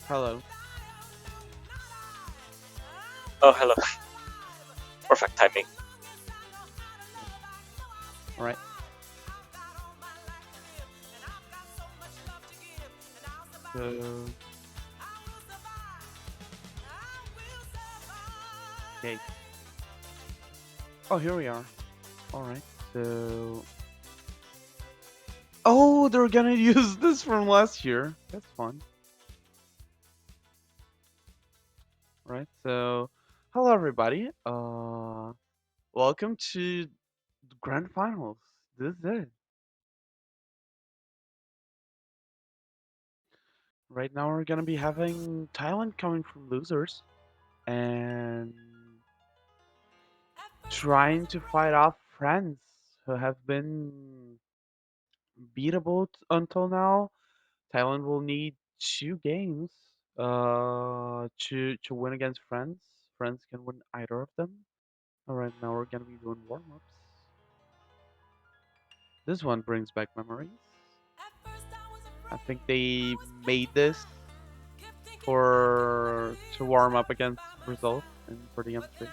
Hello. Oh, hello. Perfect timing. All right. So, okay. Oh, here we are. All right. So, oh, they're gonna use this from last year. That's fun. All right. So, hello everybody. Welcome to the grand finals. This is it. Right now, we're gonna be having Thailand coming from losers and trying to fight off France who have been beatable until now. Thailand will need two games to win against France. France can win either of them. All right, now we're gonna be doing warm-ups. This one brings back memories. I think they made this for to warm up against Brazil and for the M3.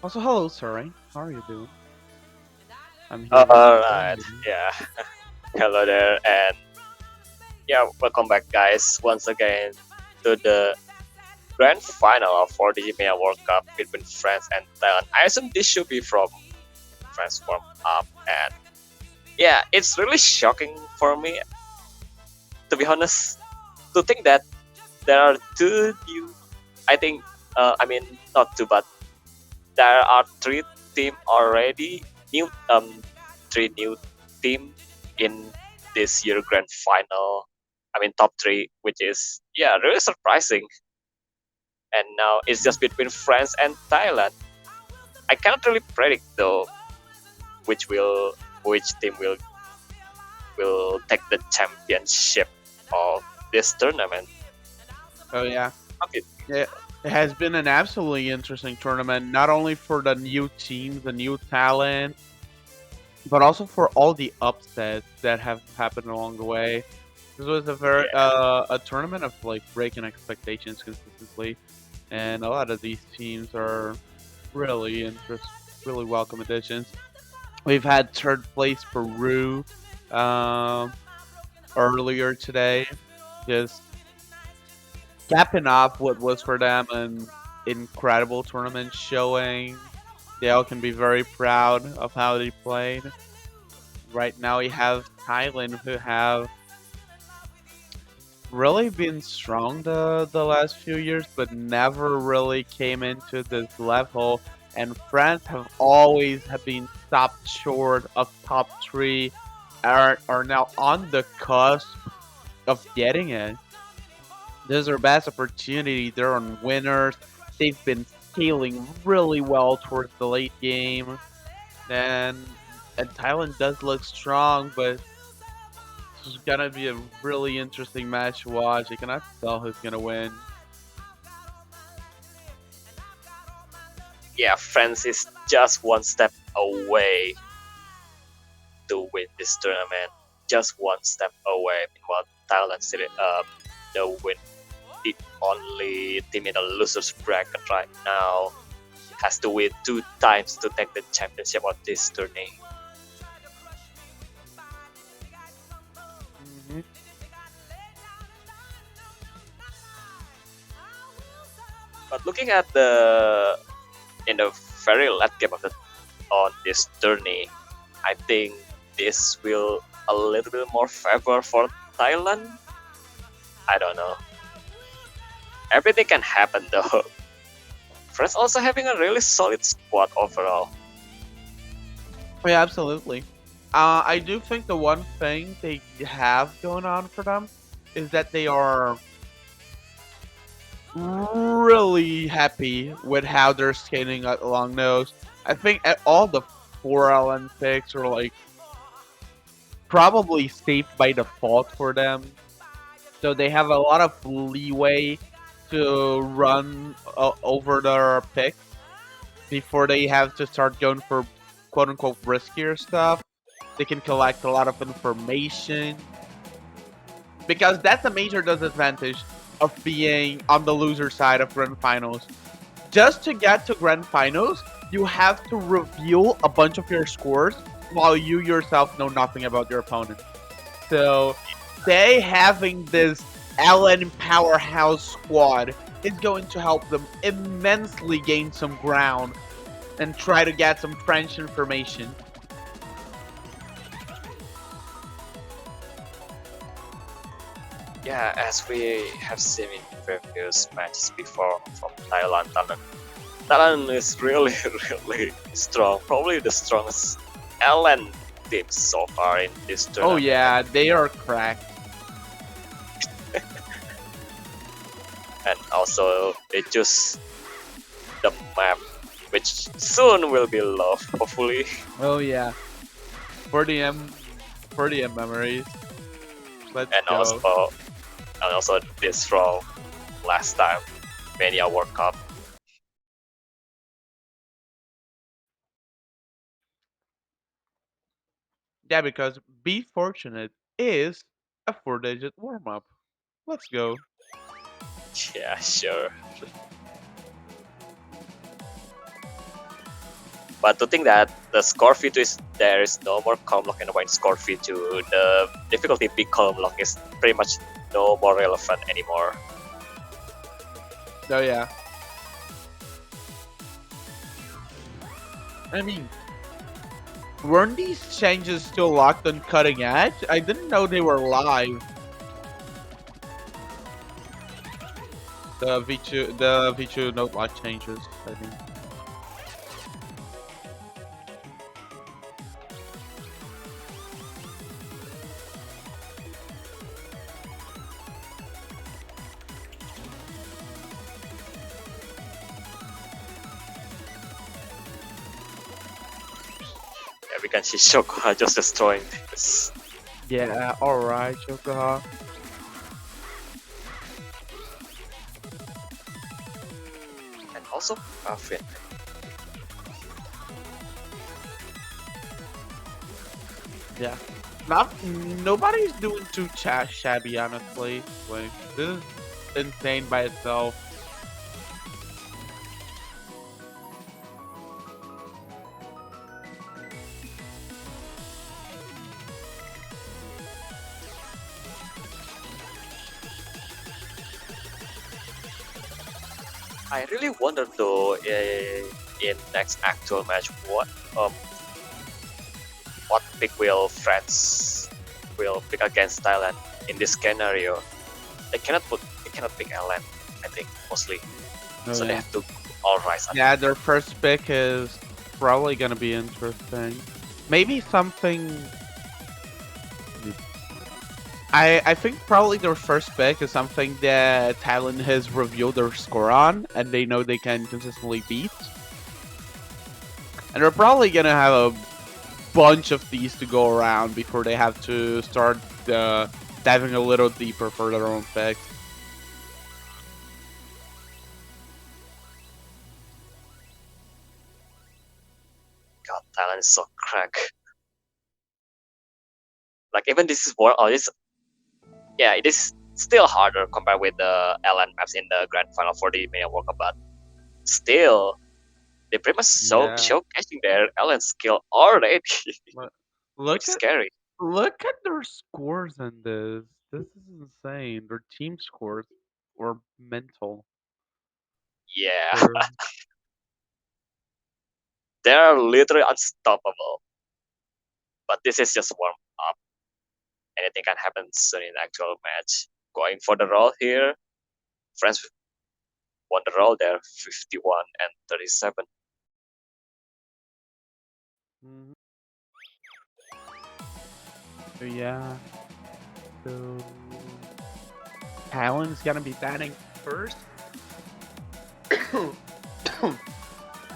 Also, hello, Sarai. How are you doing? I'm here with All right. Sarai. Yeah. Hello there, and yeah, welcome back, guys, once again to the grand final of 40 MEA World Cup between France and Thailand. I assume this should be from France warm up, and yeah, it's really shocking for me, to be honest, to think that there are two new. I think, I mean, not two, but there are three team already new three new team in this year grand final. I mean top three, which is yeah really surprising. And now it's just between France and Thailand. I cannot really predict though which team will take the championship of this tournament. Oh yeah, Okay. it, it has been an absolutely interesting tournament, not only for the new teams, the new talent, but also for all the upsets that have happened along the way. This was a very Yeah. a tournament of like breaking expectations consistently, and a lot of these teams are really welcome additions. We've had third place Peru um, earlier today, just capping off what was for them an incredible tournament showing. They all can be very proud of how they played. Right now, we have Thailand who have really been strong the last few years, but never really came into this level. And France have always have been stopped short of top three, are now on the cusp of getting it. This is their best opportunity. They're on winners. They've been scaling really well towards the late game, and and Thailand does look strong, but it's gonna be a really interesting match to watch. You cannot tell who's gonna win. Yeah, France is just one step away to win this tournament. Just one step away. Meanwhile, Thailand still the win the only team in the losers bracket right now has to win two times to take the championship of this tourney. Hmm. But looking at the in the very late game of the on this tourney, I think this will a little bit more favor for Thailand. I don't know. Everything can happen though. France also having a really solid squad overall. Oh, yeah, absolutely. I do think the one thing they have going on for them is that they are really happy with how they're skating along those. I think at all the four Olympics are like probably safe by default for them. So they have a lot of leeway to run over their picks before they have to start going for quote unquote riskier stuff. They can collect a lot of information. because that's a major disadvantage of being on the loser side of grand finals. Just to get to grand finals, you have to reveal a bunch of your scores while you yourself know nothing about your opponent. So they having this Allen powerhouse squad is going to help them immensely gain some ground and try to get some French information. Yeah, as we have seen in previous matches before from Thailand is really, really strong. Probably the strongest LN team so far in this Oh tournament. yeah, they are cracked. And also they choose the map, which soon will be loved, hopefully. Oh yeah, 40M, 40M memories. Let's And go. also this from last time, Mania World Cup. Yeah, because Be Fortunate is a 4-digit warm up. Let's go. Yeah, sure. But to think that the score feature is there is no more calm lock and when score feature, the difficulty big calm lock is pretty much no more relevant anymore. Oh yeah. I mean, weren't these changes still locked on cutting edge? I didn't know they were live. The V2 note lock changes. I mean, Yeah, we can see Shokoha just destroying this. yeah. All right, Yokoha. And also Puffin. Yeah. Not nobody's doing too shabby, honestly. Like this is insane by itself. I really wonder though in next actual match what pick will France will pick against Thailand in this scenario. They cannot pick LN, I think mostly. Oh, So they yeah. have to all rise up. Yeah, their first pick is probably gonna be interesting. Maybe something. I think probably their first pick is something that Thailand has revealed their score on, and they know they can consistently beat. And they're probably gonna have a bunch of these to go around before they have to start diving a little deeper for their own picks. God, Thailand is so crack. Like even this is more or this yeah, it is still harder compared with the LN maps in the grand final for the Mania World Cup, but still they pretty much Yeah. showcasing their LN skill already, Look which look is at scary. look at their scores in this. This is insane. Their team scores were mental. Yeah, They're they're literally unstoppable. But this is just warm up. Anything can happen soon in actual match. Going for the roll here, France won the roll there, 51 and 37. Mhm. So yeah. So Talon's gonna be batting first.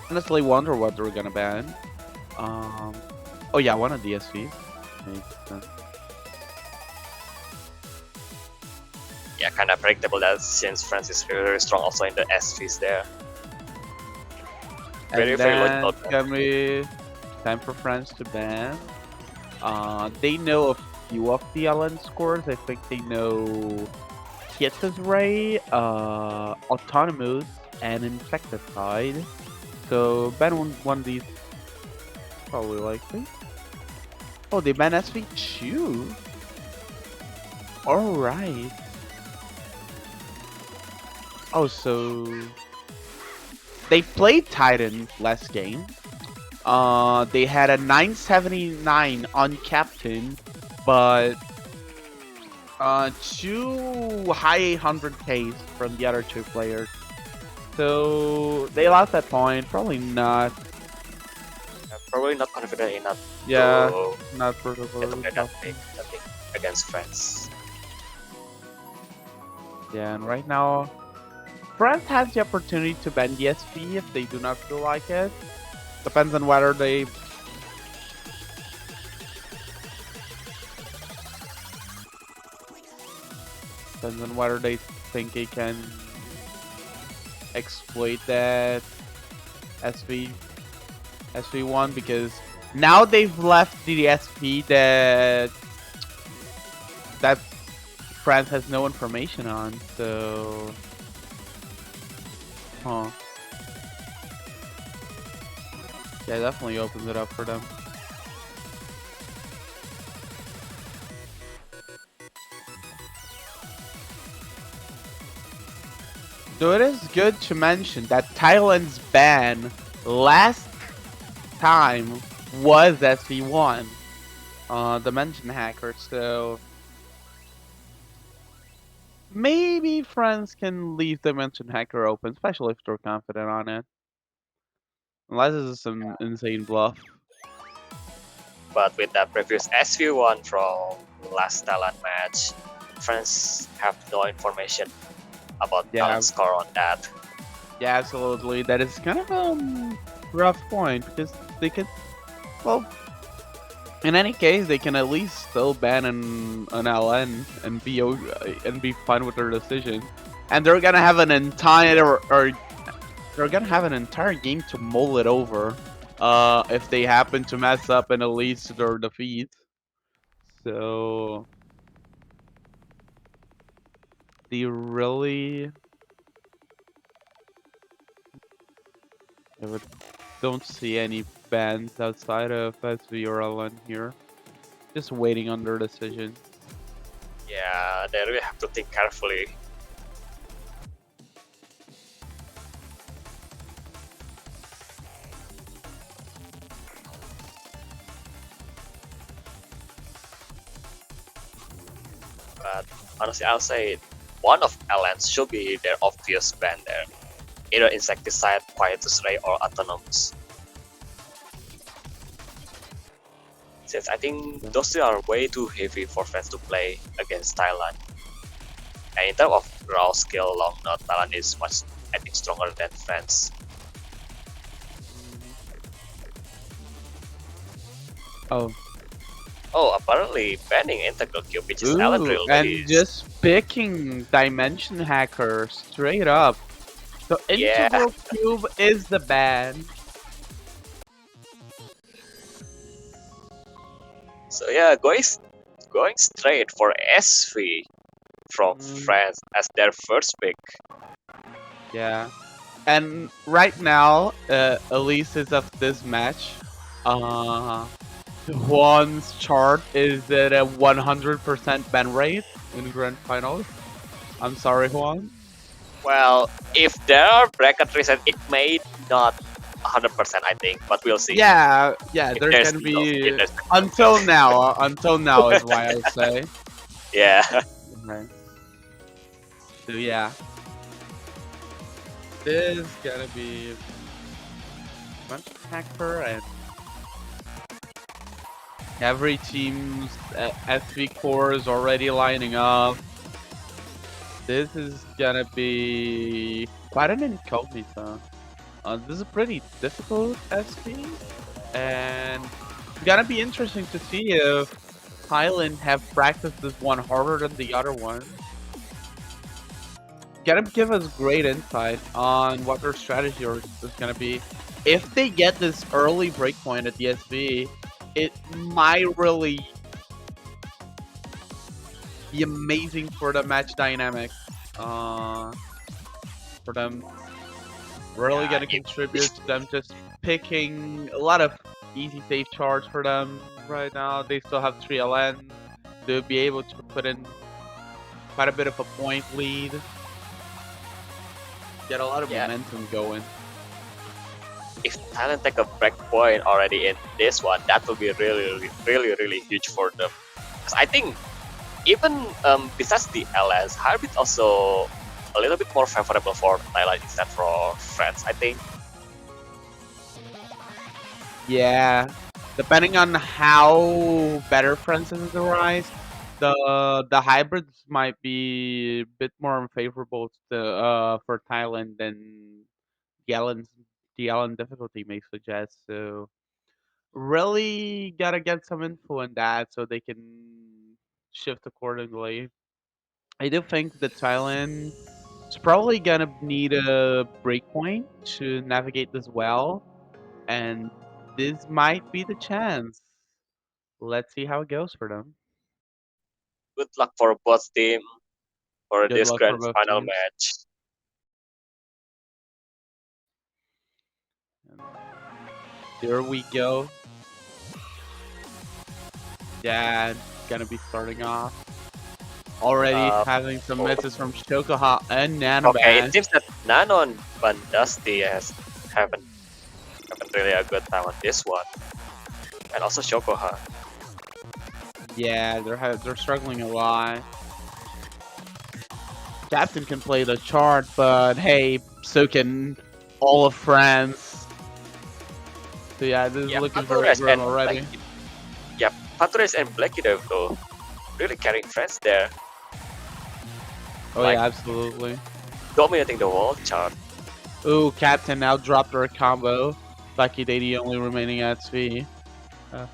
Honestly, wonder what they're gonna ban. Um. Oh yeah, one of DSVs. Makes sense. Yeah, kind of predictable that since France is really strong also in the SVs there. And Very then logical. it's gonna be time for France to ban. They know of few of the LN scores. I think they know Kiesa's Ray, Autonomous, and Insecticide. So Ben won these probably likely. Oh, they ban SV2. Alright. Oh, so they played Titan last game. They had a 979 on captain, but two high 800Ks from the other two players. So they lost that point. Probably not. Probably not confident enough Yeah, to not for the get to play that big against France. Yeah, and right now, France has the opportunity to ban the SP if they do not feel like it. Depends on whether they. Depends on whether they think they can exploit that SV SV1 because now they've left the SP that France has no information on. So, huh? Yeah, definitely opens it up for them. So it is good to mention that Thailand's ban last time was SV1, Dimension Hacker, so maybe France can leave Dimension Hacker open, especially if they're confident on it. Unless this is some insane bluff. But with the previous SV1 from last Thailand match, France have no information about Yeah, Thailand's score on that. yeah, absolutely. That is kind of a rough point because they could, well, in any case, they can at least still ban an LN and be fine with their decision. And they're gonna have an entire they're gonna have an entire game to mull it over, if they happen to mess up and it leads to their defeat. So they really, I would, don't see any bans outside of SV or LN here. Just waiting on their decision. Yeah, they really have to think carefully. But honestly, I'll say one of LNs should be their obvious ban there. Either Insecticide, Quietus Ray, or Autonomous. Since I think those two are way too heavy for France to play against Thailand. And in terms of raw skill long node, Thailand is much, I think, stronger than France. Oh. Oh, apparently banning Integral Cube, which is Ooh, Eladrill and is. just picking Dimension Hacker straight up. So Yeah. Integral Cube is the ban. So yeah, going straight for SV from France as their first pick. Yeah. And right now, Elise is of this match. Juan's chart is at a 100% ban rate in grand finals. I'm sorry, Juan. Well, if there are bracket reset, it may not 100%, I think, but we'll see. Yeah, yeah, If there there's can no- be if there's until now is why I say. Yeah. Okay. So yeah, this is gonna be much hacker and every team's SV core is already lining up. This is gonna be quite an incognito. This is a pretty difficult SV, and it's gonna be interesting to see if Thailand have practiced this one harder than the other one. Gonna give us great insight on what their strategy is gonna be. If they get this early breakpoint at the SV, it might really be amazing for the match dynamics. Uh, for them, really Yeah, gonna contribute to them just picking a lot of easy safe charge for them right now. They still have 3 LN. They'll be able to put in quite a bit of a point lead, get a lot of yeah. momentum going. If Thailand take a break point already in this one, that will be really huge for them. Because I think even besides the LS, Hybrid also a little bit more favorable for Thailand instead for France. I think. Yeah, depending on how better Francis arise, the hybrids might be a bit more unfavorable to for Thailand than the Allen difficulty may suggest. So really gotta get some info on that so they can shift accordingly. I do think that Thailand is probably gonna need a breakpoint to navigate this well, and this might be the chance. Let's see how it goes for them. Good luck for both team for Good this luck for grand both final teams. match. And here we go. Yeah, gonna be starting off. Already Uh, having some oh, misses from Shokoha and okay, it Nanoban. seems that Nano and Bandasti haven't really a good time on this one, and also Shokoha. Yeah, they're struggling a lot. Captain can play the chart, but hey, so can all of France. So yeah, this is Yeah, looking very Patures grim and already. Blacky. Yeah, Patures and Blacky though really carrying France there, Oh like yeah, absolutely. dominating the world chart. Ooh, Captain now dropped her combo. Lucky Lady only remaining at SV. Uh,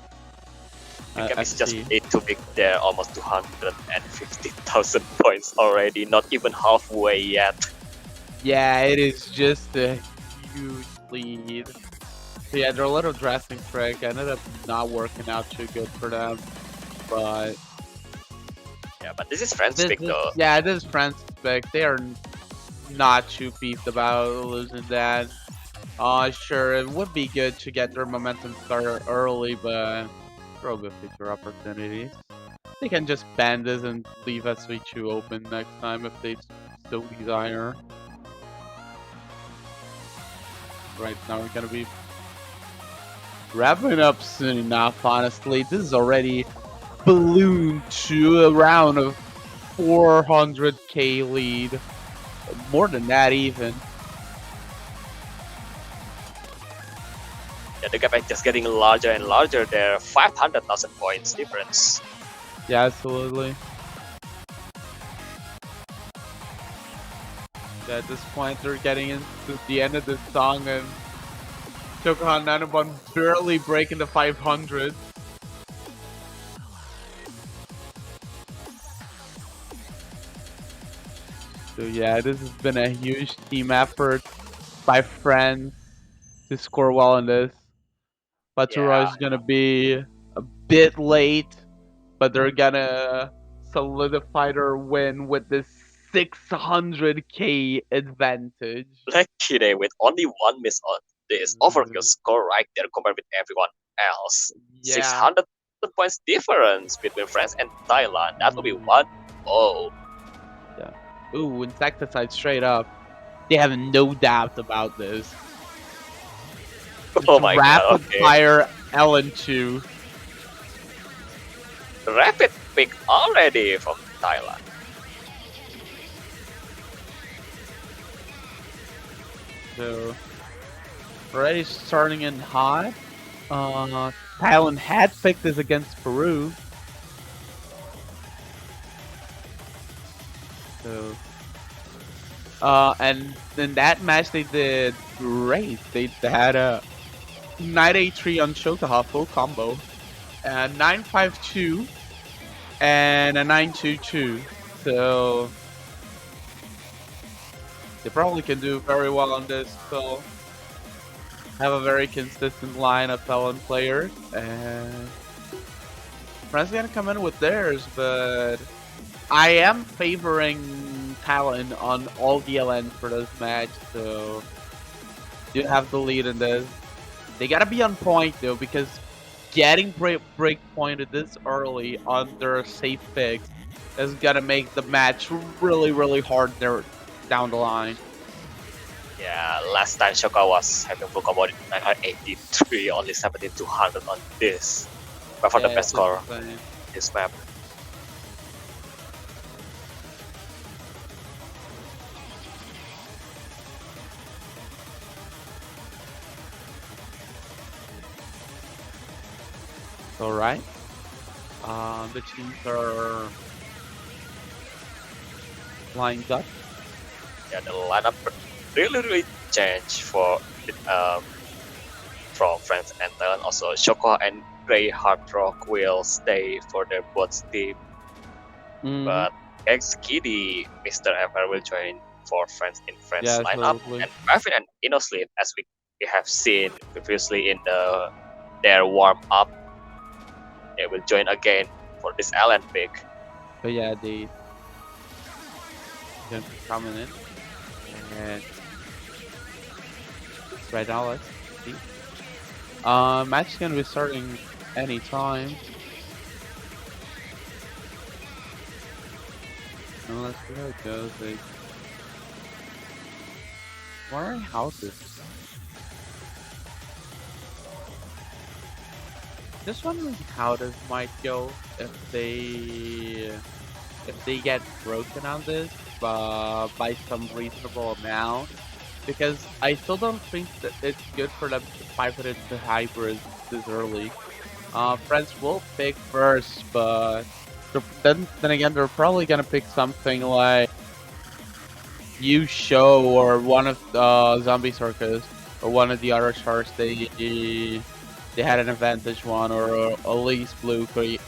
The gap is just FC. way too big there, almost 250,000 points already, not even halfway yet. Yeah, it is just a huge lead. So yeah, their little dressing trick ended up not working out too good for them. But Yeah, but this is France this pick is though. yeah, this is France's pick. They are not too peeved about losing that. Sure, it would be good to get their momentum started early, but there will be future opportunities. They can just ban this and leave SV2 open next time if they so desire. Right now we're gonna be wrapping up soon enough, honestly. This is already ballooned to around a 400k lead. More than that even. Yeah, the gap is just getting larger and larger there. 500,000 points difference. Yeah, absolutely. At this point, they're getting into the end of this song, and Shokohan Nanobon barely breaking the 500. So yeah, this has been a huge team effort by friends to score well in this. Batura Yeah, is gonna be a bit late, but they're gonna solidify their win with this 600k advantage. Black Kide with only one miss on this overkill score right there compared with everyone else. Yeah. 600 points difference between France and Thailand. That will be Mm, 1-0. yeah. Ooh, insecticide straight up. They have no doubt about this. It's Oh my god, rapid okay. fire LN2. Rapid pick already from Thailand. So already starting in hot. Thailand had picked this against Peru. So and in that match they did great. They had a Knight A3 on Shokaha full combo, a 952 and a 922. So they probably can do very well on this. So have a very consistent line of Talon players, and France gonna come in with theirs, but I am favoring Thailand on all the LNs for this match, so you have the lead in this. They gotta be on point though, because getting break pointed this early under a safe fix is gonna make the match really hard there down the line. Yeah, last time Shoka was having full combo in 983, only 7200 on this. But for the Yeah, best it's just score, the same. this map. All right. The teams are lined up. Yeah, the lineup really changed for um, from France and Thailand. Also, Shoko and Grey Hard Rock will stay for their both team, Mm-hmm. but XKD, Mr. Ever will join for France in France Yeah, lineup, absolutely. and Raffin and Innoslip, as we have seen previously in their warm up, they will join again for this LN pick. But yeah, they gonna be coming in, and right now let's see. Match is gonna be starting anytime. And let's see how it goes. Like, what are houses? Just wondering how this might go if they get broken on this by some reasonable amount, because I still don't think that it's good for them to pivot into hybrids this early. Friends will pick first, but then again they're probably gonna pick something like You Show or one of the Zombie Circus or one of the other stars they had an advantage one, or Elise Blue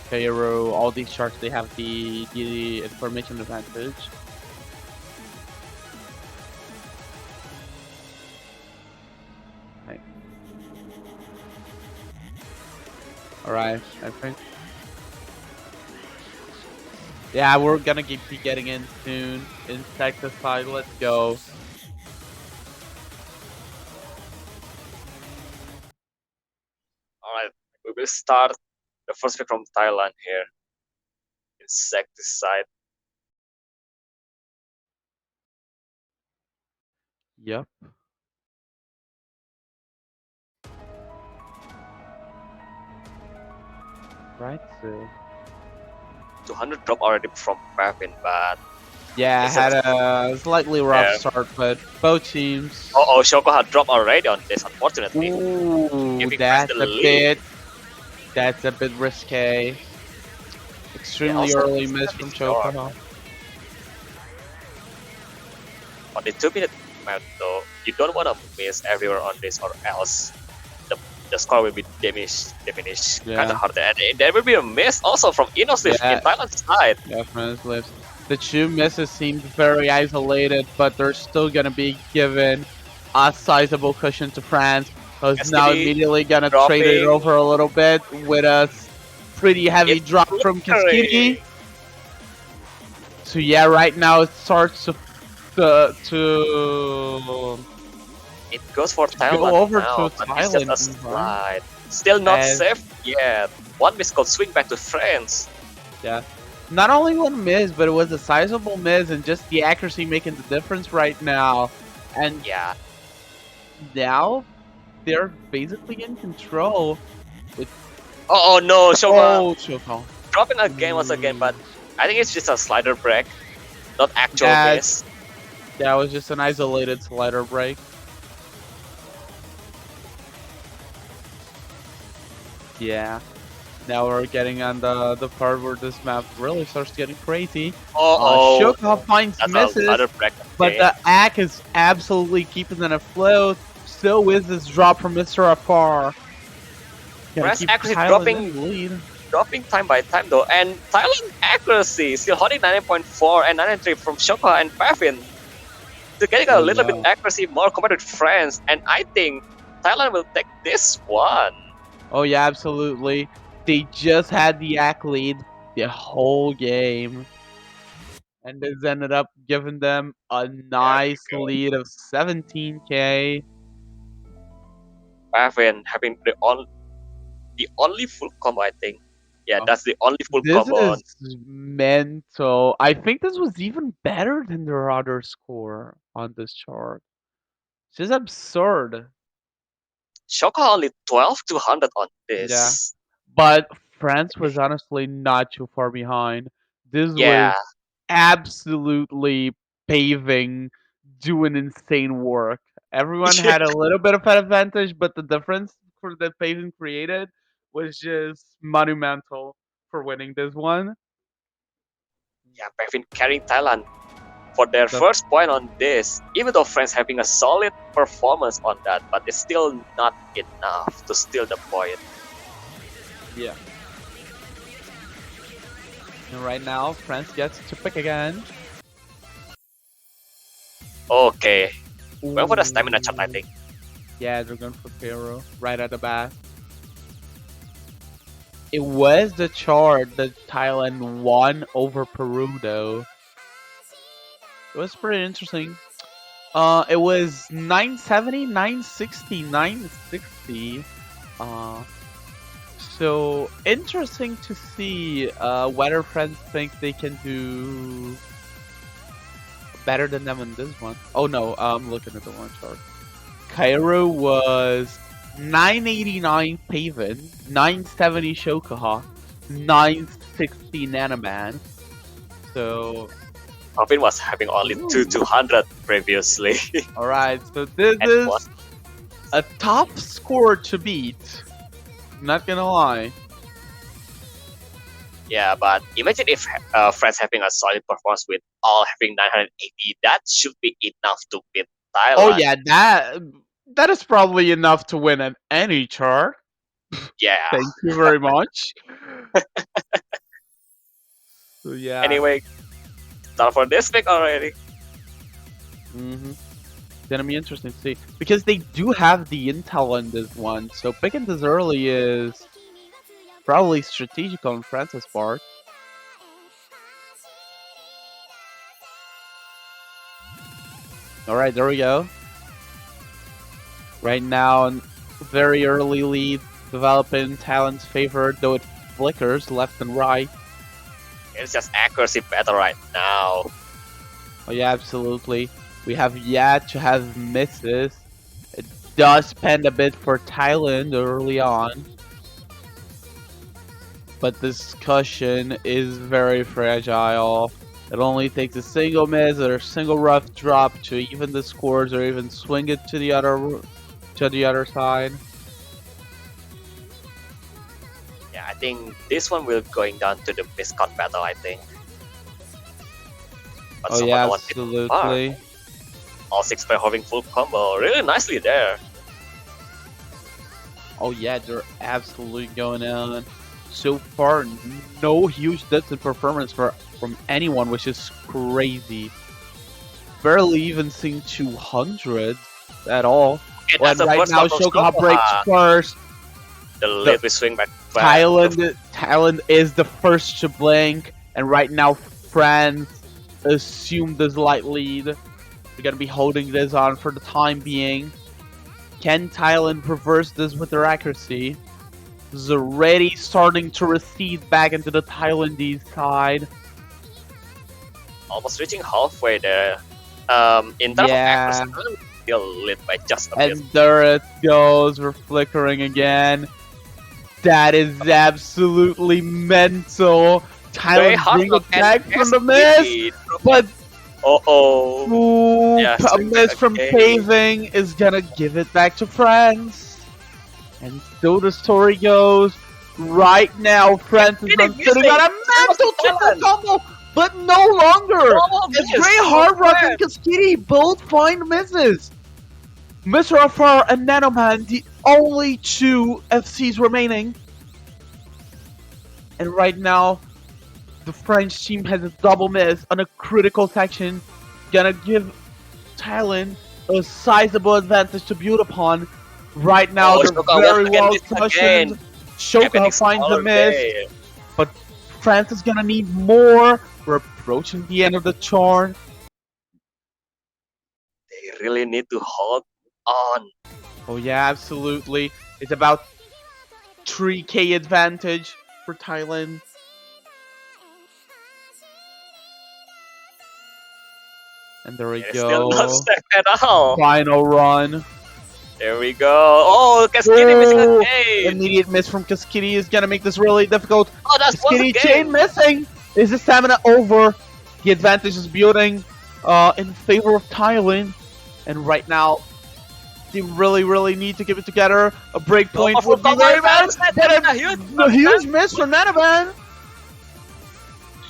Cairo. All these charts they have the information advantage. Right. All right, I think. Yeah, we're gonna be getting in soon. Insecticide, let's go. All right, we will start the first pick from Thailand here. Insecticide. Yep. Right, so 200 drop already from Pavin, but yeah, I it's had a slightly rough start, but both teams. oh, Shoko had dropped already on this, unfortunately. Ooh, Giving that's the a lead. that's a bit risque. Extremely early miss from Choco. On the 2-minute map though, you don't want to miss everywhere on this, or else the score will be diminished Yeah. kind of hard. And there will be a miss also from Innoslip in Thailand's side. Yeah, from Slips. The two misses seem very isolated, but they're still gonna be given a sizable cushion to France. Who's now immediately gonna trade it over a little bit with a pretty heavy drop from Kaskidi. So yeah, right now it starts to it goes for Thailand go over now, to but Thailand. it's just a slide. Still not safe yet. One miss could swing back to France. Yeah. Not only one miss, but it was a sizable miss, and just the accuracy making the difference right now. And yeah, now they're basically in control. With oh no, Shoko Shoko dropping again once again, but I think it's just a slider break, not actual miss. That was just an isolated slider break. Yeah. Now we're getting on the part where this map really starts getting crazy. Shoko finds misses, but the Ack is absolutely keeping them afloat. Still with this drop from Mr. Afar. France accuracy dropping time by time though, and Thailand accuracy still holding 90.4 and 93 from Shoko and Pavin. Still getting a little bit accuracy more compared with France, and I think Thailand will take this one. Oh yeah, absolutely. They just had the Ack lead the whole game. And this ended up giving them a Yeah, there nice we go. lead of 17K. Pavin having the only full combo, I think. Yeah, Oh, that's the only full this combo on. is mental. I think this was even better than their other score on this chart. This is absurd. Shoka only 12 to 100 on Yeah. this. But France was honestly not too far behind. This Yeah, was absolutely paving, doing insane work. Everyone had a little bit of an advantage, but the difference for the paving created was just monumental for winning this one. yeah, Pavin carrying Thailand for their The, first point on this, even though France having a solid performance on that, but it's still not enough to steal the point. yeah. And right now, France gets to pick again. Okay, going for the stamina shot, I Ooh. think. Yeah, they're going for Peru right at the bat. It was the chart that Thailand won over Peru, though. It was pretty interesting. It was 970, 960, 960. Uh, so interesting to see whether friends think they can do better than them in this one. Oh no, I'm looking at the one chart. Cairo was 989 Paven, 970 Shokaha, 960 Nanaman. So, Pavin was having only two ooh. 200 previously. Alright, so this And one. is a top score to beat. Not gonna lie. Yeah, but imagine if France having a solid performance with all having 980, that should be enough to beat Oh Thailand. yeah, that is probably enough to win at any chart. Yeah. Thank you very much. So yeah. Anyway, done for this week already. hmm Gonna be interesting to see because they do have the intel on this one. So picking this early is probably strategic on France's part. All right, there we go. Right now, very early lead developing Thailand's favor, though it flickers left and right. It's just accuracy battle right now. Oh yeah, absolutely. We have yet to have misses. It does pend a bit for Thailand early on, but this cushion is very fragile. It only takes a single miss or a single rough drop to even the scores or even swing it to the other side. Yeah, I think this one will going down to the miscon battle, I think. But Oh so far yeah, no one hit bar. absolutely. All six player having full combo. Really nicely there. Oh yeah, they're absolutely going on. So far, no huge dips in performance from anyone, which is crazy. Barely even seen 200 at all. Okay, And that's the right first now, one from Shokoha breaks Shokoha. first. The The lead will swing back. Thailand is the first to blink, and right now France assume this light lead. They're gonna be holding this on for the time being. Can Thailand reverse this with their accuracy? This is already starting to recede back into the Thailandese side. Almost reaching halfway there. In terms of Yeah, accuracy, Thailand still lead by just a and bit. there it goes. We're flickering again. That is absolutely mental. Way Thailand hard bring luck it and back from the miss, but oh. ooh, Yeah, a swing back miss from again. paving is gonna give it back to France. And so the story goes. Right now, France is Really not sitting on a mental triple Thailand. combo, but no longer. As Grey Hard Rock and Kaskidi both find misses. Mr. Afar and Nanoman, the only two FCs remaining. And right now, the French team has a double miss on a critical section. Gonna give Thailand a sizable advantage to build upon. Right now, Oh, they're Shoka very once again well missed cushioned. again. Shoka Happening finds a all miss, day. but France is gonna need more We're approaching the end of the chart. They really need to hold on. Oh yeah, absolutely. It's about 3K advantage for Thailand. And there we They're still not go. safe at all. Final run. There we go. Oh, Cascade missing Oh, again. immediate miss from Kaskidi is gonna make this really difficult. Oh, that's once Kaskidi chain again. missing. Is the stamina over? The advantage is building in favor of Thailand. And right now, they really need to give it together. A break No point more would be from very Congo. bad. But a huge Huge. miss from Nanaban.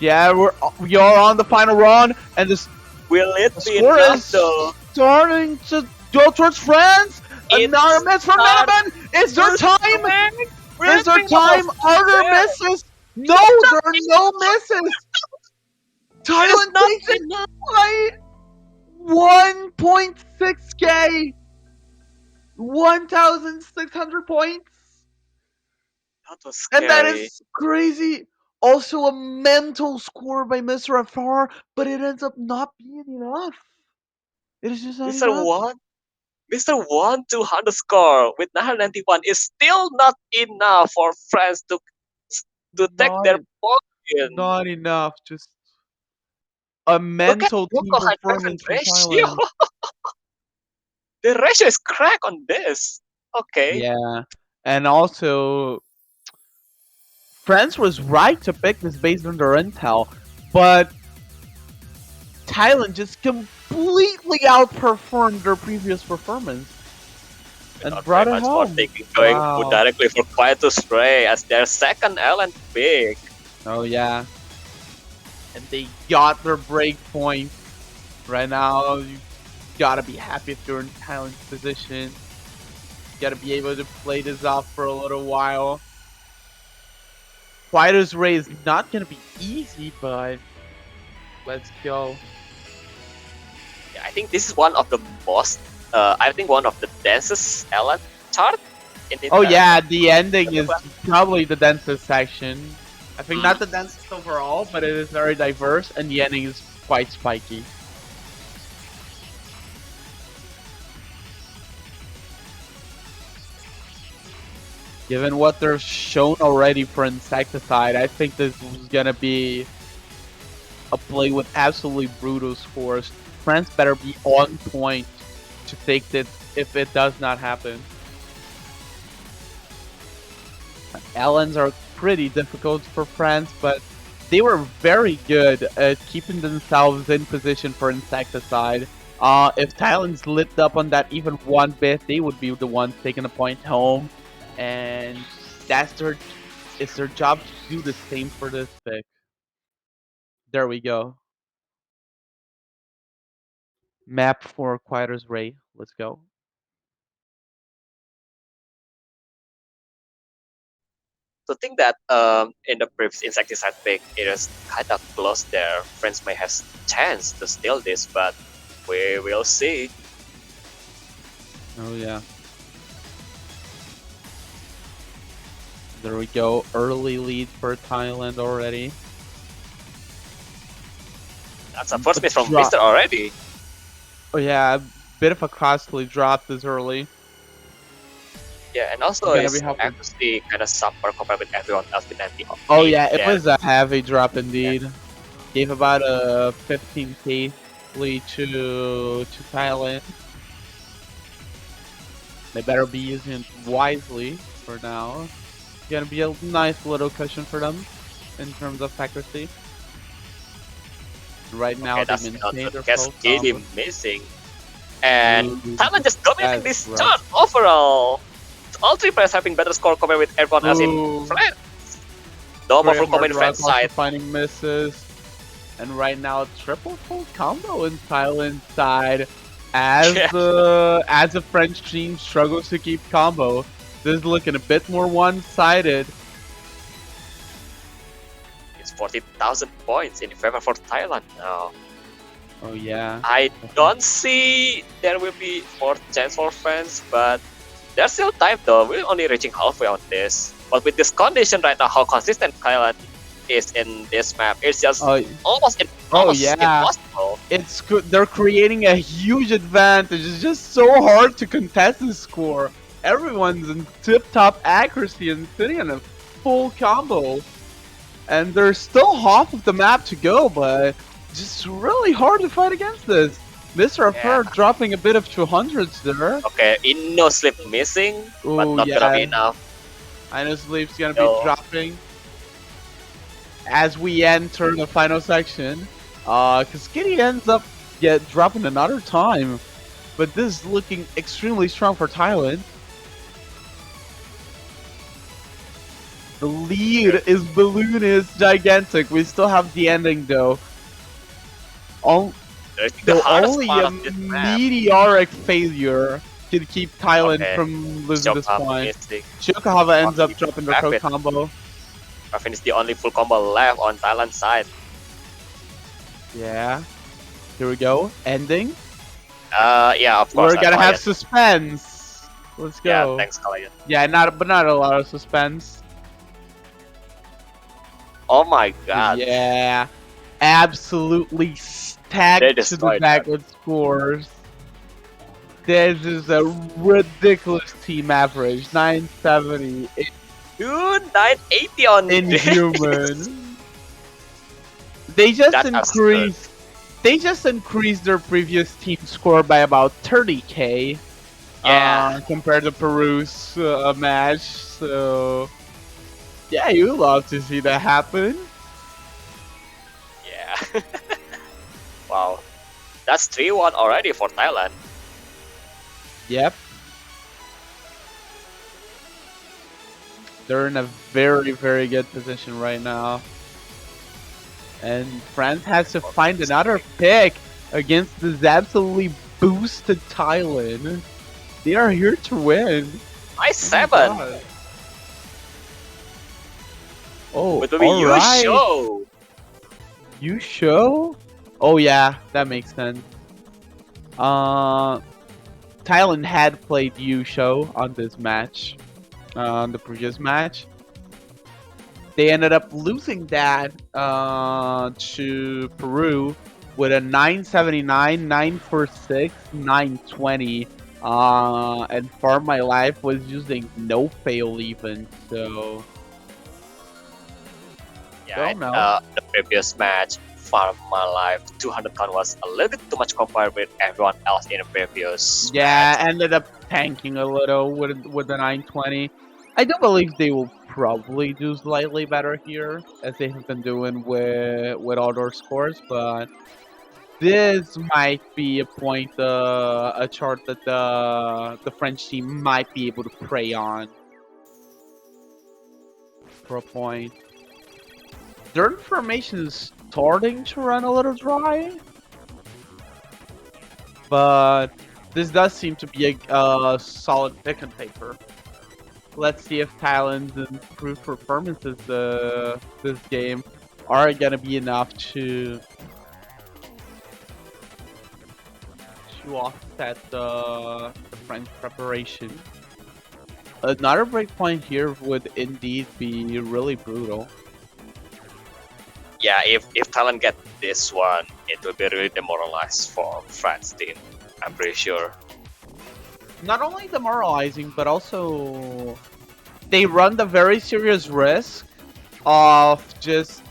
Yeah, we are on the final run, and the Will it be score enough is though? starting to go towards France. Another miss from not Nanaban. Is there time? We're Is there thinking time? about Are there France. misses? No, there are no misses. It's Thailand not takes it enough. by 1.6k, 1,600 points. That was And that scary. is crazy. Also a mental score by Mr. FR, but it ends up not being enough. It is just not Mr. enough. One, Mr. 1-200 score with 991 is still not enough for France to take Not their point. not enough. Just a Look at mental team Yoko hypertension performance from ratio. Thailand. The ratio is cracked on this. Okay. Yeah. And also France was right to pick this based on their intel, but Thailand just completely outperformed their previous performance and Without brought very it much more home. thinking, going Wow. directly for Quietus Ray as their second island pick. Oh yeah. And they got their break point. Right now, you gotta be happy if you're in Thailand's position. You gotta be able to play this off for a little while. Fighter's Ray is not gonna be easy, but let's go. Yeah, I think this is one of the most, I think one of the densest island chart in the Oh entire yeah, the ending is map. probably the densest section. I think not the densest overall, but it is very diverse, and the ending is quite spiky. Given what they're shown already for Insecticide, I think this is gonna be a play with absolutely brutal scores. France better be on point to take this if it does not happen. Allens are pretty difficult for France, but they were very good at keeping themselves in position for Insecticide. If Thailand's lit up on that even one bit, they would be the ones taking the point home, and it's their job to do the same for this pick. There we go. Map for Quieter's Ray. Let's go. To think that in the previous insecticide pick it is kind of close there. France may have chance to steal this, but we will see. Oh yeah. There we go. Early lead for Thailand already. That's a first miss from Drop. Mister already. Oh yeah, a bit of a costly drop this early. Yeah, and also Gotta his be helpful. accuracy kind of subpar compared with everyone else with 90. Oh yeah, it was a heavy drop indeed. Gave about a 15k lead to Thailand. They better be using it wisely for now. It's gonna be a nice little cushion for them in terms of accuracy. Right now Okay, they that's not maintain the their full Cascade combo. missing. And Ooh, Thailand just dominating that's this rough. chart overall. All three players having better score compared with everyone else in Ooh. France. No more Great full combo in hard France rock, also side. finding misses. And right now, triple full combo in Thailand's side as Yeah. the French team struggles to keep combo. This is looking a bit more one-sided. It's 40,000 points in favor for Thailand now. Oh yeah. I don't see there will be more chance for France, but there's still time though. We're only reaching halfway on this. But with this condition right now, how consistent Thailand is in this map. It's just Oh, oh almost yeah. impossible. It's good. They're creating a huge advantage. It's just so hard to contest the score. Everyone's in tip-top accuracy and sitting in a full combo. And there's still half of the map to go, but just really hard to fight against this. Mr. Yeah. Affair dropping a bit of 200s there. Okay, in no sleep missing, but Oh not gonna be yeah, enough. I know Sleep's gonna be No. dropping as we enter the final section. Cause Kitty ends up dropping another time. But this is looking extremely strong for Thailand. The lead is balloon is gigantic. We still have the ending though. All, I think the though hardest only part a of this map. meteoric failure can keep Thailand Okay, from losing this Shock point. missing. Shiokohava ends up Only dropping the pro rapid. combo. Raffin is the only full combo left on Thailand side. Yeah. Here we go. Ending. Yeah, of course, We're I'm gonna have Lion. suspense. Let's Yeah, go. thanks, Lion. Yeah, not a lot of suspense. Oh my god, Yeah. Absolutely they stacked to the destroyed back that. with scores. This is a ridiculous team average. 970. Dude, 980 on this. Inhuman. They just That's absurd. increased their previous team score by about 30k Yeah, compared to Peru's match. So yeah, you love to see that happen. yeah. Wow, that's 3-1 already for Thailand. Yep, they're in a very good position right now, and France has to find another pick against this absolutely boosted Thailand. They are here to win. Nice Oh my 7. god. Oh, But the all you right. show. You show? Oh yeah, that makes sense. Uh, Thailand had played Yu Show on this match, on the previous match. They ended up losing that to Peru with a 979, 946, 920. And Farm My Life was using no fail even, so Yeah, don't know. the previous match, Farm My Life, 200 count was a little bit too much compared with everyone else in the previous match. Yeah, ended up tanking a little with the 920. I do believe they will probably do slightly better here, as they have been doing with all their scores. But this might be a point, a chart that the French team might be able to prey on for a point. Their information is starting to run a little dry, but this does seem to be a solid pick on paper. Let's see if Thailand's improved performances this game are gonna be enough to offset the French preparation. Another breakpoint here would indeed be really brutal. Yeah, if Thailand get this one, it will be really demoralized for France team. I'm pretty sure. Not only demoralizing, but also they run the very serious risk of just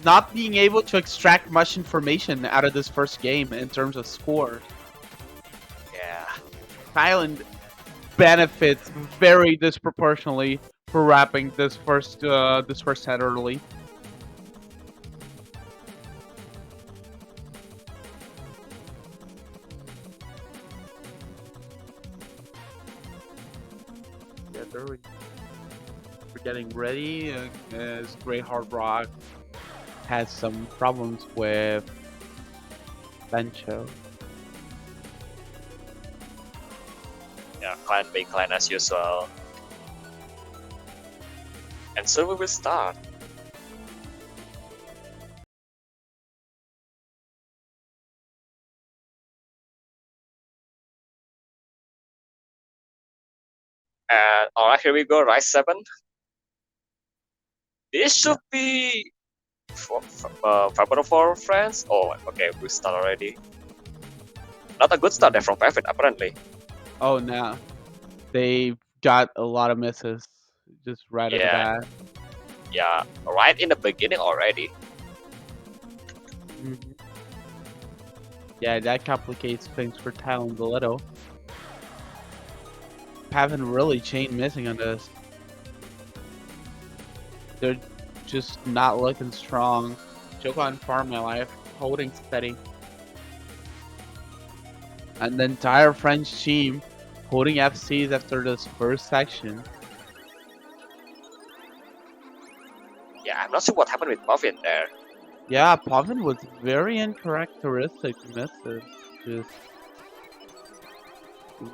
not being able to extract much information out of this first game in terms of score. Yeah. Thailand benefits very disproportionately for wrapping this first set early. Yeah, we're getting ready as Grey Hard Rock has some problems with Bencho. Yeah, client being client as usual. And so we will start. And alright, here we go, Rise 7. This Yeah. should be favorable for France. Oh, okay, we start already. Not a good start there Mhm. from Pavin, apparently. Oh, no. They got a lot of misses just right at the Yeah, bat. yeah, right in the beginning already. Mhm. Yeah, that complicates things for Thailand a little. Haven't really chain missing on this. They're just not looking strong. Choke on Farm My Life, holding steady. And the entire French team holding FCs after this first section. Yeah, I'm not sure what happened with Pavin there. Yeah, Pavin was very uncharacteristic misses. Just ooh.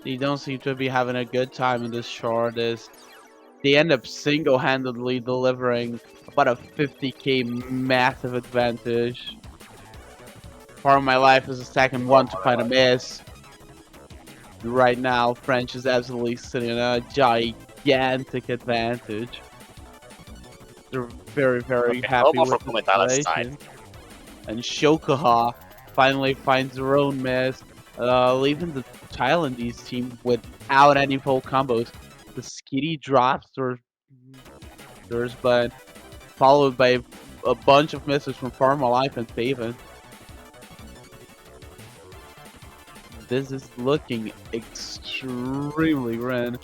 They don't seem to be having a good time in this short. As they end up single-handedly delivering about a 50k massive advantage. Part of my life is a second For one to my find a life. miss. Right now, French is absolutely sitting on a gigantic advantage. They're very, very Okay, no happy more with from the Thailand side. situation. And Shokaha finally finds her own miss, leaving the Thailandese team without any full combos. The Skitty drops theirs, but followed by a bunch of misses from Pharma Life and Faven. This is looking extremely grim.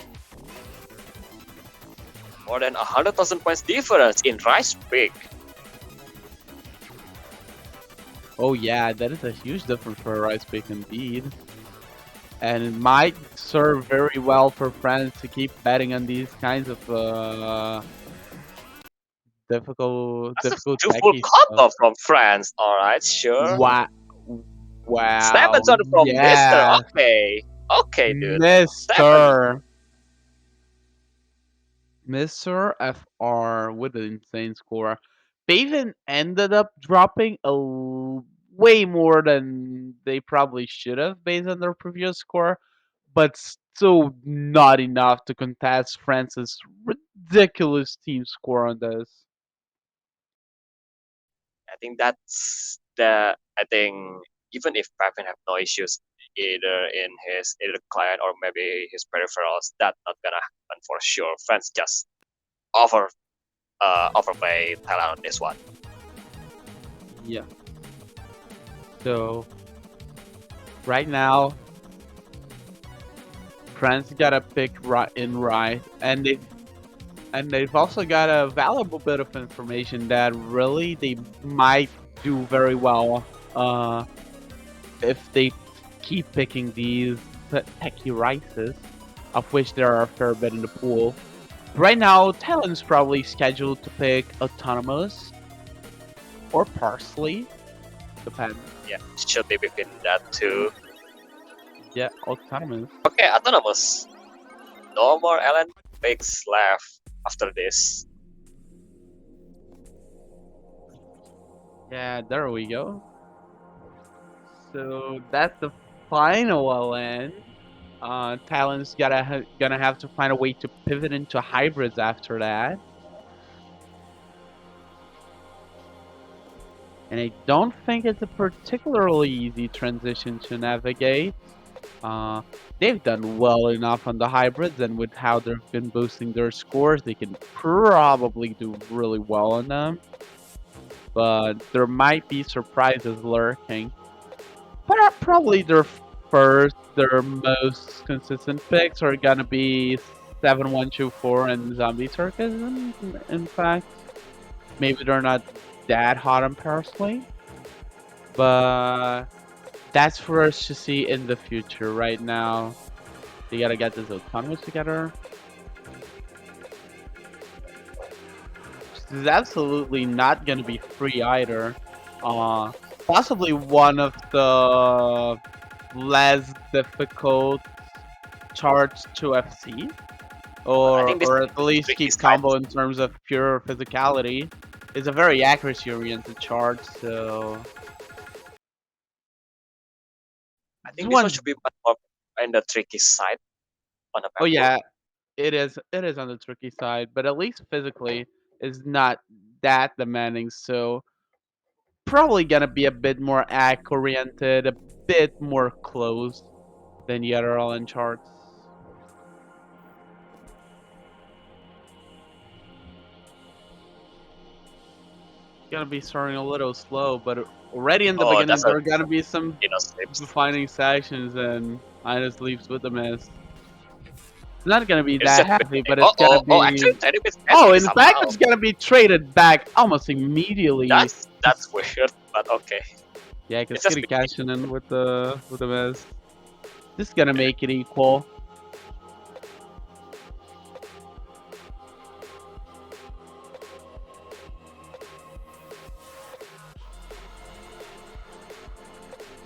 More than 100,000 points difference in Rice Peak. Oh yeah, that is a huge difference for a rice pick indeed. And it might serve very well for friends to keep betting on these kinds of That's a difficult two full techie stuff. combo from France. Alright, sure. Wow, Snap wow, and shot from Mister. yeah, Okay. Okay, dude. Seven. Mister Mister FR with an insane score. Faven ended up dropping way more than they probably should have based on their previous score, but still not enough to contest France's ridiculous team score on this. I think that's the. I think even if Pavin have no issues either in his either client or maybe his peripherals, that's not gonna happen for sure. France just over overplay Thailand on this one. Yeah. So right now, France got a pick right in right, and they've also got a valuable bit of information that really they might do very well if they keep picking these techie rices, of which there are a fair bit in the pool. Right now, Thailand's probably scheduled to pick Autonomous or Parsley, depends. Yeah, should be between that two. Yeah, Autonomous. Okay, autonomous. No more Ellen picks left after this. Yeah, there we go. So that's the final LN. Thailand's gonna have to find a way to pivot into hybrids after that. And I don't think it's a particularly easy transition to navigate. Uh, they've done well enough on the hybrids, and with how they've been boosting their scores, they can probably do really well on them. But there might be surprises lurking. But probably their most consistent picks are gonna be 7124 and Zombie Circus. In fact, maybe they're not that hot on Parsley, but that's for us to see in the future. Right now, they gotta get this autonomous together. This is absolutely not gonna be free either. Uh, Possibly one of the less difficult charts to FC, I think this or is at least tricky keep side. combo in terms of pure physicality. It's a very accuracy-oriented chart, so I this think this one one should be much more in the tricky side on the oh map pool. yeah, it is on the tricky side, but at least physically is not that demanding. So probably gonna be a bit more act oriented, a bit more close than the other all in charts. Gonna be starting a little slow, but already in the Oh, beginning that's a there are gonna be some slips. defining sections, and Ines leaves with a miss. It's not gonna be It's that just heavy, but oh it's gonna oh oh. Actually, be. tiny bit Oh, heavy in fact, somehow. it's gonna be traded back almost immediately. That's weird, but okay. Yeah, because It's just Kitty cashing in with the miss. This is gonna make it equal.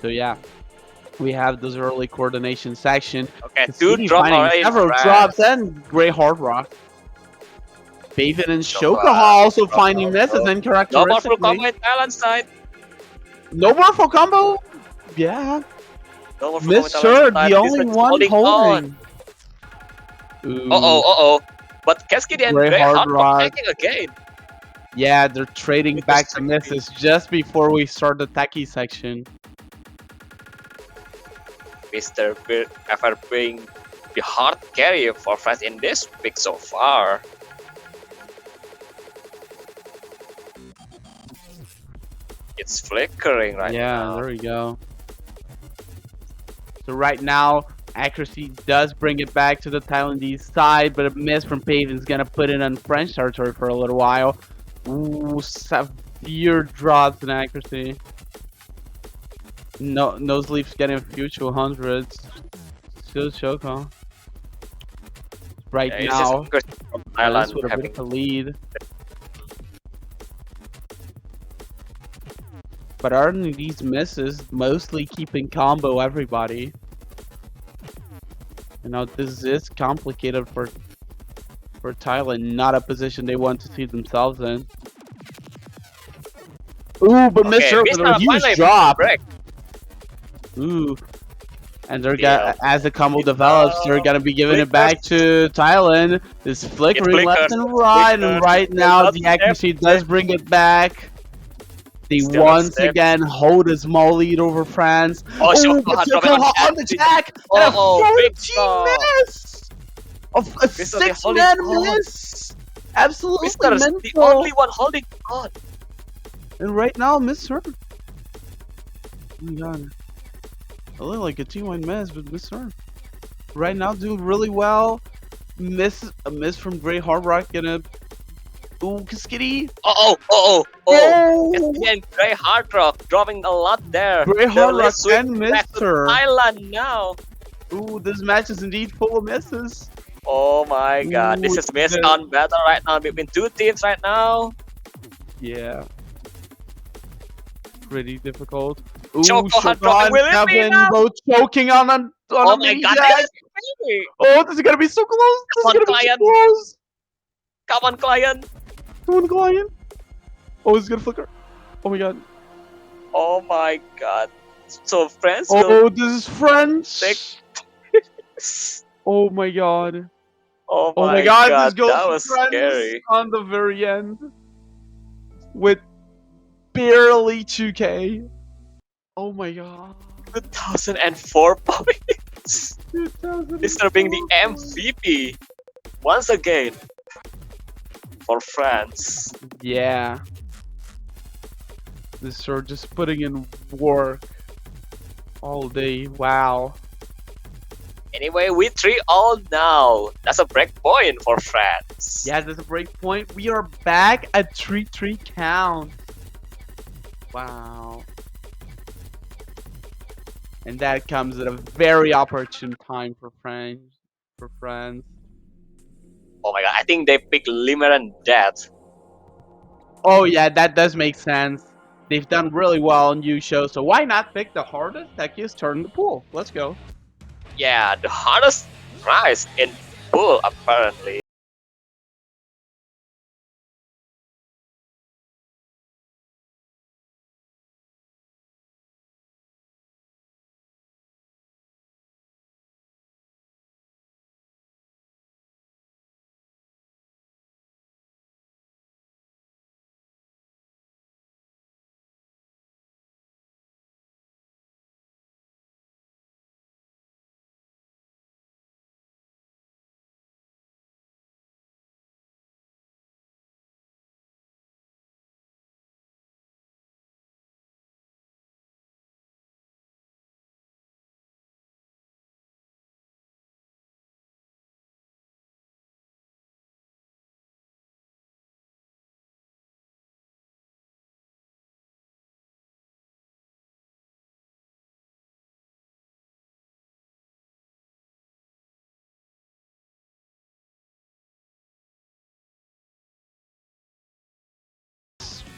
So yeah, we have this early coordination section. okay. Two Cassini drop finding already in several drops France. and Grey Hard Rock. Baven and Shokaha Chocolat also drop finding misses, also. and No more full characteristically, combo in Thailand side. no more full combo. Yeah, No more full combo in Miss Thailand Sir, side. the This only one is one holding on. holding. Ooh, Oh. But Cascade and Grey Grey Hard Hard Rock Rock. hacking again. Yeah, they're trading With the back the second misses just before we start the techie section. Mr. Beard ever being the hard carry for France in this pick so far. It's flickering right Yeah, now. there we go. So right now, accuracy does bring it back to the Thailandese side, but a miss from Paven's gonna put it on French territory for a little while. Ooh, severe drops in accuracy. No, Noseleaf's getting a few 200s. Still Choco. Right Yeah, it's just now, because from this Thailand with a bit having of a lead. But aren't these misses mostly keeping combo everybody? You know, this is complicated for Thailand, not a position they want to see themselves in. Ooh, but okay, Mr. with Mr. a huge finally drop. break. Ooh, and Yeah, as the combo develops, they're uh, gonna be giving it back flickers. to Thailand. It's It flickering left flickers. and It right, and flickers. It's right still now not the safe. accuracy does bring it back. They Still not once safe. again hold a small lead over France. Oh, Oh, but Shokoha dropping on Yokoha on the Cascade. jack and a Big 14 drop. miss! A Mr. the 6 holding man on. miss! Absolutely Mr. the mental! only one holding on. And right now, Miss Her. Oh my god. I look like a T1 miss, but Miss Her. Right now, doing really well. A miss from Grey Hard Rock and a. Ooh, Kiskitty! Cascade Oh! and Grey Hard Rock dropping a lot there. Grey They're Hard Rock let's and switch back to Mister. Thailand now. Ooh, this match is indeed full of misses. Oh my god, this Ooh, is best on battle right now between two teams right now. yeah, pretty difficult. Ooh, Chocohat dropping, Shogun, will it be Kevin, enough? both choking on a Oh my mini god, jack. this is crazy. Oh, this is gonna be so close. This Come is on, gonna be so client. close. Come on, client. Come on, client. Oh, it's gonna flicker. Oh my god. Oh my god. So France will Oh, this is take. French. Oh my god. Oh Oh my my god, this god, goes that to was France scary. on the very end with barely 2K. Oh my god. 2004 points. Mr. being the 2004 points. MVP once again for France. Yeah. This sort just putting in work all day. Wow. Anyway, we 3-all now. That's a break point for France. Yeah, there's a break point. We are back at 3-3 count. Wow. And that comes at a very opportune time for France. For France. Oh my god, I think they picked Limmer and Death. Oh yeah, that does make sense. They've done really well on new shows, so why not pick the hardest techiest turn in the pool? Let's go. Yeah, the hardest prize in pool apparently.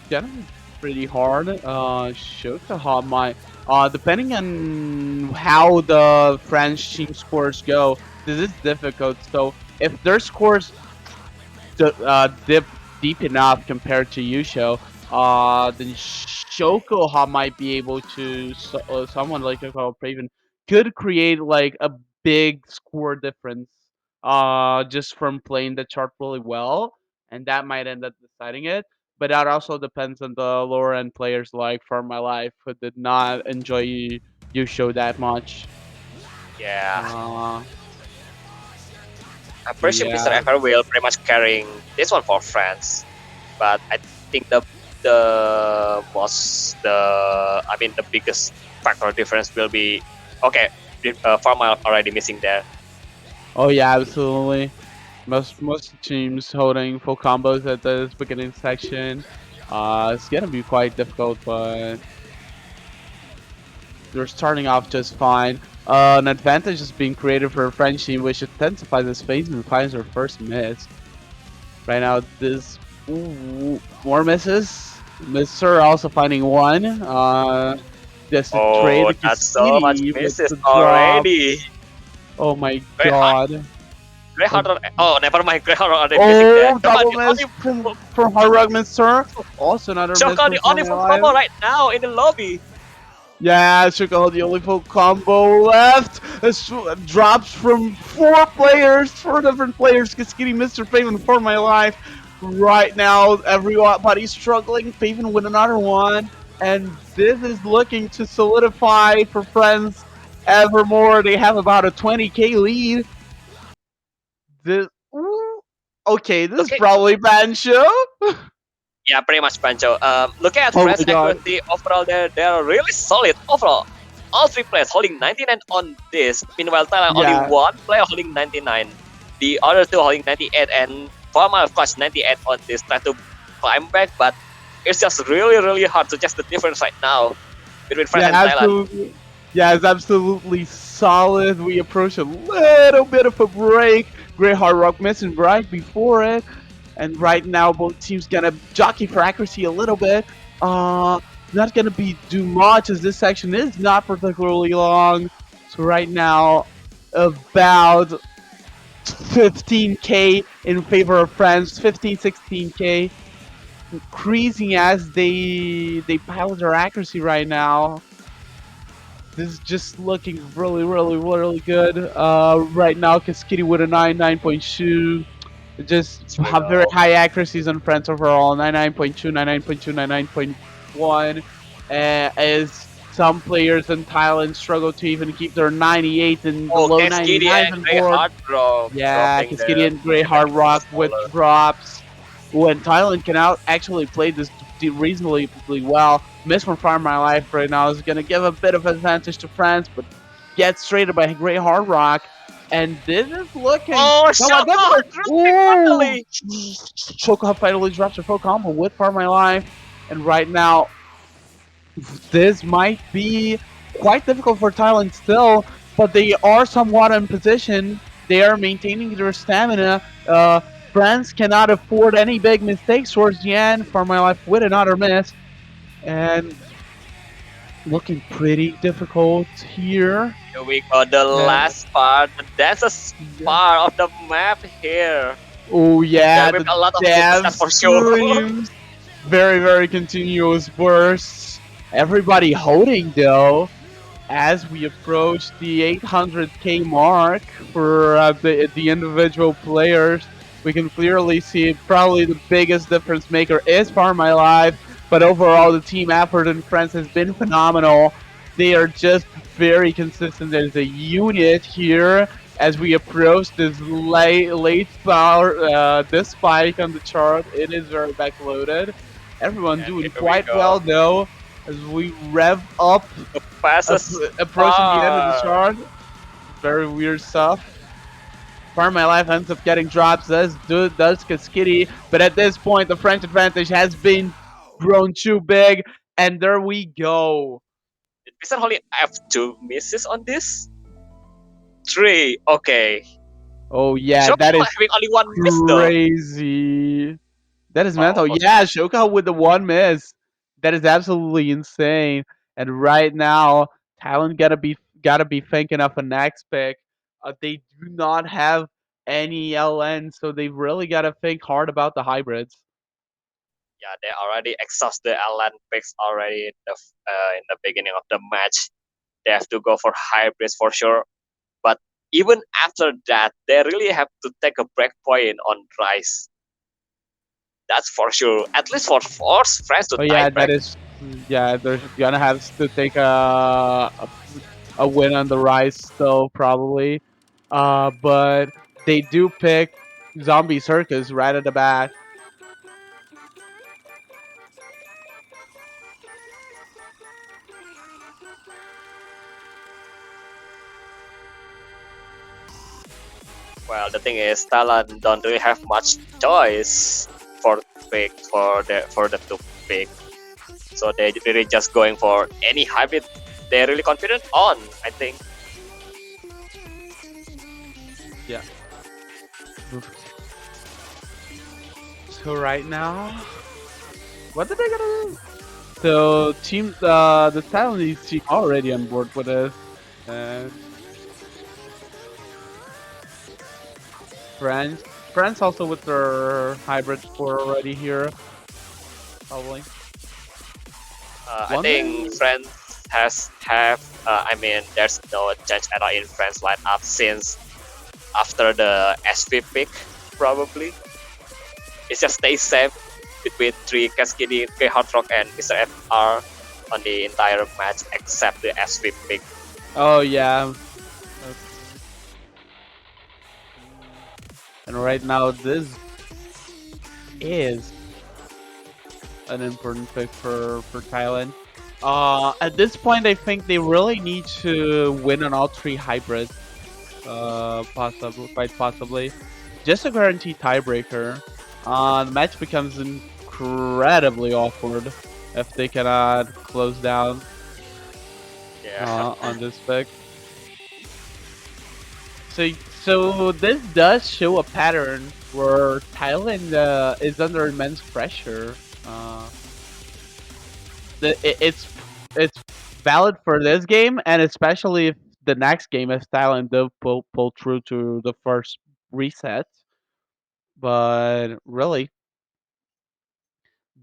gonna be pretty hard. Shokoha might, depending on how the French team scores go, this is difficult. So if their scores dip deep enough compared to Yusho, then Shokoha might be able to, someone like Yoko Praven could create like a big score difference, just from playing the chart really well, and that might end up deciding it. But that also depends on the lower end players like For My Life, who did not enjoy Yusho that much. Yeah, Uh, I'm pretty sure Mr. yeah. Ever will pretty much carrying this one for France. But I think the biggest factor difference will be okay. Pharma already missing there. Oh yeah, absolutely. Most teams holding full combos at this beginning section. It's gonna be quite difficult, but they're starting off just fine. An advantage is being created for a French team, which intensifies its phase and finds their first miss. Right now, this more misses. Mister also finding one. Just to trade Oh, the that's so much Cassini with misses the drop. already. Oh my Great hard, god. great Uh, hard. Oh, never mind. Great hard already missing there. Oh, Come on, double the miss only from Hard Rock Mister. Also another miss Shoka, from the only Farming full Life. combo right now in the lobby. Yeah, Chicago, the only full combo left. Drops from four different players. Kaskini, Mr. Faven for my life. Right now, everybody's struggling. Faven with another one. And this is looking to solidify for friends evermore. They have about a 20k lead. This, ooh, okay, this is Okay, probably Bancho. yeah, pretty much Pancho. Looking at Oh France my god. accuracy overall, they're really solid overall. All three players holding 99 on this. Meanwhile, Thailand only Yeah, one player holding 99. The other two holding 98, and Farmer of course 98 on this. Try to climb back, but it's just really hard to just the difference right now between France yeah, and Thailand. absolutely. Yeah, it's absolutely solid. We approach a little bit of a break. Great Hard Rock missing right before it. And right now, both teams gonna jockey for accuracy a little bit. Uh, not gonna be do much as this section is not particularly long. So right now, about 15k in favor of France, 15, 16k, increasing as they pilot their accuracy right now. This is just looking really good. Right now, Kaskidi with a 9.2. Just It's really have very low. high accuracies on Friends overall. 99.2, 99.2, 99.1. As some players in Thailand struggle to even keep their 98 and the Oh, low Cascade 99s and on Grey board. Hard Drop Yeah, dropping Cascadia there. and Grey Back Hard to the Rock with smaller. drops. When Thailand can out actually play this reasonably well. Miss from Far My Life right now is going to give a bit of advantage to France, but gets traded by Grey Hard Rock. And this is looking Oh, somewhat Shaka difficult. dropping Ooh! finally. Chocohop finally drops her full combo with Far My Life. And right now, this might be quite difficult for Thailand still, but they are somewhat in position. They are maintaining their stamina. France cannot afford any big mistakes towards the end. For my life, with another miss, and looking pretty difficult here. Here we go, the Uh, last part. That's a part of the map here. oh There yeah, will the be a lot of misses, dev that's for sure. streams. Very continuous bursts. Everybody holding though. As we approach the 800k mark for the individual players, we can clearly see probably the biggest difference maker is Farm My Life, but overall the team effort in France has been phenomenal. They are just very consistent as a unit here as we approach this late power, this spike on the chart. It is very backloaded. Everyone And doing here we quite go. well though as we rev up The fastest approaching the end of the part. chart. Very weird stuff. Part of my life ends up getting drops, does Kaskitty, but at this point the French advantage has been grown too big, and there we go. Did Wizard only have two misses on this? Three. Okay. Oh yeah, Shock that is having only one miss though. crazy. That is Oh, mental. almost. Yeah, Shoka with the one miss. That is absolutely insane. And right now, Thailand gotta be thinking of a next pick. They do not have any LN, so they really gotta think hard about the hybrids. Yeah, they already exhaust the Alan picks already in the beginning of the match. They have to go for hybrids for sure. But even after that, they really have to take a break point on Rice. That's for sure. At least for force France to Oh tie yeah, that break. is yeah. They're gonna have to take a win on the rise still probably, but they do pick Zombie Circus right at the back. Well, the thing is, Thailand don't really have much choice for for them to pick. So they really just going for any hybrid they're really confident on. I think. Yeah. So right now, what are they gonna do? So the Taiwanese team already on board with this, and France also with their hybrid score already here, probably. I One think minute? France has have. I mean, there's no change at all in France lineup since after the SV pick. Probably it just stays same between three Cascade, K Hard Rock, and Mr. FR on the entire match except the SV pick. Oh yeah. And right now this is an important pick for Thailand. At this point, I think they really need to win on all three hybrids. Possible, quite possibly, just to guarantee tiebreaker. The match becomes incredibly awkward if they cannot close down Yeah, on this pick. So this does show a pattern where Thailand is under immense pressure. Uh, it's valid for this game, and especially if the next game if Thailand do pull through to the first reset. But really,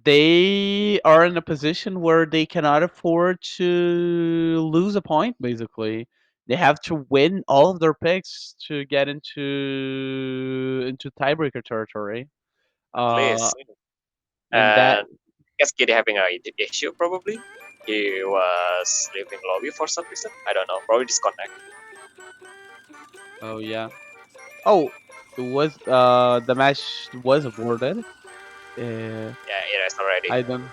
they are in a position where they cannot afford to lose a point. Basically, they have to win all of their picks to get into tiebreaker territory. Uh, please. and that And Cascade having a issue probably. He was leaving lobby for some reason. I don't know. Probably disconnect. oh yeah. Oh, it was the match was aborted. Uh, Yeah, it is already. I don't.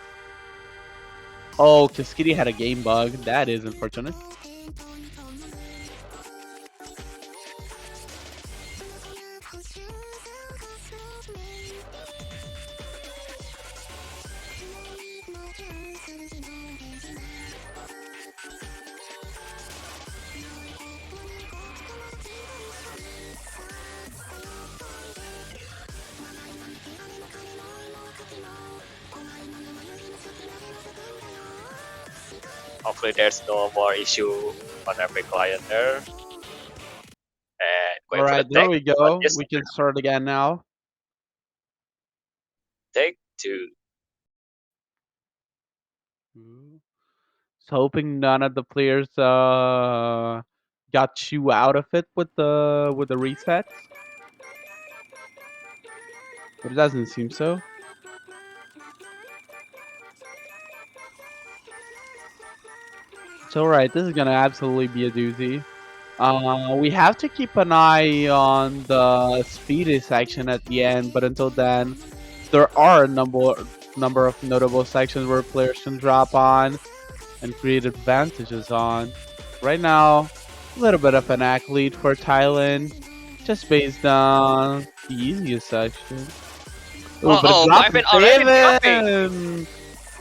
Oh, Kaskidi had a game bug. That is unfortunate. Hopefully, there's no more issue on every client there. And All going for the right, there take we on go. this We can start again now. take two. So hoping none of the players got you out of it with the resets, but it doesn't seem so. It's all right. This is gonna absolutely be a doozy. We have to keep an eye on the speedy section at the end, but until then, there are a number of notable sections where players can drop on and create advantages on. Right now, a little bit of an lead for Thailand, just based on the easiest section. Ooh, Oh, but a oh, drop Blyven is already dropping. even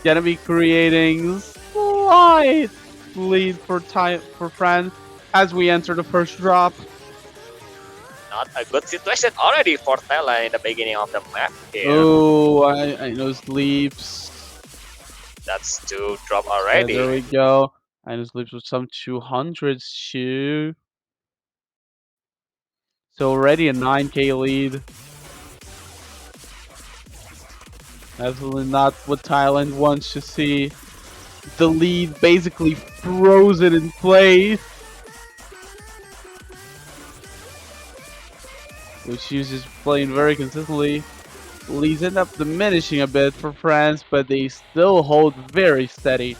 gonna be creating slight lead for France as we enter the first drop. not a good situation already for Thailand in the beginning of the map here. Oh, I know sleeps. That's two drop Okay, there already. we go. I know sleeps with some 200s too. So already a 9k lead. Absolutely not what Thailand wants to see. The lead basically frozen in place, which uses playing very consistently. Leads end up diminishing a bit for France, but they still hold very steady.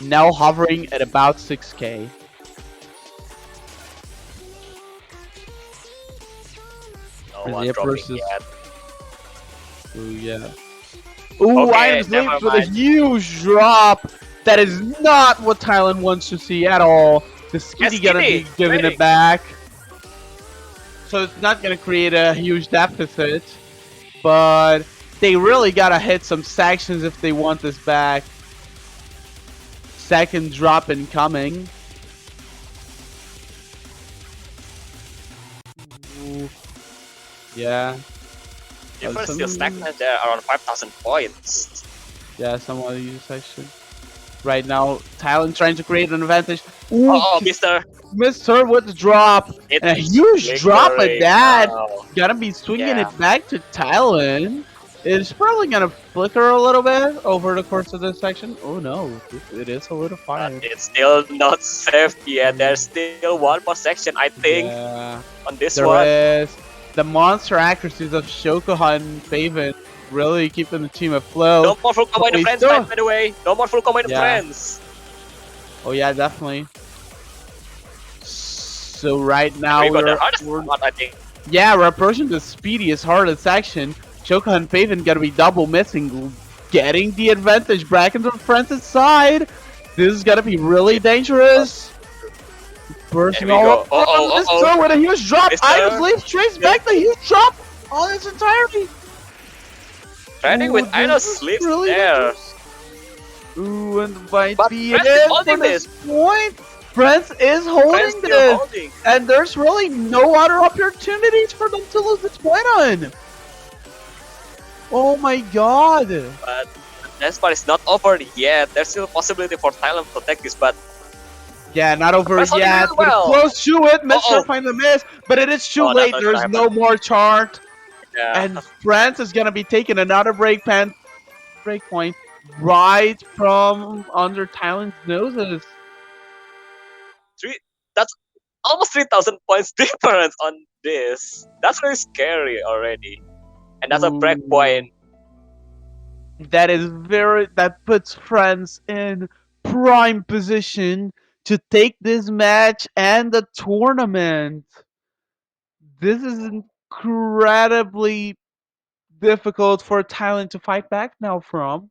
Now hovering at about 6k. No And one the Emperor dropping versus. yet. Oh yeah. Ooh, Okay, items never leaves with a mind. huge drop. That is not what Thailand wants to see at all. The Skitty gonna SKD be giving it trading. back. So it's not gonna create a huge deficit. But they really gotta hit some sections if they want this back. Second drop incoming. Ooh, yeah. Difference still Some stagnant there around 5,000 points. yeah, some of these section. Right now, Thailand trying to create an advantage. Ooh, Oh, Mister, missed her with the drop. And a it's huge drop at flickering that. now. Gonna be swinging Yeah, it back to Thailand. It's probably gonna flicker a little bit over the course of this section. Oh no, it is but solidified. it's still not safe yet. There's still one more section, I think, Yeah, on this there one. is. The monster accuracies of Shokuhan and Faven really keeping the team afloat. No more full combo But in the we friends side, still, by the way. No more full combo in the yeah. friends. Oh yeah, definitely. So right And now we got the hardest we're part, I think. yeah, we're approaching the speediest, hardest section. Shoka and Faven gotta be double missing, getting the advantage back into France's side. This is gonna be really dangerous. And Bursting we all go. up from this Uh-oh. throw with a huge drop. Idols Mister, leaves trace back the huge drop on its entirety. trading Ooh, with Idol this is sleeps really there. dangerous. Ooh, and might But be France is it for holding this this. point. France is France holding still this. holding. And there's really no other opportunities for them to lose this point on. Oh my god. But the best part is not over yet. There's still a possibility for Thailand to take this, but Yeah, not over France holding yet, really but well. close to it. Mr. Uh-oh. Find the miss, but it is too Oh, that's late. not gonna There's happen. no more chart. Yeah. And France is gonna be taking another break point right from under Thailand's noses. Three, that's almost 3,000 points difference on this. That's really scary already. And that's a break Ooh. point. That puts France in prime position to take this match and the tournament. This is incredibly difficult for Thailand to fight back now from.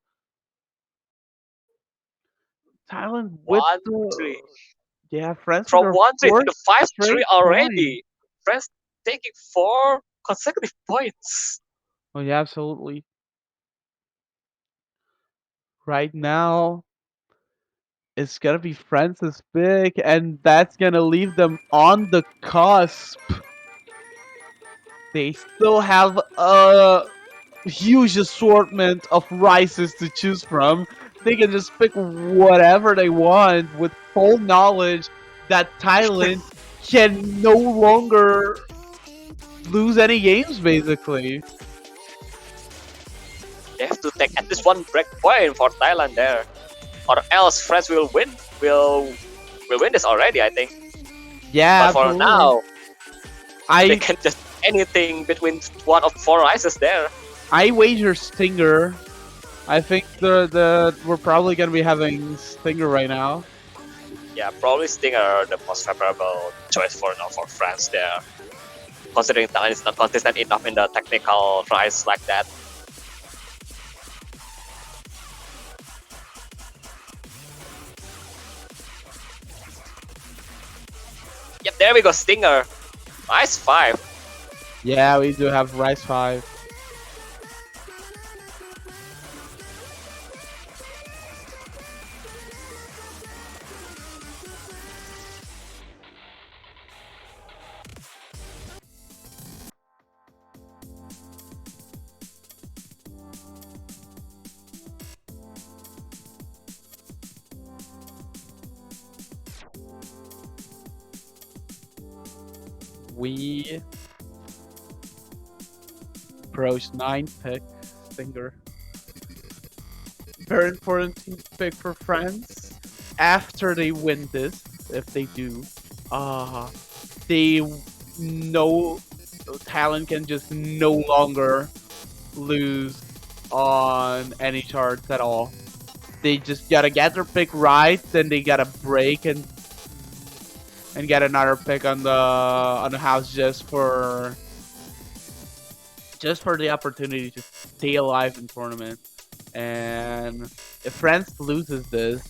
Thailand with 1-3. the yeah, France with From their 1-3 to fourth the 5-3 straight point. already. France taking 4 consecutive points. Oh yeah, absolutely. Right now, it's gonna be France's pick, and that's gonna leave them on the cusp. They still have a huge assortment of rices to choose from. They can just pick whatever they want with full knowledge that Thailand can no longer lose any games, basically. They have to take at least one break point for Thailand there. Or else France will win. Will win this already, I think. Yeah, But for absolutely. now, they I can just anything between one of 4 rices there. I wager Stinger. I think the we're probably gonna be having Stinger right now. Yeah, probably Stinger the most favorable choice for now for France there. Considering Thailand is not consistent enough in the technical rice like that. Yep, there we go, Stinger. Nice 5. Yeah, we do have Rice 5. we approach 9 pick Stinger. Very important team to pick for France. After they win this, if they do, uh, they know Thailand can just no longer lose on any charts at all. They just gotta get their pick right, then they gotta break and get another pick on the house just for the opportunity to stay alive in tournament. And if France loses this,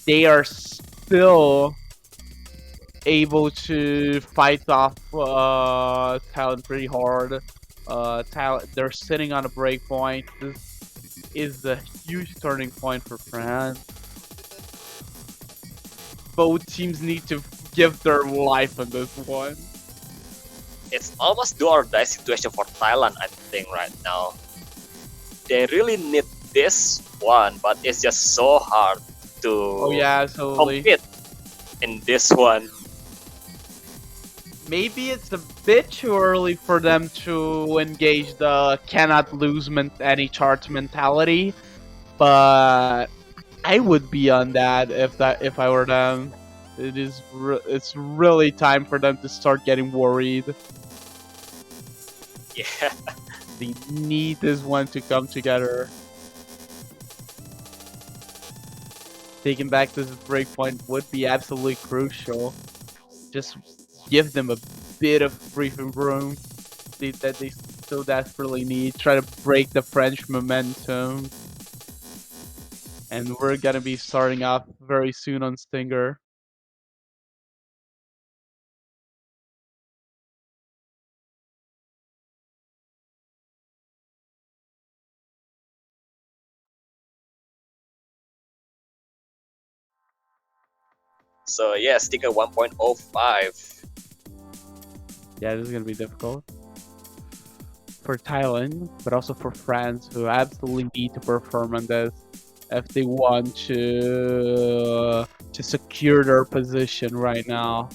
they are still able to fight off Thailand pretty hard. Thailand, they're sitting on a break point. This is a huge turning point for France. Both teams need to give their life on this one. It's almost do or die situation for Thailand, I think, right now. They really need this one, but it's just so hard to Oh yeah, absolutely. compete in this one. Maybe it's a bit too early for them to engage the cannot lose any charts mentality, but I would be on that if I were them. It's really time for them to start getting worried. Yeah, They need this one to come together. Taking back this breakpoint would be absolutely crucial. Just give them a bit of breathing room that they so desperately need. Try to break the French momentum. And we're gonna be starting off very soon on Stinger. so yeah, sticker 1.05. Yeah, this is gonna be difficult for Thailand, but also for France, who absolutely need to perform on this if they want to secure their position right now.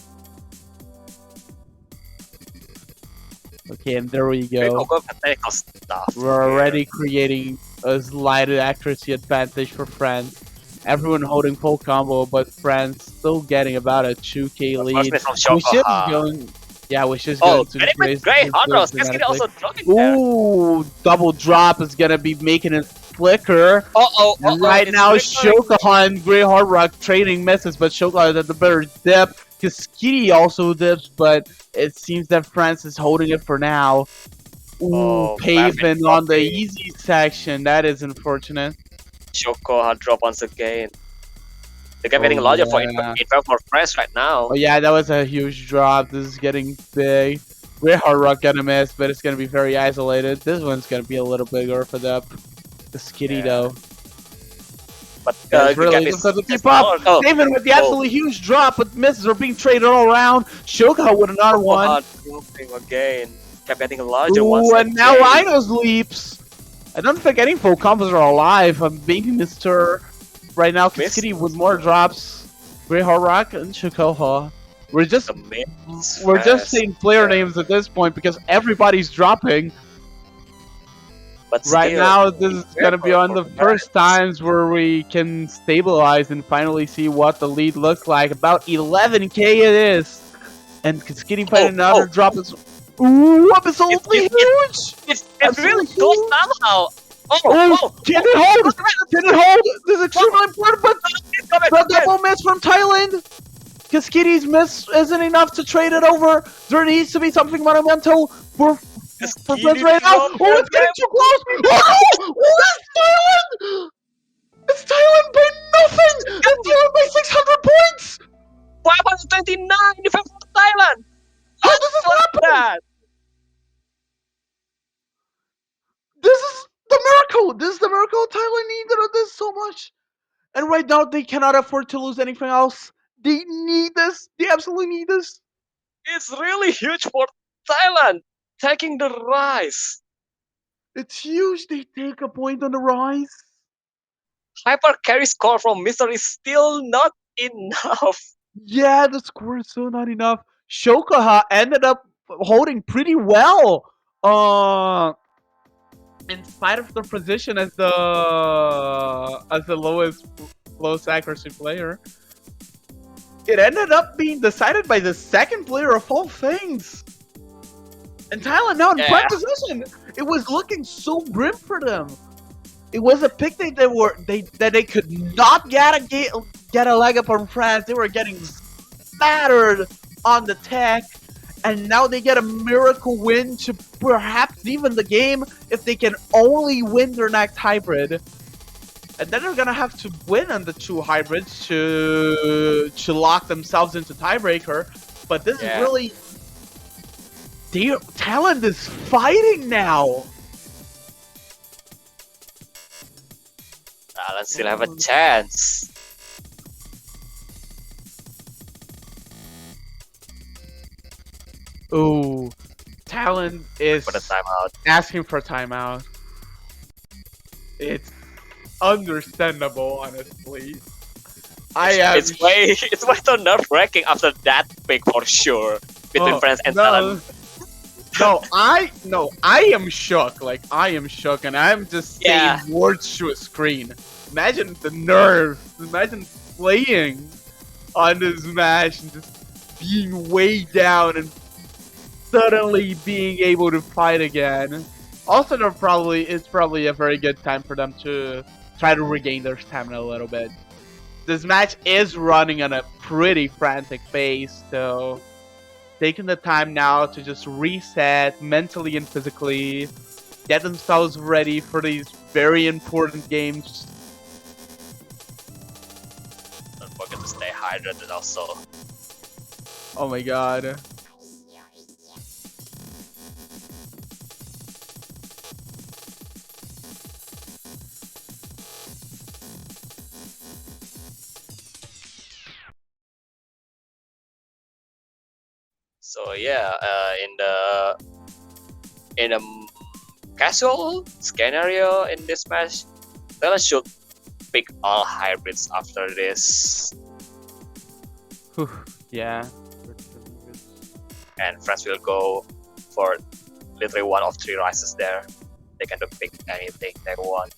Okay, and there we Very go. technical stuff We're here. already creating a slight accuracy advantage for France. Everyone holding full combo, but France still getting about a 2k lead. Unfortunately from Which is Shokoha. going, yeah, which is Oh, going to very raise great this hard build roll. Cascade dramatically. also dropping there. Ooh, double drop is gonna be making it flicker. Uh-oh, And right it's now, flickering. Shokoha and Grey Hard Rock trading misses, but Shokoha has the better dip. Kiskiri also dips, but it seems that France is holding it for now. Ooh, Oh, paving on the easy section. That is unfortunate. Shokoha drop once again. The gap Oh, getting larger for yeah. in favor for France right now. Oh yeah, that was a huge drop. This is getting big. Grey Hard Rock gonna miss, but it's gonna be very isolated. This one's gonna be a little bigger for the Skitty Yeah. though. But Yeah, it's the really gap is difficult to keep smaller. up. Oh, David with the absolutely huge drop, but misses are being traded all around. Shoka with another one. dropping again. Gap getting larger once Ooh, again. and now Rhinos leaps. I don't think any full combos are alive. Maybe Mr. Right now, Kiskitty with more drops. Grey Hard Rock and Shokoha. We're just The mains We're just fast. saying player names at this point because everybody's dropping. But Right still, now, this is gonna be careful on the for first France. times where we can stabilize and finally see what the lead looks like. About 11k it is. And Skitty fighting another drop is absolutely huge! It's Absolutely really goes huge. somehow. Can it hold? Can it hold? This is extremely important, but the double miss from Thailand. Kiskitty's miss isn't enough to trade it over. There needs to be something monumental for France right now. Oh, it's getting too close. Oh, no! It's Thailand! It's Thailand by nothing! It's Thailand by 600 points! 529 in favor of Thailand. How What does this was happen? that? This is the miracle! This is the miracle Thailand needed this so much. And right now, they cannot afford to lose anything else. They need this. They absolutely need this. It's really huge for Thailand, taking the rise. It's huge. They take a point on the rise. Hyper carry score from Mister is still not enough. Yeah, the score is still not enough. Shokoha ended up holding pretty well. Uh, in spite of their position as the lowest accuracy player, it ended up being decided by the second player of all things. And Thailand now in Yeah, prime position. It was looking so grim for them. It was a pick that they could not get a leg up on France. They were getting battered on the tech, and now they get a miracle win to perhaps even the game if they can only win their next hybrid. And then they're gonna have to win on the two hybrids to lock themselves into tiebreaker. But this is yeah. really their talent is fighting now. Alan still have a chance. Ooh, talent is For the timeout. asking for a timeout. It's understandable, honestly. I am. It's way too nerve wracking after that pick for sure between Oh, France and no. Thailand. I am shook. Like I am shook, and I'm just saying Yeah. words to a screen. Imagine the nerves. Imagine playing on this match and just being way down and suddenly being able to fight again. Also, it's probably a very good time for them to try to regain their stamina a little bit. This match is running on a pretty frantic pace, so taking the time now to just reset mentally and physically, get themselves ready for these very important games. Don't forget to stay hydrated also. Oh my god. So yeah, in a casual scenario in this match, Thailand should pick all hybrids after this, Whew, yeah. and France will go for literally one of three rises there. They can pick anything they want.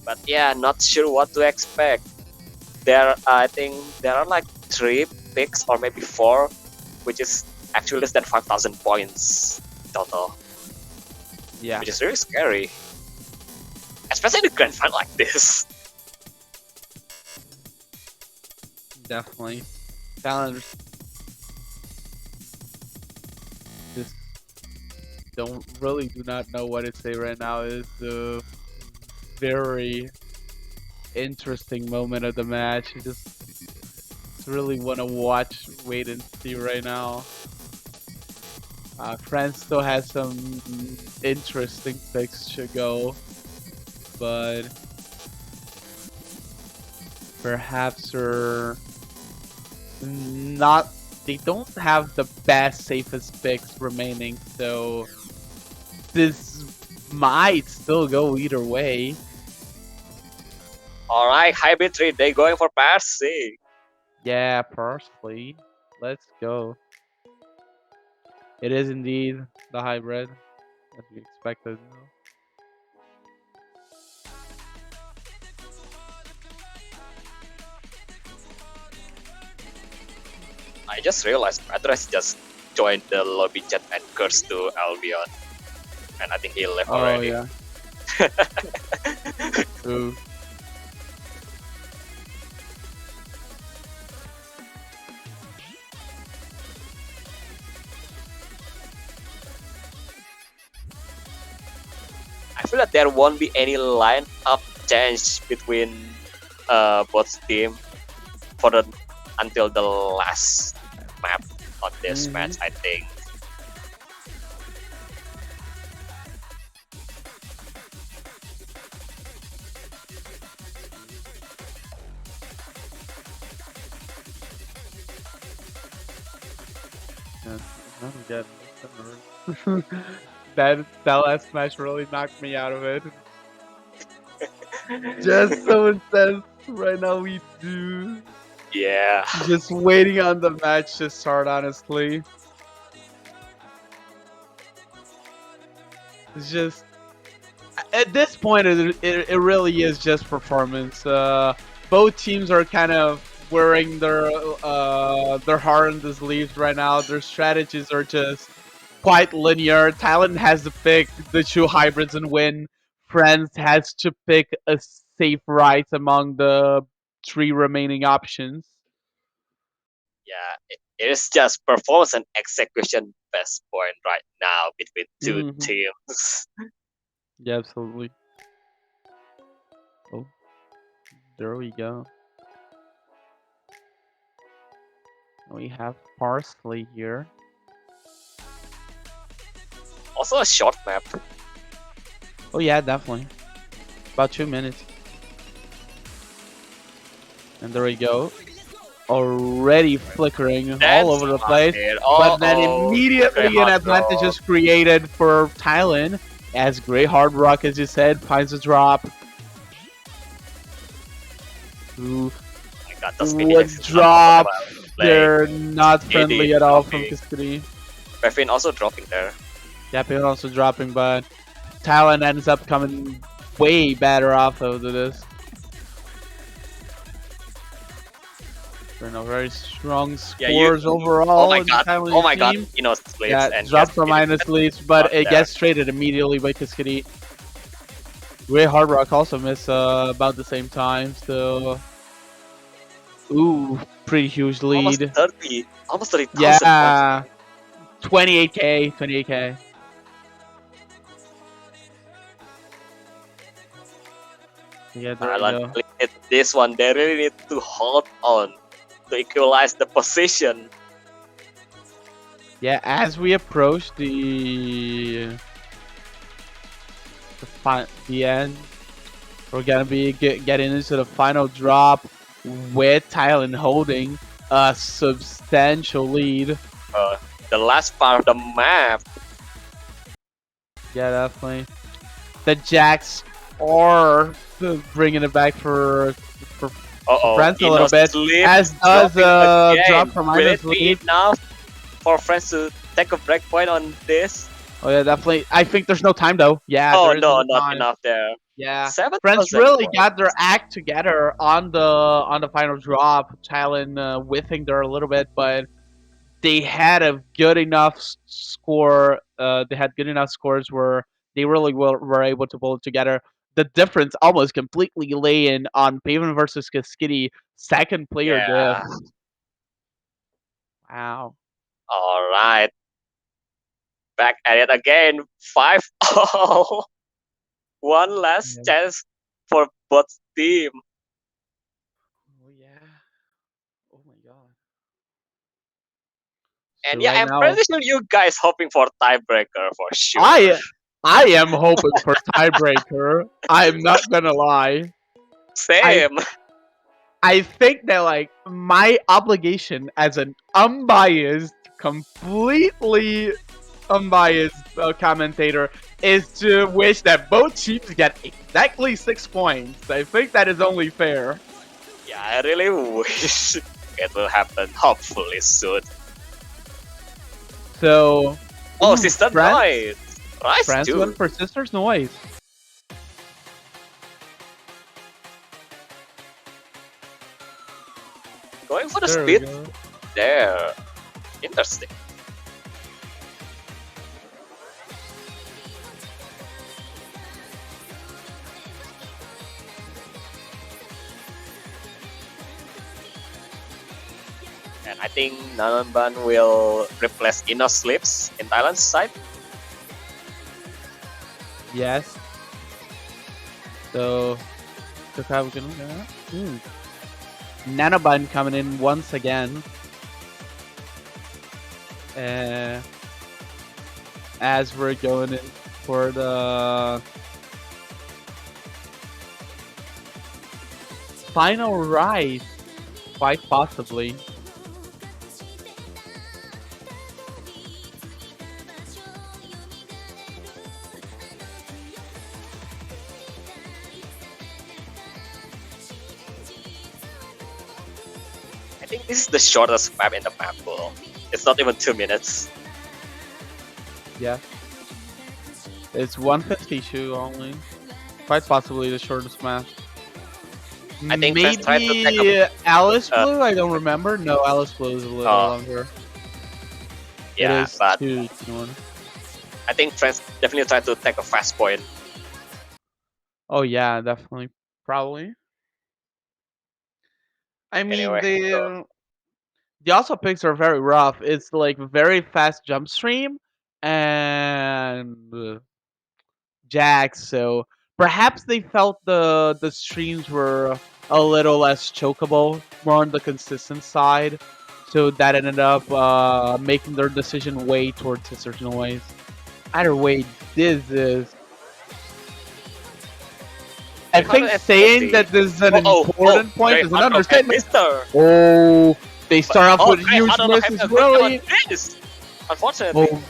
But yeah, not sure what to expect. I think there are like 3 picks or maybe 4, which is actually less than 5,000 points total, Yeah. which is really scary, especially in the grand final like this. Definitely. Challengers just do not know what to say right now. It's a very interesting moment of the match. I just really want to watch, wait and see right now. France still has some interesting picks to go, but perhaps are not. They don't have the best, safest picks remaining, so this might still go either way. Alright, hybrid 3, they going for Percy. Yeah, parsley. Let's go. It is indeed the hybrid, as we expected. I just realized Matras just joined the lobby chat and cursed to Albion, and I think he left Oh already. yeah. Ooh. I feel that there won't be any line-up change between both team for the until the last map on this match. I think. Yeah, that last match really knocked me out of it. Just so intense right now we do. Yeah. Just waiting on the match to start, honestly. It's just at this point it really is just performance. Both teams are kind of wearing their heart on the sleeves right now. Their strategies are just quite linear. Thailand has to pick the two hybrids and win. France has to pick a safe right among the three remaining options. Yeah, it is just performance and execution best point right now between two Hmm. teams. Yeah, absolutely. Oh, there we go. We have parsley here. Also a short map. Oh yeah, definitely. About 2 minutes. And there we go. Already flickering all That's over the not place. it. But then Oh, very immediately an hard advantage draw. is created for Thailand as Grey Hard Rock, as you said, finds a drop. Who Oh my god, those minions would is uncomfortable drop. playing. They're not AD friendly at all from dropping. Kiskadi. Bevin also dropping there. Yapin also dropping, but Talon ends up coming way better off of this. You know, very strong Yeah, you. scores Oh overall my in the god. Oh Taiwanese my god. team. Splits Yeah, and drops gets from hit minus leads, but up it there. gets traded immediately by Kiskadi. Ray Hard Rock also missed about the same time, so ooh, pretty huge Almost lead. 30. Almost 30,000 points. Yeah, 28k, 28k. Yeah, there we Thailand go. really need this one. They really need to hold on to equalize the position. Yeah, as we approach the end, we're gonna be getting into the final drop with Thailand holding a substantial lead. Uh, the last part of the map. Yeah, definitely. The Jacks are bringing it back for Uh-oh, France a little Ino bit, Sleep as does dropping drop again. from Will minus it be lead. enough for France to take a break point on this? Oh yeah, definitely. I think there's no time though. Yeah, Oh there is no, no not time. enough there. Yeah, France 7,000 really got their points. act together on the final drop. Thailand whiffing there a little bit, but they had a good enough score. They had good enough scores where they really were able to pull it together. The difference almost completely lay in on Pavement versus Kaskidi second player diff. Yeah. Wow. All right. Back at it again. 5 all. One last Yeah. chance for both team. Oh yeah. Oh my god. So And yeah, right I'm now, pretty sure you guys hoping for tiebreaker for sure. I I am hoping for tiebreaker. I'm not gonna lie. I Same. I think that like my obligation as an unbiased, completely unbiased commentator is to wish that both teams get exactly 6 points. I think that is only fair. Yeah, I really wish it will happen. Hopefully soon. So, Oh, ooh, Sister Noise. Nice France too. went for Sisters Noise. Going for the There we speed go. there. Interesting. And I think Nananban will replace Ino Slips in Thailand's side. Yes. So, Nanobun coming in once again. Uh, as we're going in for the final ride, quite possibly. I think this is the shortest map in the map pool. It's not even 2 minutes. Yeah. It's 152 only. Quite possibly the shortest map. I think France tried to take Maybe Alice uh, Blue? I don't remember. No, Alice Blue is a little uh, longer. It yeah, is but 2-1. I think France definitely tried to take a fast point. Oh yeah, definitely. Probably. I mean, Anyway, so the also picks are very rough. It's like very fast jump stream and Jax, so perhaps they felt the streams were a little less chokeable, more on the consistent side. So that ended up making their decision way towards a certain ways. Either way, this is. I think saying 350. that this is an Oh, important point great is an auto hit, understatement. Mister. Oh, they start off Oh, with great huge auto hit, misses, a good time on really. this. Unfortunately, Oh,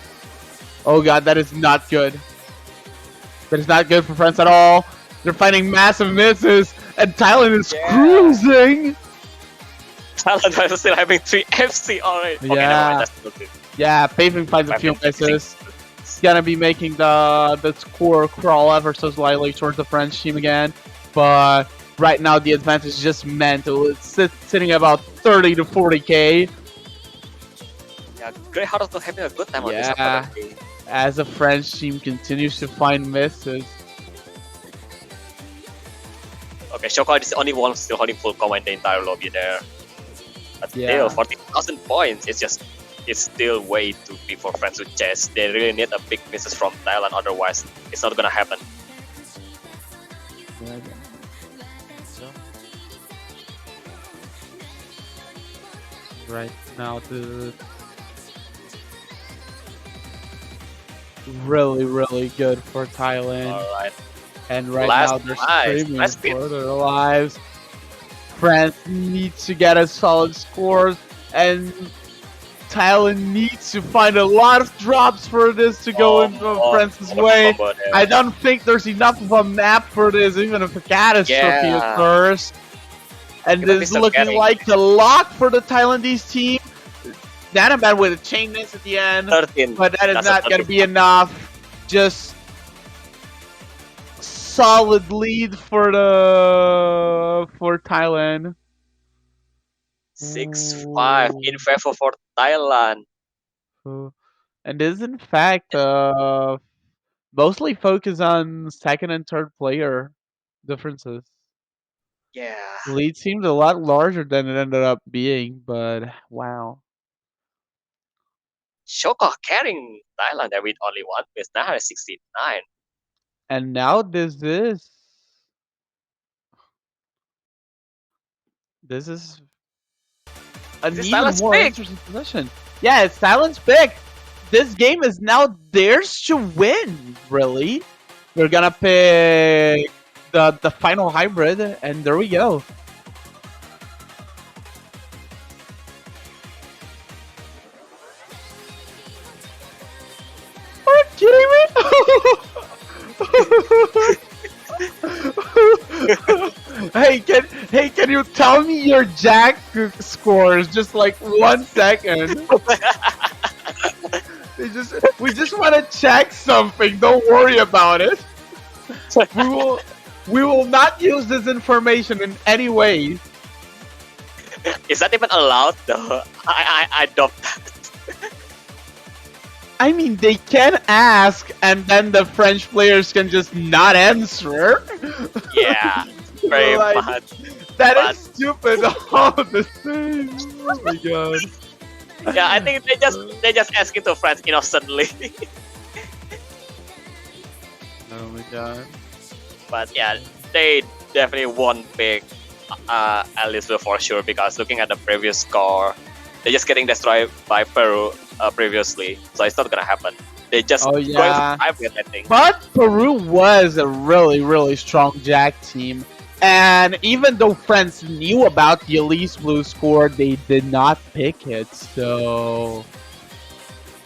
oh god, that is not good. That is not good for France at all. They're finding massive misses, and Thailand is yeah. cruising. Thailand is still having 3 FC already. Okay, never Yeah. mind. That's still good. Yeah, Paving finds a few misses. He's gonna be making the score crawl ever so slightly towards the French team again, but right now the advantage is just mental. It's sitting about 30 to 40k. Yeah, great auto to having a good time on this Yeah. opponent. As the French team continues to find misses. Okay, Shoko is the only one still holding full command the entire lobby there. But Yeah. still, 40,000 points. It's still way too big for France to chase. They really need a big misses from Thailand, otherwise it's not gonna happen. Right now, the really good for Thailand. Alright. And right Last now they're nice. screaming Nice for their lives. France needs to get a solid score, and Thailand needs to find a lot of drops for this to go in France's way. I don't think there's enough of a map for this, even if a catastrophe occurs. And Even this is Mr. looking Getting. like the lock for the Thailandese team. Nanaman with a chain miss at the end, 13. but that is That's not a going to 13. be enough. Just solid lead for Thailand. 6-5 in Ooh. favor for Thailand. And this, in fact, mostly focus on second and third player differences. Yeah. The lead seemed a lot larger than it ended up being, but wow. Shoko carrying Thailand there with only one miss. 969. And now this is an This is even Thailand's more pick. interesting position. Yeah, it's Thailand's pick. This game is now theirs to win, really. We're gonna pick the final hybrid, and there we go. Are you kidding me? Hey, can you tell me your Jack scores? Just like 1 second. We just want to check something. Don't worry about it. We will not use this information in any way. Is that even allowed though? I don't. I mean, they can ask, and then the French players can just not answer. Yeah, very Like, much. That But- is stupid all the same. Oh my god. Yeah, I think they just asking to friends innocently. Oh my god. But yeah, they definitely won big, at least for sure, because looking at the previous score, they're just getting destroyed by Peru previously, so it's not gonna happen. They just Oh, going yeah. for hybrid, I think. But Peru was a really strong Jack team. And even though France knew about the Elise Blue score, they did not pick it. So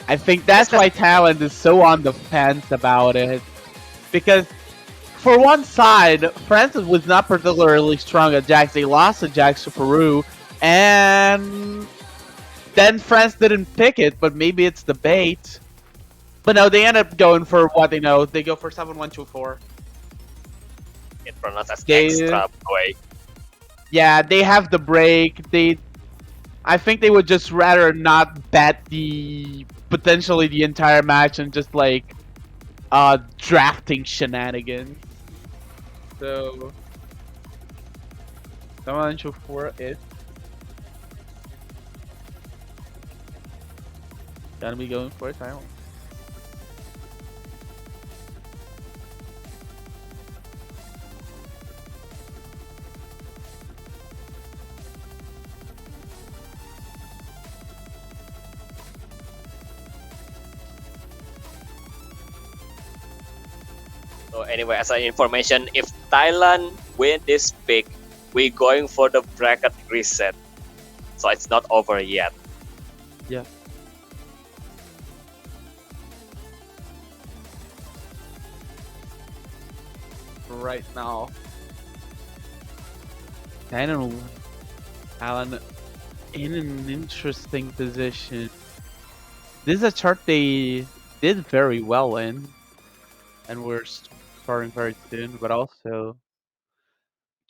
I think that's why Thailand is so on the fence about it. Because for one side, France was not particularly strong at Jax. They lost to Jax to Peru. And then France didn't pick it, but maybe it's the bait. But no, they end up going for what they know. They go for 7-1-2-4. It pronounced as They extra break. Yeah, they have the break. I think they would just rather not bet the potentially the entire match and just like drafting shenanigans. So 7-1-2-4 is gonna be going for a title. So anyway, as an information, if Thailand win this pick, we going for the bracket reset. So it's not over yet. Yeah. Right now. I don't know. Alan in an interesting position. This is a chart they did very well in, and we're starting very soon. But also,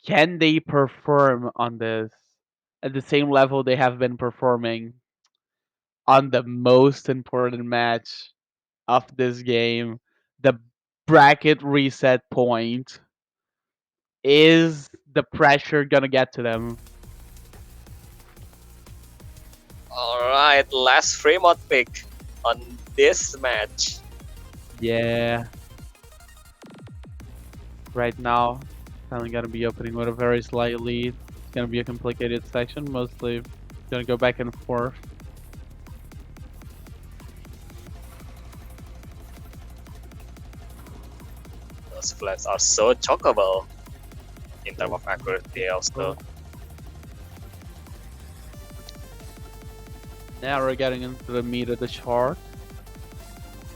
can they perform on this at the same level they have been performing on the most important match of this game, the bracket reset point? Is the pressure gonna get to them? Alright, last Fremont pick on this match. Yeah, right now, only gonna be opening with a very slight lead. It's gonna be a complicated section, mostly gonna go back and forth. Those flags are so chockable in terms of accuracy also. Now we're getting into the meat of the chart.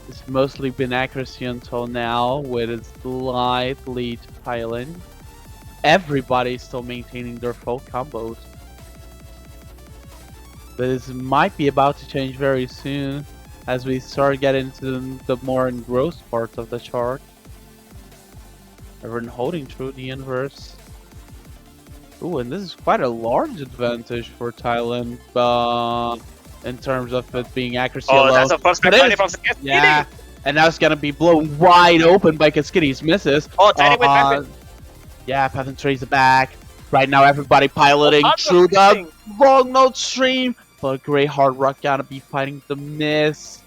It's mostly been accuracy until now, with a slight lead to Thailand. Everybody's still maintaining their full combos. This might be about to change very soon as we start getting into the more engrossed parts of the chart. Everyone holding true the inverse. Ooh, and this is quite a large advantage for Thailand in terms of it being accuracy Oh, alone. that's the first But back it body is- from Sketch. Yeah, and now it's gonna be blown wide open by Kaskitty's misses. Oh, tiny with weapon. Yeah, Path and Trace back. Right now, everybody piloting Oh, through the missing. long note stream. But Grey Hard Rock gonna be fighting the miss.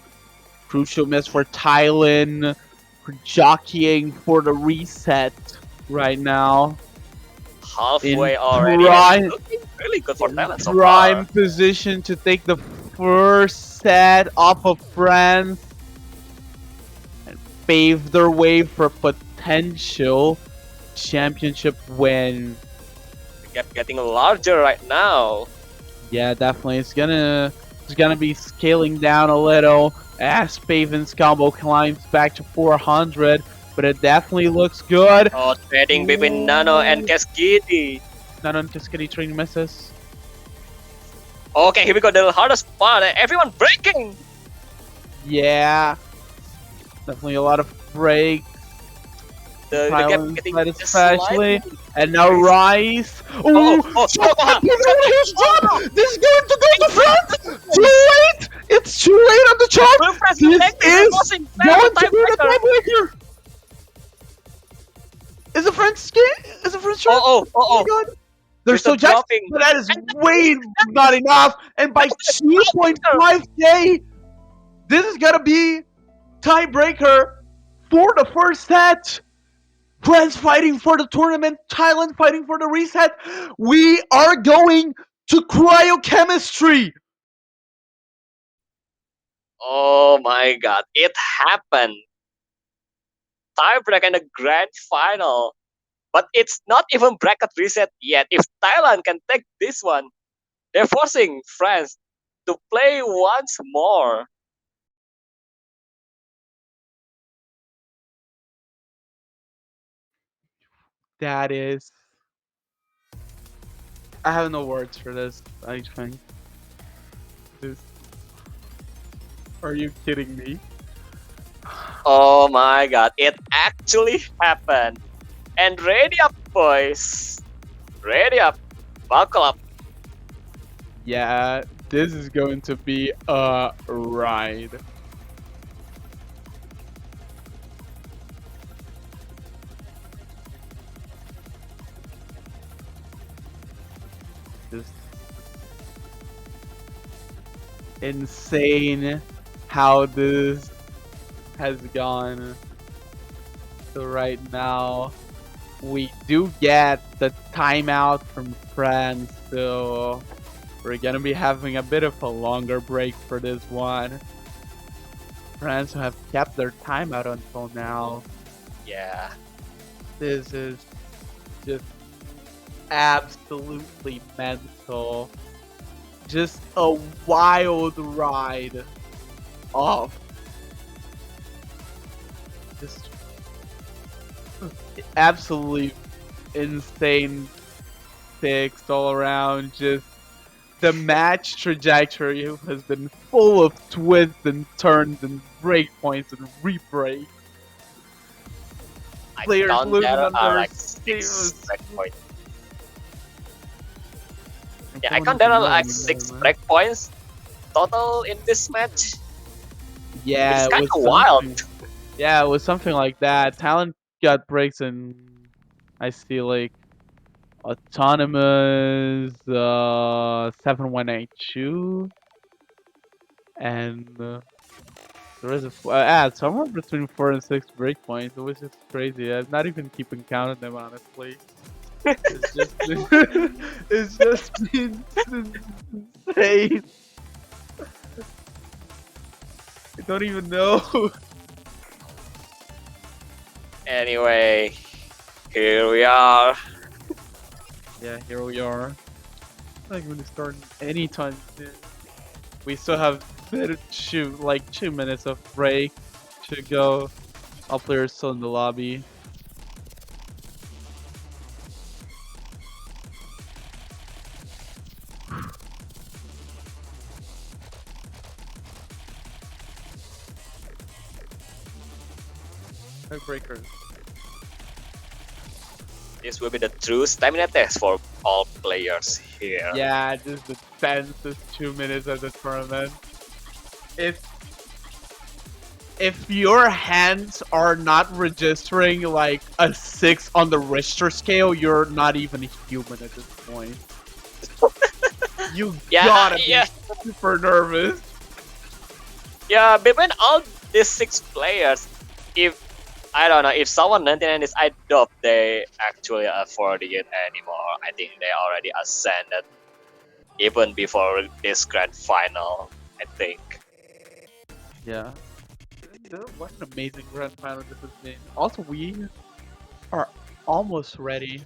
Crucial miss for Thailand. For jockeying for the reset right now. Halfway In already. prime- And looking really good for Thailand so Prime far. position to take the first set off of France and pave their way for potential championship win. The gap getting larger right now. Yeah, definitely. It's gonna be scaling down a little as Paven's combo climbs back to 400, but it definitely looks good. Oh, trading between Nano and Cascade. Not on Kaskady train misses. Okay, here we go. The hardest part. Everyone breaking. Yeah, definitely a lot of breaks. The gap Thailand getting side just especially, slightly. and now Rice. Oh, Shot oh, up, his drop. This is going to go to France. Too late. It's too late on the chart. Will France This connect? is Losing going to be the tiebreaker. tiebreaker. Is a French skin? Is a French shot? Oh, my god. They're With so the jacked, dropping. but that is way not enough. And by 2.5k, this is gonna be tiebreaker for the first set. France fighting for the tournament, Thailand fighting for the reset. We are going to cryochemistry. Oh my god, it happened. Tiebreak in the grand final. But it's not even bracket reset yet. If Thailand can take this one, they're forcing France to play once more. That is. I have no words for this, I think. This, are you kidding me? Oh my god, it actually happened. And ready up, boys. Ready up. Buckle up. Yeah, this is going to be a ride. Just insane how this has gone. So right now, we do get the timeout from France, so we're gonna be having a bit of a longer break for this one. France have kept their timeout until now. Yeah. This is just absolutely mental. Just a wild ride of just absolutely insane picks all around. Just the match trajectory has been full of twists and turns and breakpoints and rebreaks. I Players count losing there on are their like skills. 6 breakpoints. I Yeah, I don't count there even are know like anymore, six man. breakpoints total in this match, which Yeah, is it kind was of wild. something. Yeah, it was something like that. Talent got breaks and I see like autonomous 7182 and there is a somewhere between 4 and 6 breakpoints. It was just crazy. I'm not even keeping count of them honestly. It's just it's just been insane. I don't even know. Anyway, here we are. Yeah, here we are. Not going to start anytime soon. We still have like 2 minutes of break to go. All players still in the lobby. Breakers. This will be the true stamina test for all players here. Yeah, just the tensest 2 minutes of the tournament. If if your hands are not registering like a 6 on the Richter scale, you're not even human at this point. You Yeah, gotta be yeah, super nervous. yeah. Between all these 6 players, if I don't know if someone 99 is, I doubt they actually afford it anymore. I think they already ascended even before this grand final. I think. Yeah. What an amazing grand final this has been. Also, we are almost ready.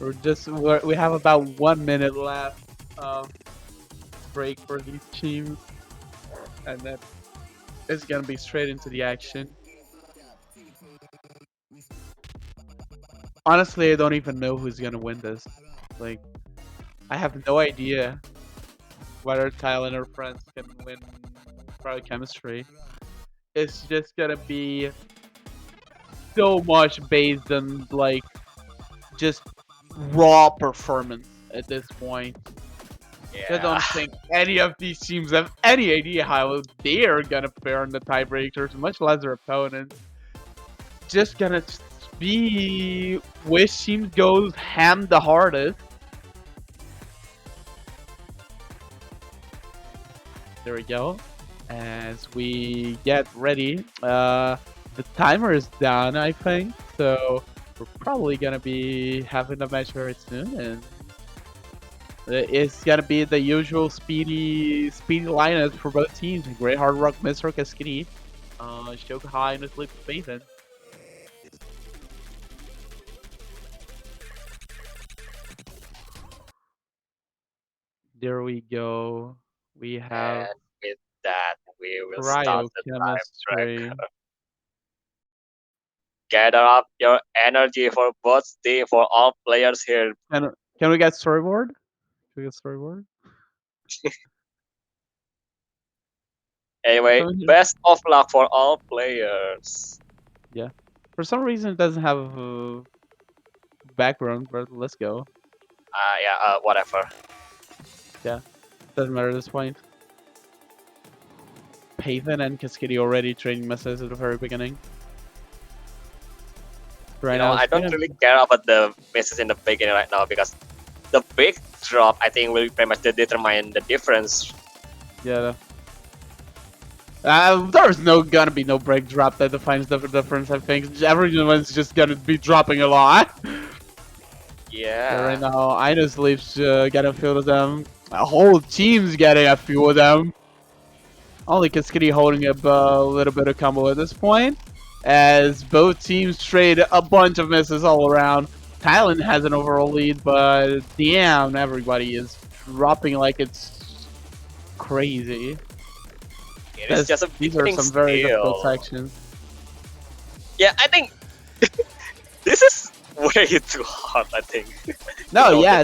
We have about 1 minute left of break for these teams, and then it's gonna be straight into the action. Honestly, I don't even know who's gonna win this. Like, I have no idea whether Thailand or France can win product chemistry. It's just gonna be so much based on like just raw performance at this point. I Yeah. don't think any of these teams have any idea how they are gonna fare in the tiebreakers, much less their opponents. Just gonna be which team goes ham the hardest. There we go. As we get ready, the timer is down, I think. So we're probably gonna be having the match very soon, and it's gonna be the usual speedy lineup for both teams. Great Hard Rock, Mr. Kaskini, Shoka High, and Sleep Maven. There we go. We have And with that, we will start the time cryochemistry. break. gather up your energy for both team, for all players here. Can we get storyboard? Can we get storyboard? For Anyway, some reason, best of luck for all players. yeah. For some reason, it doesn't have a background, but let's go. Yeah, whatever. Yeah, doesn't matter at this point. Paven and Cascade already trading messages at the very beginning. Right now, I it's don't good. really care about the misses in the beginning right now because the big drop I think will pretty much determine the difference. Yeah. There's gonna be no break drop that defines the difference. I think everyone's just gonna be dropping a lot. Yeah, right Yeah. now, Ino's Leafs getting a few of them. A whole team's getting a few of them. Only Kaskidi holding up a little bit of combo at this point, as both teams trade a bunch of misses all around. Thailand has an overall lead, but damn, everybody is dropping like it's crazy. It is just a These are beginning some very difficult still. sections. Yeah, I think this is way too hard, I think. No, No, yeah,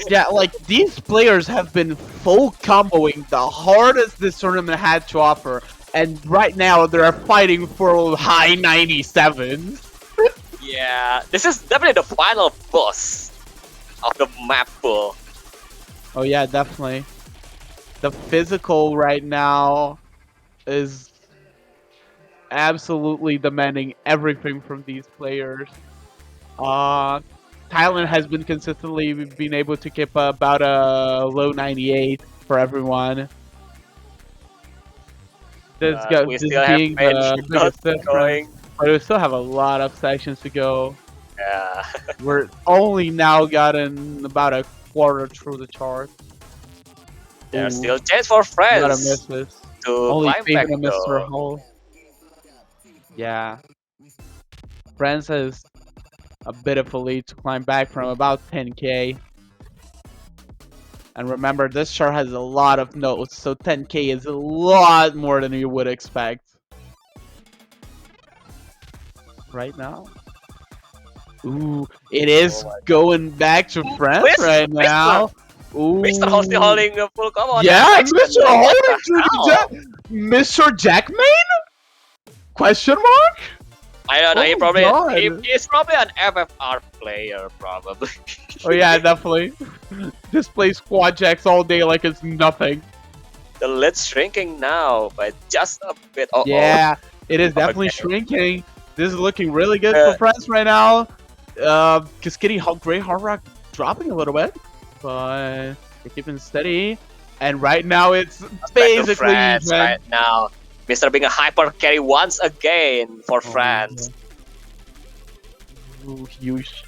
yeah, like these players have been full comboing the hardest this tournament had to offer, and right now they're fighting for high 97s. yeah, this is definitely the final boss of the map pool. Oh yeah, definitely. The physical right now is absolutely demanding everything from these players. Uh, Thailand has been consistently being able to keep about a low 98 for everyone. We This still have being main the not biggest difference, going. but we still have a lot of sections to go. Yeah, We're only now gotten about a quarter through the chart. there's Ooh, still chance for a lot of friends misses. to Only climb back Faven and Mr. though. Hole. Yeah, France has a bit of a lead to climb back from about 10k. And remember, this chart has a lot of nodes, so 10k is a lot more than you would expect right now. Ooh, it Oh is my god. going back to France Mister, right now. Mr. Still Ooh, holding a full combo on that yeah, section. Mr. What the Holding through the hell? Mr. Jackman? Question mark? I don't know. Oh my god. He's probably an FFR player, probably. Oh yeah, definitely. Just play squad jacks all day like it's nothing. The lid's shrinking now, but just a bit. Uh oh. Yeah, it is definitely Okay. shrinking. This is looking really good for Uh, France right now. Kaskidi Grey Hard Rock dropping a little bit, but they're keeping steady. And right now it's back to basically France even. right now. Mr. being a hyper carry once again for Oh, France. yeah. Ooh, huge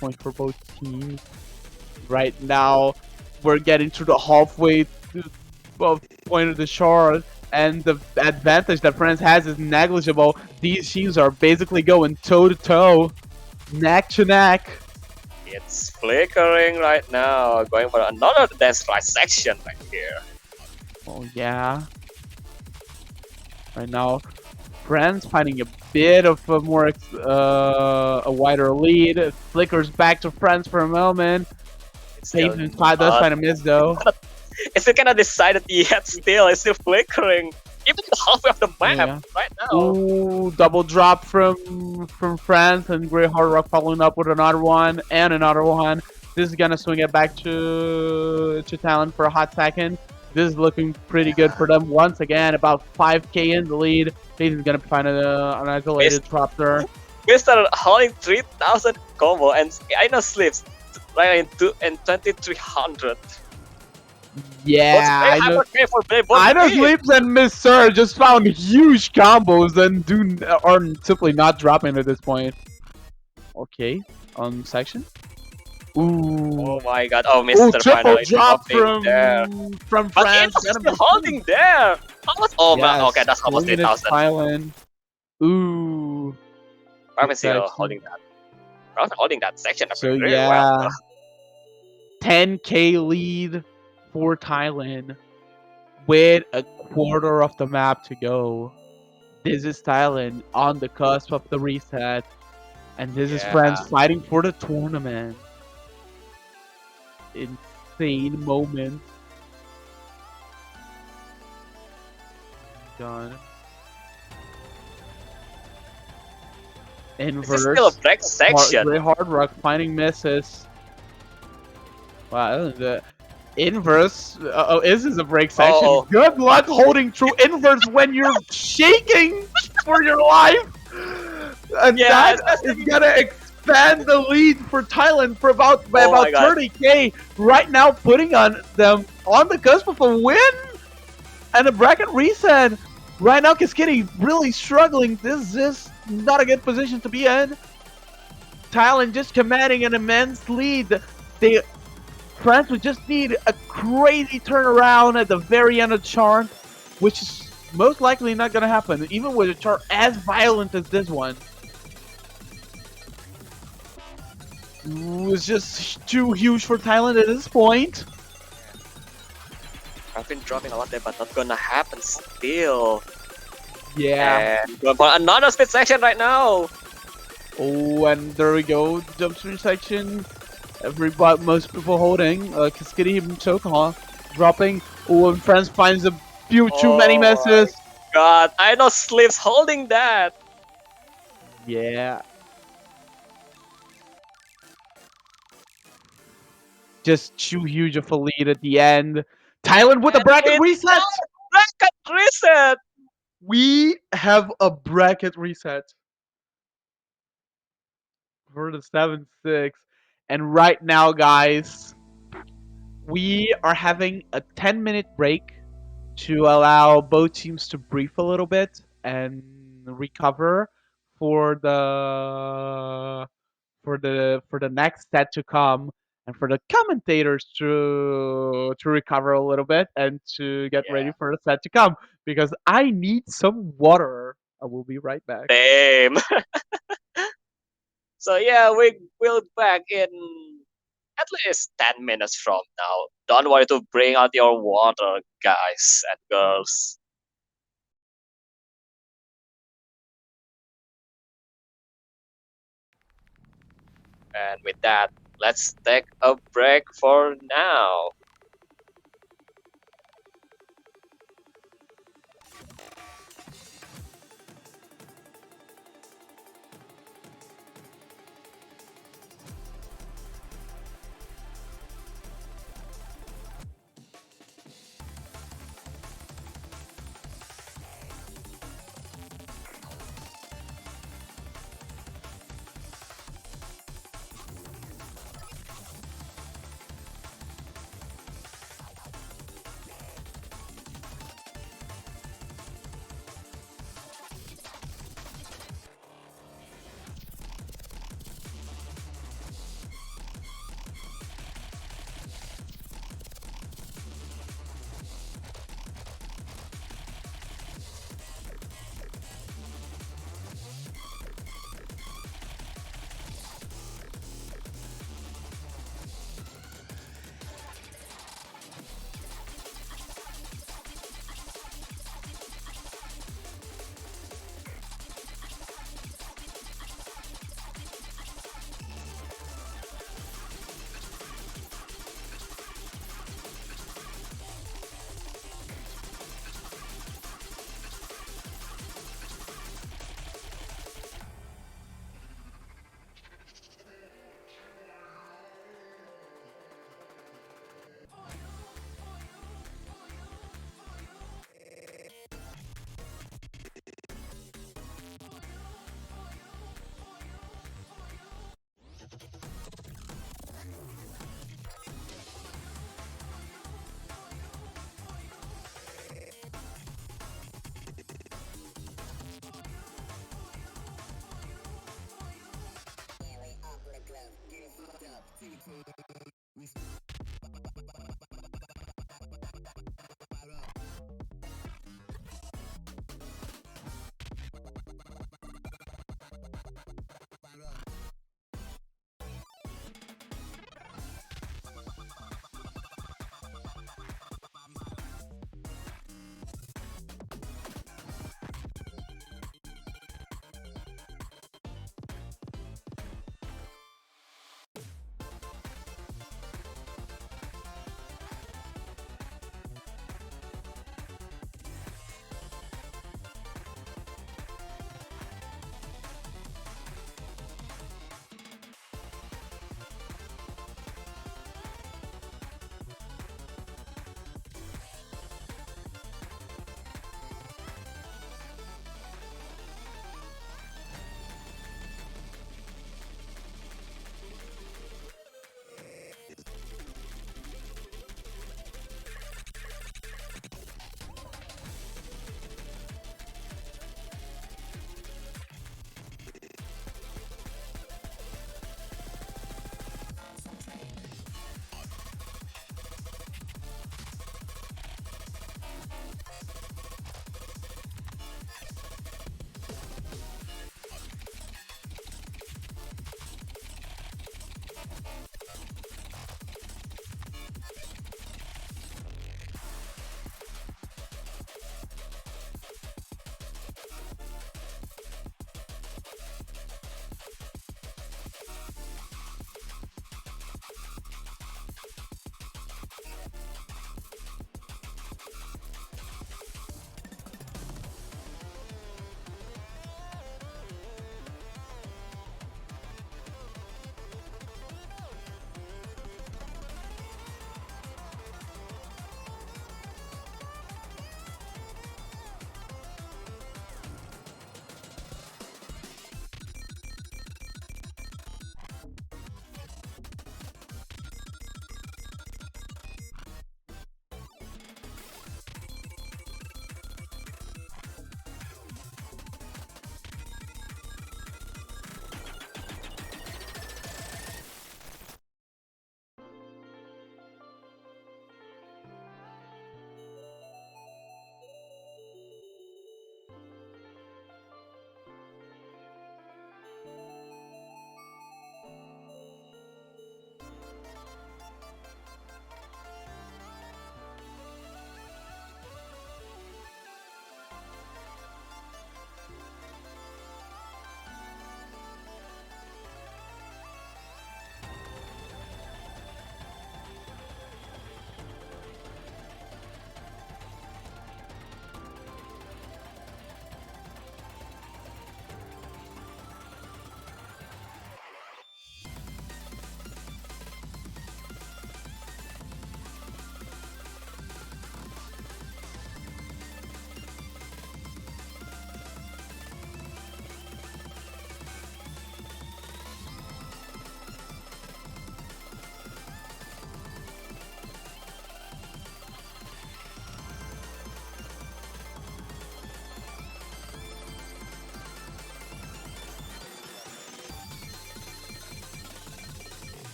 point for both teams. Right now, we're getting to the halfway point of the chart, and the advantage that France has is negligible. These teams are basically going toe to toe, neck to neck. It's flickering right now. Going for another dance right section right here. Oh yeah. Right now, France finding a bit of a more a wider lead. It flickers back to France for a moment. It's still Pavement does not. find a miss though. It's still kind of decided yet. Still, it's still flickering. Even the halfway of the map Yeah. right now. Ooh, double drop from France, and Grey Hard Rock following up with another one and another one. This is gonna swing it back to Talon for a hot second. This is looking pretty good for them once again. About 5k in the lead. He's gonna find an isolated drop there. Mr. holding 3,000 combo and I know slips right in 2,300. Yeah, I know. I know Sleeps. Sleeps and Miss Sir just found huge combos and are simply not dropping at this point. Okay, on section. Ooh. Oh my god! Oh, Ooh, Mr. triple finally drop dropping there. from But France. it's still holding there. Almost. Oh man. Yes, Okay, that's almost swinging it 8,000. Thailand. Ooh. I'm good still section. holding that. I'm holding that section So very well. yeah, 10k lead for Thailand with a quarter of the map to go. This is Thailand on the cusp of the reset, and this is Yeah. France fighting for the tournament. Insane moment. Done. This is still a Inverse. break section. Very hard rock finding misses. Wow, the inverse. Oh, this is a break section. Oh, Good luck holding true inverse when you're shaking for your life. And yeah, that is especially. gonna expand the lead for Thailand for by Oh my about god. 30k right now, putting on them on the cusp of a win and a bracket reset. Right now, Kiskitty really struggling. This is not a good position to be in. Thailand just commanding an immense lead. They France would just need a crazy turnaround at the very end of the chart, which is most likely not going to happen, even with a chart as violent as this one. It was just too huge for Thailand at this point. I've been dropping a lot there, but not gonna happen still. Yeah. And going for another split section right now. Oh, and there we go. Jump stream section. Everybody, most people holding. Kiskitty himself, dropping. Oh, and France finds a few too many Oh my misses. god, I know Sleeves holding that. Yeah. Just too huge of a lead at the end. Thailand with a And bracket it's reset. bracket reset. We have a bracket reset for the 7-6. And right now, guys, we are having a 10-minute break to allow both teams to breathe a little bit and recover for the next set to come, and for the commentators to recover a little bit and to get ready Yeah, for the set to come, because I need some water. I will be right back. same. So yeah, we will back in at least 10 minutes from now. Don't worry to bring out your water, guys and girls. And with that, let's take a break for now.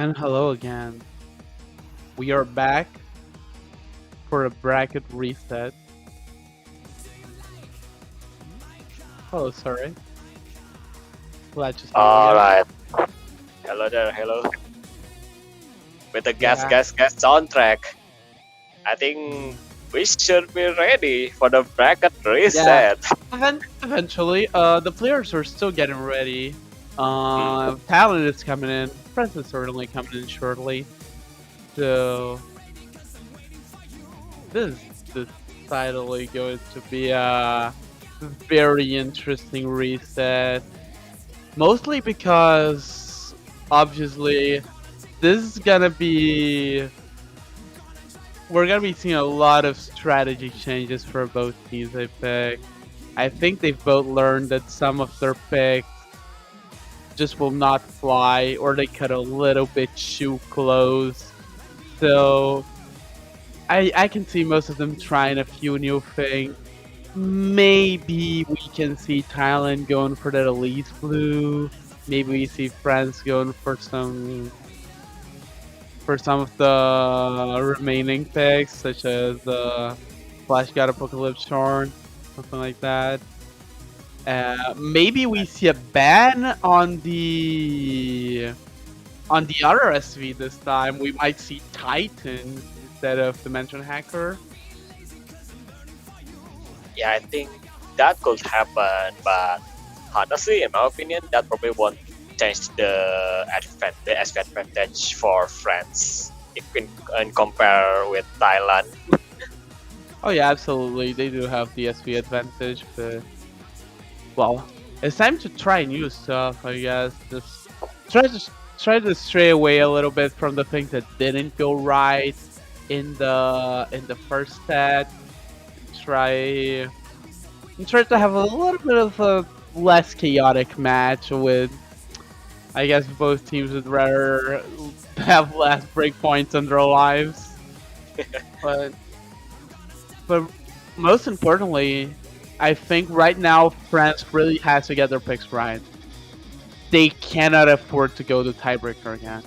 And hello again. We are back for a bracket reset. Hello, sorry. Glad to see you All again. right. Hello there. Hello. With the Yeah, gas soundtrack, I think we should be ready for the bracket yeah. reset. Eventually, the players are still getting ready. Hmm. Talent is coming in. Prince is certainly coming in shortly. So this is decidedly going to be a very interesting reset. Mostly because obviously this is gonna be we're gonna be seeing a lot of strategy changes for both teams. I think they've both learned that some of their picks just will not fly, or they cut a little bit too close. So I can see most of them trying a few new things. Maybe we can see Thailand going for that Elite Blue. Maybe we see France going for some of the remaining picks, such as Flash God Apocalypse Shorn, something like that. Maybe we see a ban on the On the other SV this time, we might see Titans instead of Dimension Hacker. Yeah, I think that could happen, but honestly, in my opinion, that probably won't change the advantage for France if we can compare with Thailand. Oh yeah, absolutely. They do have the SV advantage, but well, it's time to try new stuff. I guess just try to try to stray away a little bit from the things that didn't go right in the first set. Try try to have a little bit of a less chaotic match with. I guess both teams would rather have less breakpoints in their lives, but but most importantly, I think right now France really has to get their picks right. They cannot afford to go to tiebreaker again.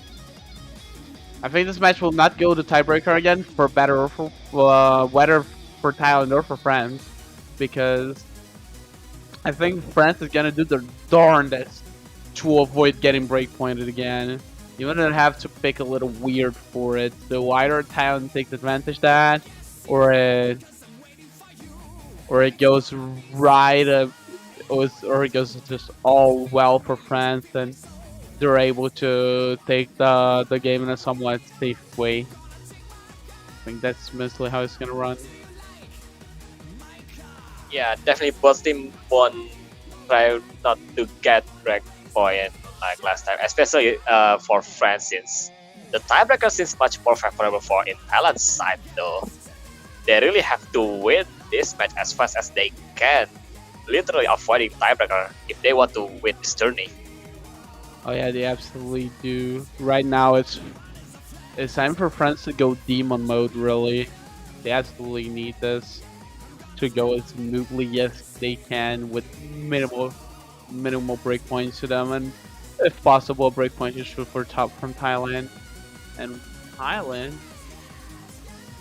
I think this match will not go to tiebreaker again for better or for whether for Thailand or for France, because I think France is gonna do their darndest to avoid getting breakpointed again. You're gonna have to pick a little weird for it. So either Thailand takes advantage of that, or it or it goes right or it goes just all well for France and they're able to take the game in a somewhat safe way. I think that's mostly how it's gonna run. Yeah, definitely both team won't try not to get break point like last time, especially for France since the tiebreaker seems much more favorable for in Thailand's side though. They really have to win this match as fast as they can, literally avoiding tiebreaker if they want to win this tourney. Oh yeah, they absolutely do. Right now, it's time for France to go demon mode. Really, they absolutely need this to go as smoothly as they can with minimal breakpoints to them, and if possible, breakpoints just for top from Thailand. And Thailand,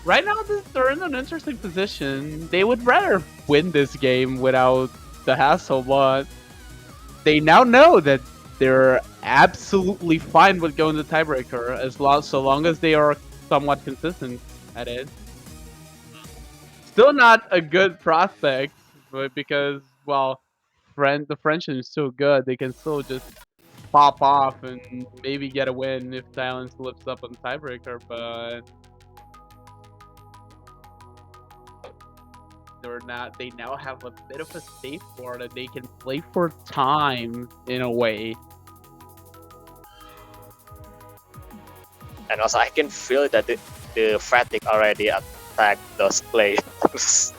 right now, they're in an interesting position. They would rather win this game without the hassle, but they now know that they're absolutely fine with going to tiebreaker so long as they are somewhat consistent at it. Still not a good prospect, but because well, the friendship is so good, they can still just pop off and maybe get a win if Thailand slips up on tiebreaker. But they're not. They now have a bit of a safeguard that they can play for time in a way. And also, I can feel that the fatigue already attacked those players. So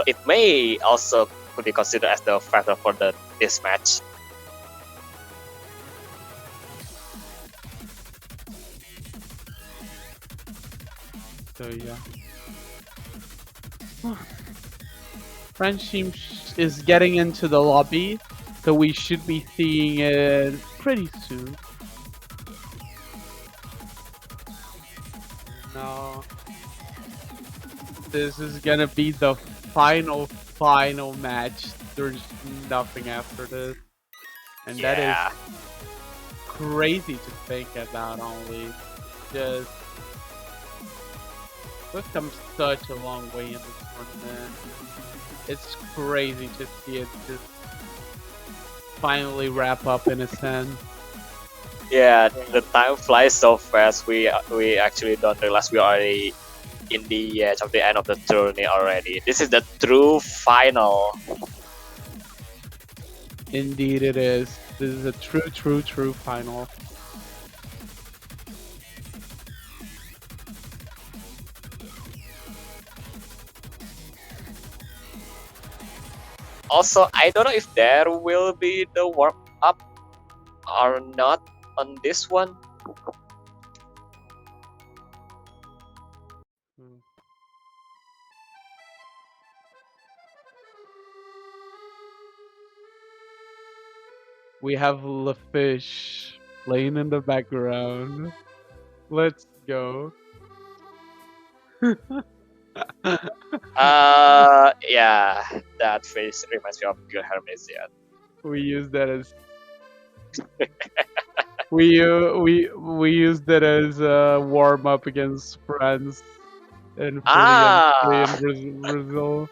it may also could be considered as the factor for this match. So yeah. French team is getting into the lobby, so we should be seeing it pretty soon. Now, this is gonna be the final match. There's nothing after this, and that is Yeah, crazy to think about. Only just we've come such a long way in this tournament. It's crazy to see it just finally wrap up in a sense. yeah. The time flies so fast. We actually don't realize we are already in the edge of the end of the tourney already. This is the true final. Indeed, it is. This is a true final. Also, I don't know if there will be the warm up or not on this one. Hmm. We have the fish playing in the background. Let's go. Yeah, that face reminds me of Pure Hermesian. We use that as we used it as a warm up against France and for the entry Ah, in Brazil.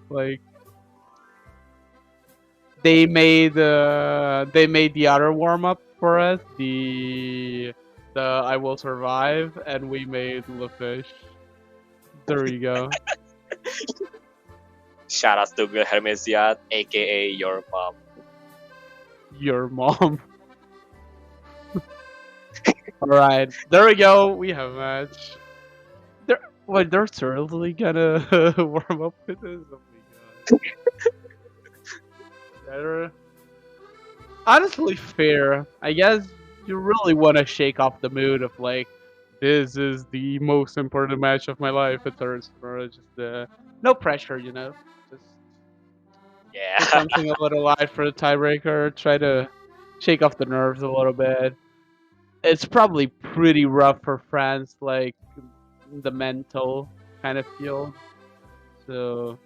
Like they made the other warm up for us, the I will survive, and we made Le Fish. There you go. shout out to Hermesiat, aka your mom. Your mom. All right, there we go. We have a match. They're Wait, they're certainly gonna warm up with this. Oh my god. They're honestly fair. I guess you really want to shake off the mood of like, this is the most important match of my life. It's or just no pressure, Just put Yeah. something a little light for the tiebreaker. Try to shake off the nerves a little bit. It's probably pretty rough for France, like the mental kind of field. So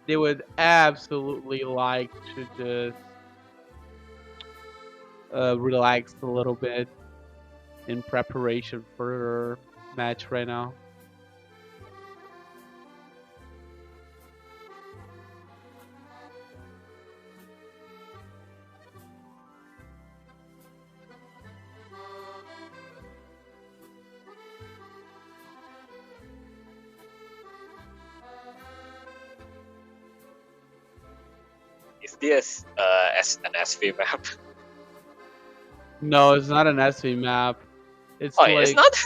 they would absolutely like to just relax a little bit in preparation for their match right now. Is this an SV map? No, it's not an SV map. It's Oh, it's like not.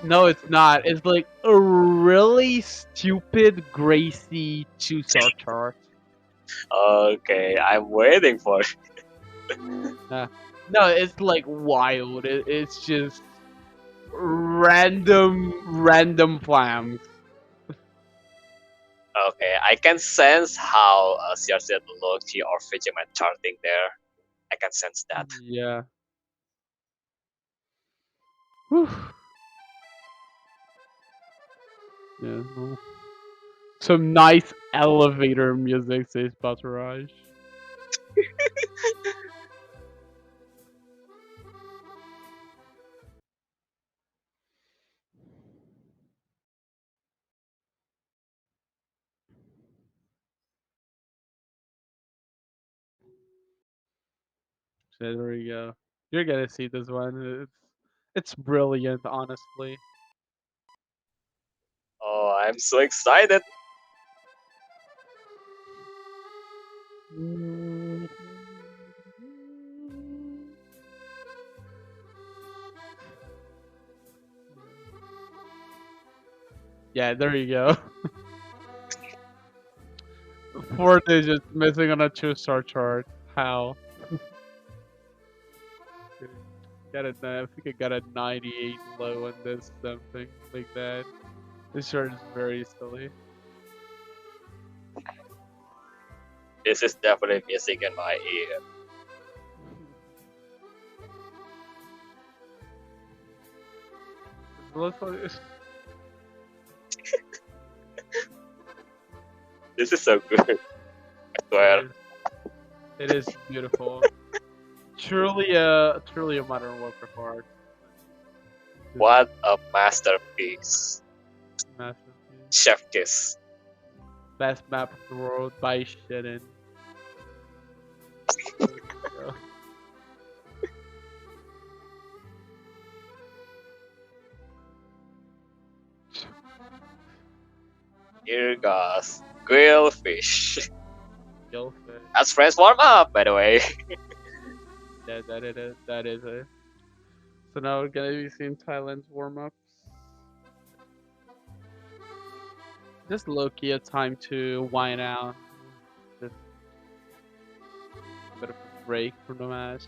no, it's not. It's like a really stupid Gracie two-star chart. Okay, I'm waiting for it. Uh, no, it's like wild. It's just random flams. Okay, I can sense how CRC Loki or Vegeman charting there. I can sense that. Yeah. Whew. Yeah. Well, some nice elevator music, says Bataraj. So there you go. You're gonna see this one. It's brilliant, honestly. Oh, I'm so excited. Yeah, there you go. 4 digits missing on a two-star chart. How? I think I got a 98 low on this, something like that. This chart is very silly. This is definitely music in my ear. This is so good. I swear. It is, it is beautiful. Truly a modern work of art. What a masterpiece. Masterpiece. Chef kiss. Best map of the world by Shedden. Here goes grilled fish. Gillfish. That's French warm up, by the way. That is it. So now we're gonna be seeing Thailand's warm ups. Just low-key a time to wind out. Just a bit of a break from the match.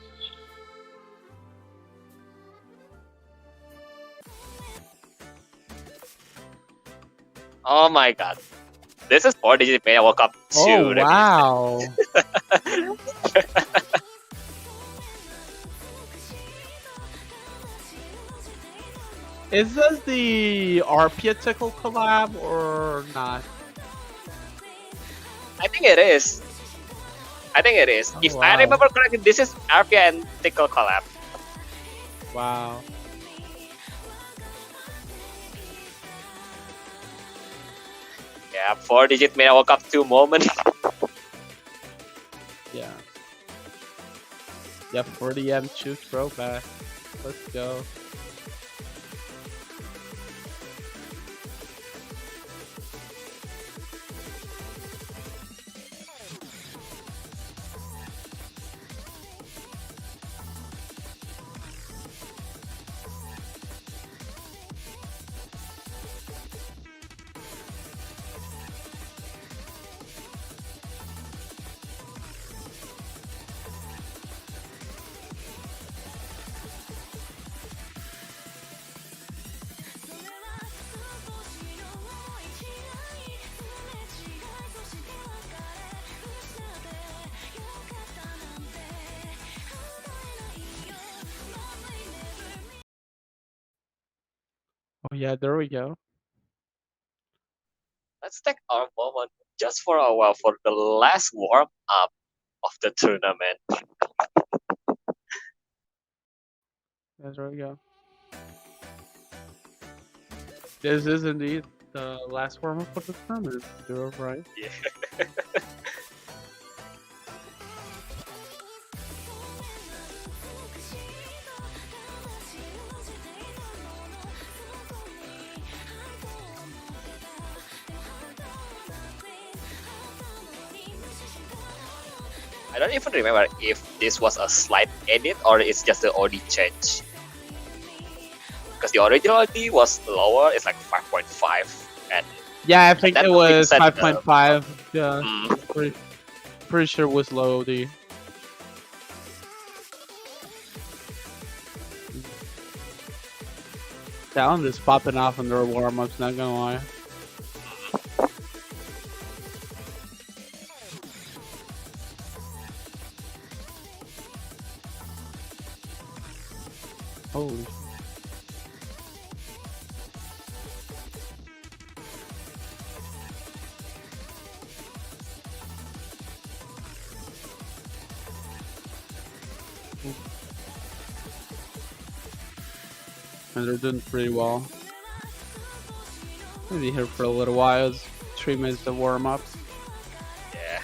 Oh my god. This is 4 digit Mania World Cup 2. Oh wow! Is this the Arpiatical collab or not? I think it is. I think it is. Oh If I wow. remember correctly, this is Arpia and Tickle collab. Wow. Yeah, 4 digit made I woke up 2 moment. Yeah. Yeah, 40M choose throwback. Let's go. Oh yeah, there we go. Let's take our moment just for a while for the last warm up of the tournament. Yeah, there we go. This is indeed the last warm up of the tournament. You're right. Yeah. I don't even remember if this was a slight edit or it's just the OD change. Because the original OD was lower, it's like 5.5, and Yeah, I at think that it time people was said, 5.5. Yeah, mm, pretty sure it was low D. Talent is popping off in their warm ups, not gonna lie. Holy. And they're doing pretty well. Maybe here for a little while. It's 3 minutes to warm up. yeah.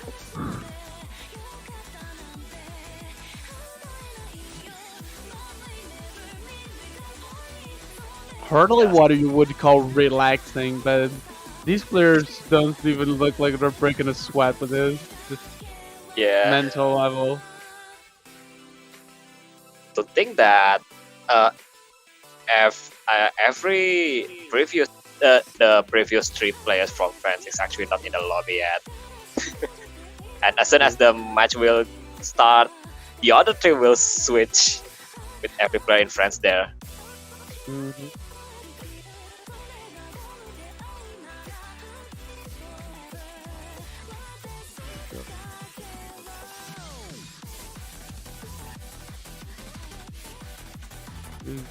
Hardly Yeah. what you would call relaxing, but these players don't even look like they're breaking a sweat with this Yeah. mental level. To think that uh, every previous the previous 3 players from France is actually not in the lobby yet, and as soon as the match will start, the other 3 will switch with every player in France there. Mhm. Mm.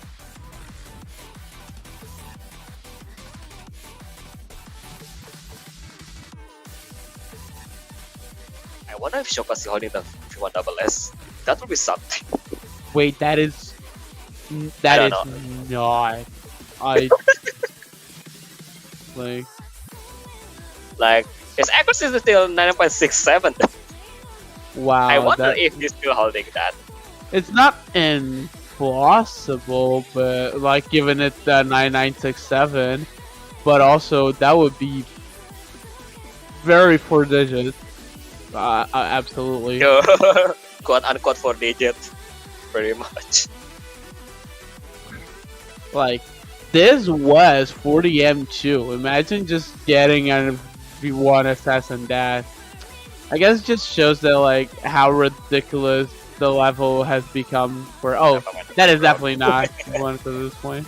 I wonder if Shokas is holding the V1 double S. That would be something. Wait, that is I that don't is know. not. I like. Like his accuracy is still 9.67. I Wow, wonder that if he's still holding that. it's not impossible, but like giving it the 9967, but also that would be very 4 digits. Absolutely. Quote unquote 4 digit. Pretty much. Like this was 40M2. Imagine just getting a V1 assassin dash. I guess it just shows that like how ridiculous the level has become for oh that is definitely not one to this point.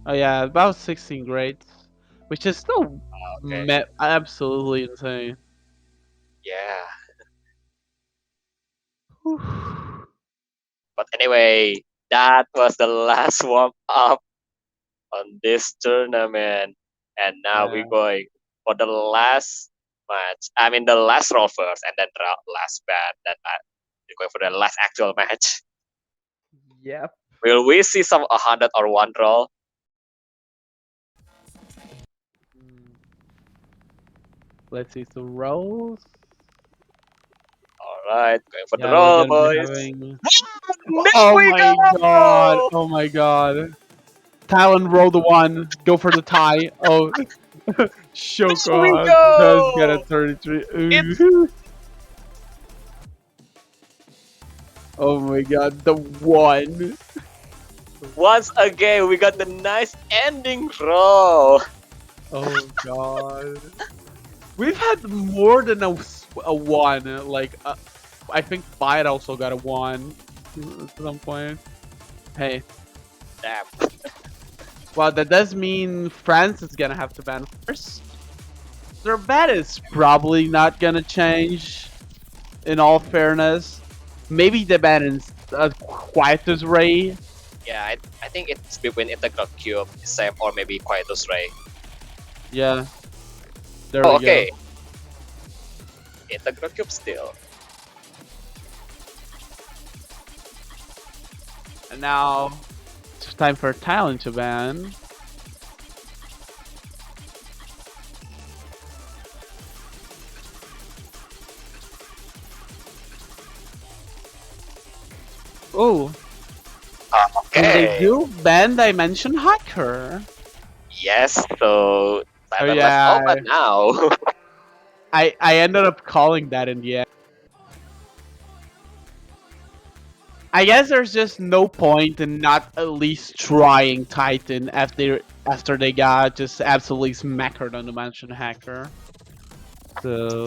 Oh yeah, about 16 grades, which is still Okay. absolutely insane. Yeah. Whew. But anyway, that was the last warm up on this tournament, and now we're Yeah. going for the last match. I mean, the last roll first, and then the last bat. Then we're going for the last actual match. Yep. Will we see some 100 or one roll? Mm, let's see some rolls. All right, going for the Yeah, we're roll, gonna be boys. having. There Oh we my god! go! Oh my god! Thailand roll the one. Go for the tie. Oh, There we Shoko does get a go! 33. It's Ooh. Oh my god, the one. once again we got the nice ending roll. Oh god. We've had more than a one. Like, I think Fight also got a one at some point. Hey, Damn. well, that does mean France is gonna have to ban first. Their bet is probably not gonna change. In all fairness, maybe the ban is Quietus Ray. Yeah, I think it's between Integral Cube, Sam, or maybe Quietus Ray. Yeah, there Oh, we go. okay. Integral Cube still. And now it's time for Thailand to ban. Oh, and they Okay. do ban Dimension Hacker. Yes, so Oh Thailand left yeah, open now. I ended up calling that in the end. I guess there's just no point in not at least trying Titan after they got just absolutely smackered on Dimension Hacker. So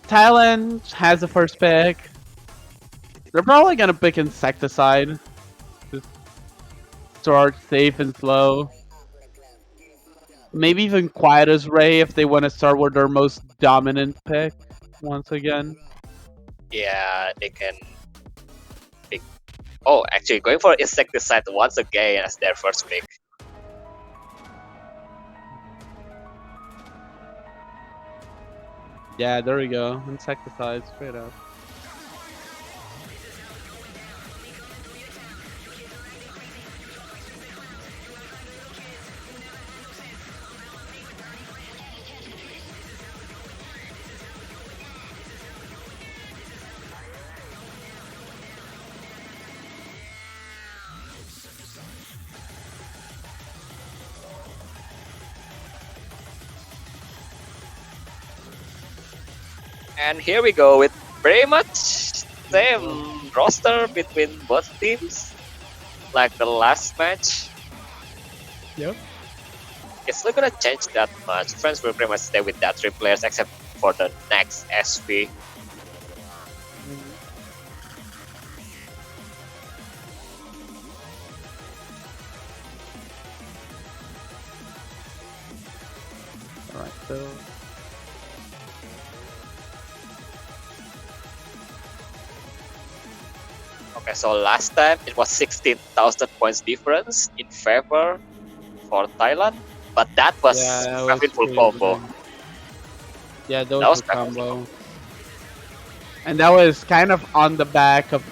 Thailand has the first pick. They're probably gonna pick Insecticide. Just start safe and slow. Maybe even Quiet as Ray if they want to start with their most dominant pick once again. Yeah, they can pick. Oh, actually, going for Insecticide once again as their first pick. Yeah, there we go. Insecticide, straight up. And here we go with pretty much same roster between both teams, like the last match. Yep. It's not gonna change that much. France will pretty much stay with that three players except for the next SV. Alright, so. Okay, so last time it was 16,000 points difference in favor for Thailand, but that Yeah, was that was painful combo. crazy. Yeah, That those was were painful combo. combo. And that was kind of on the back of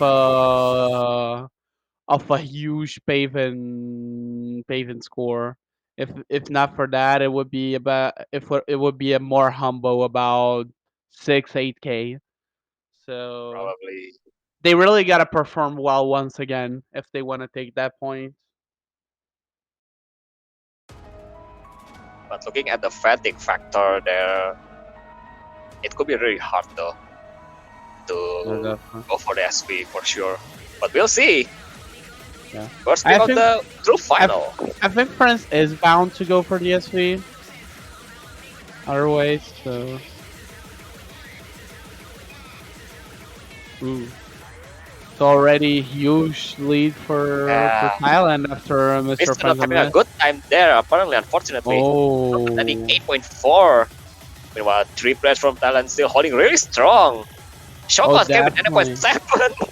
a huge Paven score. If not for that, it would be about it would be a more humble about 6-8K. So Probably. they really gotta perform well once again if they want to take that point. But looking at the fatigue factor there, it could be really hard though No, to definitely. go for the SV for sure. But we'll see. Yeah. First I pick of think the true I, final. I think France is bound to go for the SV. Otherwise, so. Ooh. It's already huge lead for Uh, Thailand after Mr. Mr. not finds a having a miss. good time there, apparently, unfortunately. Landing Oh, 8.4. Meanwhile, three players from Thailand still holding really strong. oh, Shokas came with definitely. 9.7.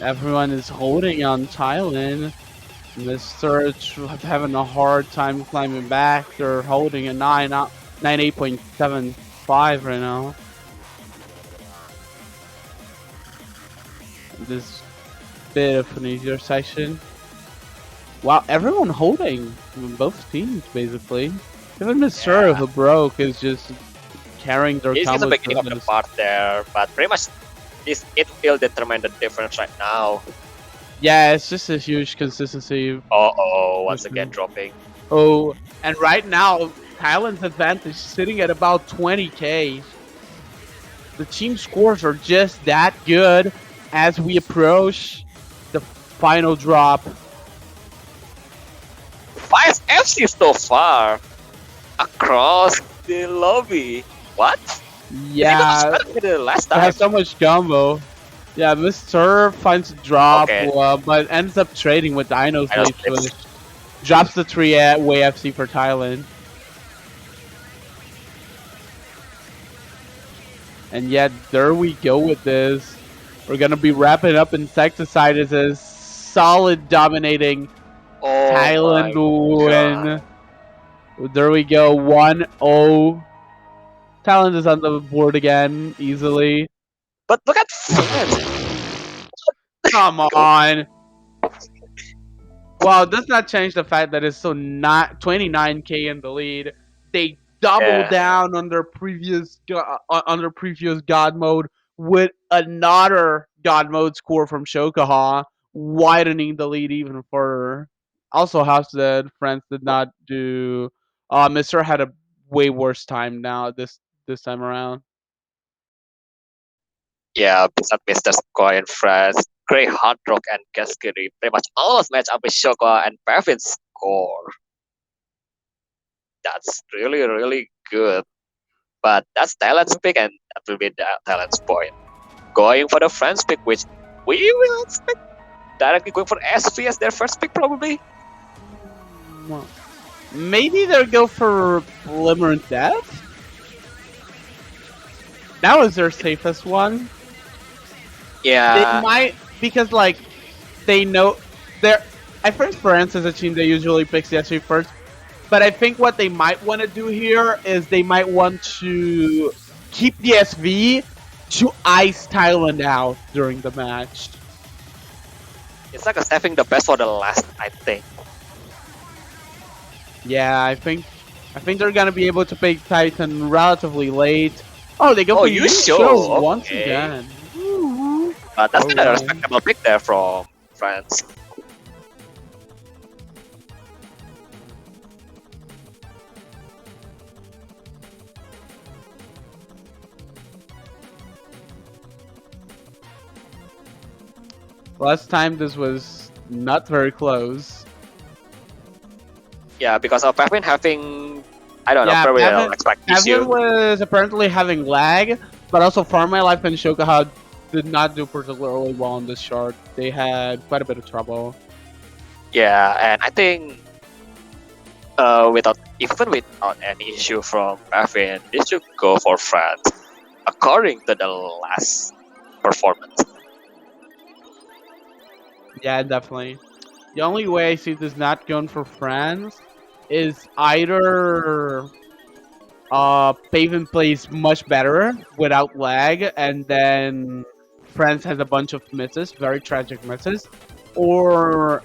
Everyone is holding on Thailand. Mr. Having a hard time climbing back. They're holding a 98.75 right now. This bit of an easier section. Wow, everyone holding both teams basically. Even Mr. Yeah, who broke is just carrying their he's the combo beginning of the goodness. part there, but pretty much it will determine the difference right now. Yeah, it's just a huge consistency. Oh, once again Issue. dropping. Oh, and right now Thailand's advantage sitting at about 20k. The team scores are just that good as we approach the final drop. 5 FC so far across the lobby. What? Is it much Yeah, better than the last it time? has so much combo. Yeah, Mr. finds a drop, Okay, but ends up trading with Dino's I know late this. switch. Drops the 3-way FC for Thailand. And yet, there we go with this. We're going to be wrapping up Insecticide as a solid dominating Oh Thailand my god. win. There we go, 1-0. Thailand is on the board again, easily. But look at France. Come on. Well, it does not change the fact that it's still not 29k in the lead. They double Yeah. down on their previous God mode with another God mode score from Shokaha, widening the lead even further. Also, House said France did not do. Mister had a way worse time now this time around. Yeah, beside Mr. Square in France, Grey Hard Rock and Cascade pretty much almost match up with Shoka and Pavin's score. That's really, really good. But that's Thailand's pick, and that will be Thailand's point. Going for the French pick, which we will expect directly going for SV as their first pick, probably. Well, maybe they'll go for Limerent Death. That was their safest one. They Yeah, might because like they know they're. I think France is a team that usually picks the SV first, but I think what they might want to do here is they might want to keep the SV to ice Thailand out during the match. it's like a saving the best for the last, I think. Yeah, I think they're gonna be able to pick Titan relatively late. Oh, they go Oh, for you Unique show. Show once Okay. again. But that's still a Alright. respectable pick there from France. Last time this was not very close. Yeah, because of Pavin having, I don't know, Yeah, probably an Pavin, expect Pavin issue. was apparently having lag, but also Farm My Life and Shokaha did not do particularly well on this chart. They had quite a bit of trouble. Yeah, and I think even without any issue from Pavin, they should go for France according to the last performance. Yeah, definitely. The only way I see this not going for France is either Pavin plays much better without lag, and then France has a bunch of misses, very tragic misses, or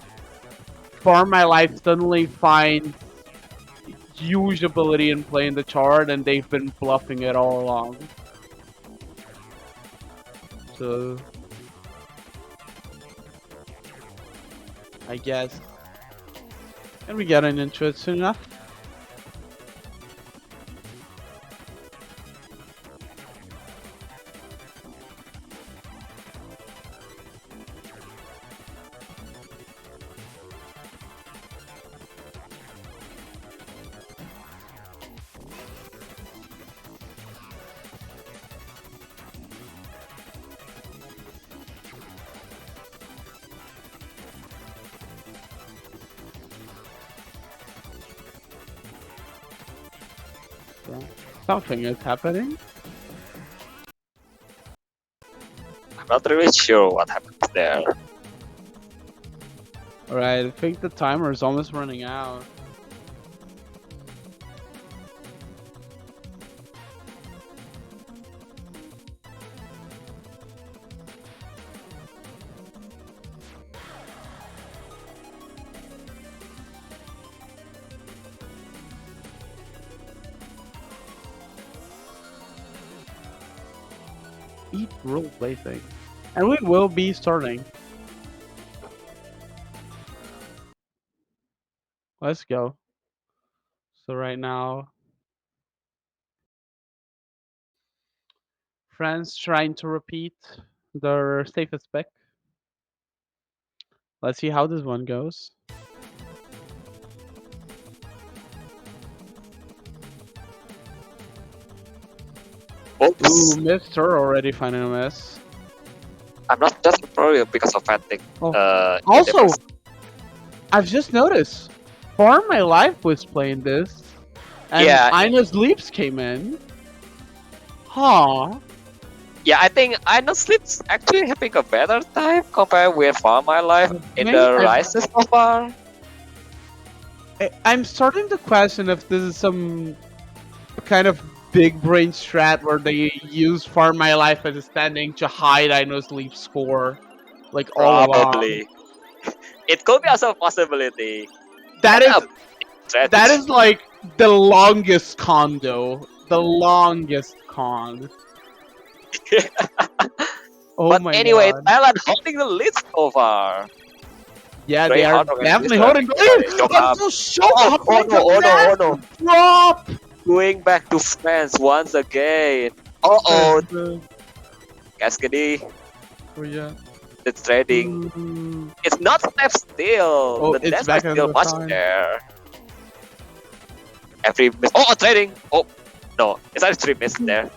Farm My Life suddenly finds huge ability in playing the chart, and they've been bluffing it all along. So I guess, and we getting into it soon enough. bro. Something is happening. I'm not really sure what happens there. Alright, I think the timer is almost running out. Eat role play thing. And we will be starting. Let's go. So right now, France trying to repeat their safest pick. Let's see how this one goes. Ooh, Oops. missed her already finding a miss. I'm not just probably because of fatigue. Oh, Yeah, the also, first. I've just noticed, For My Life was playing this, and Yeah, Ina's Leaps came in. Huh. yeah. I think I know Sleep's actually having a better time compared with For My Life in the I've, Rises so far. I'm starting to question if this is some kind of big brain strat where they use Farm My Life as a standing to hide Ino's Leap score, like all along. Probably. It could be also a possibility. That And is a that strategy. is like the longest con though. The longest con. Oh But my anyway, god. Thailand holding the lead so far. Yeah, Very they are hard definitely organization. holding the Shock lead up. until Oh, Shock oh makes no, a oh no, oh no. massive drop. Going back to France once again. Uh oh, Cascade, Oh yeah. the trading. Ooh. It's not step still. Oh, The it's dance back is in still the much time. there. Every miss. Oh, trading. Oh, no. It's only 3 misses there.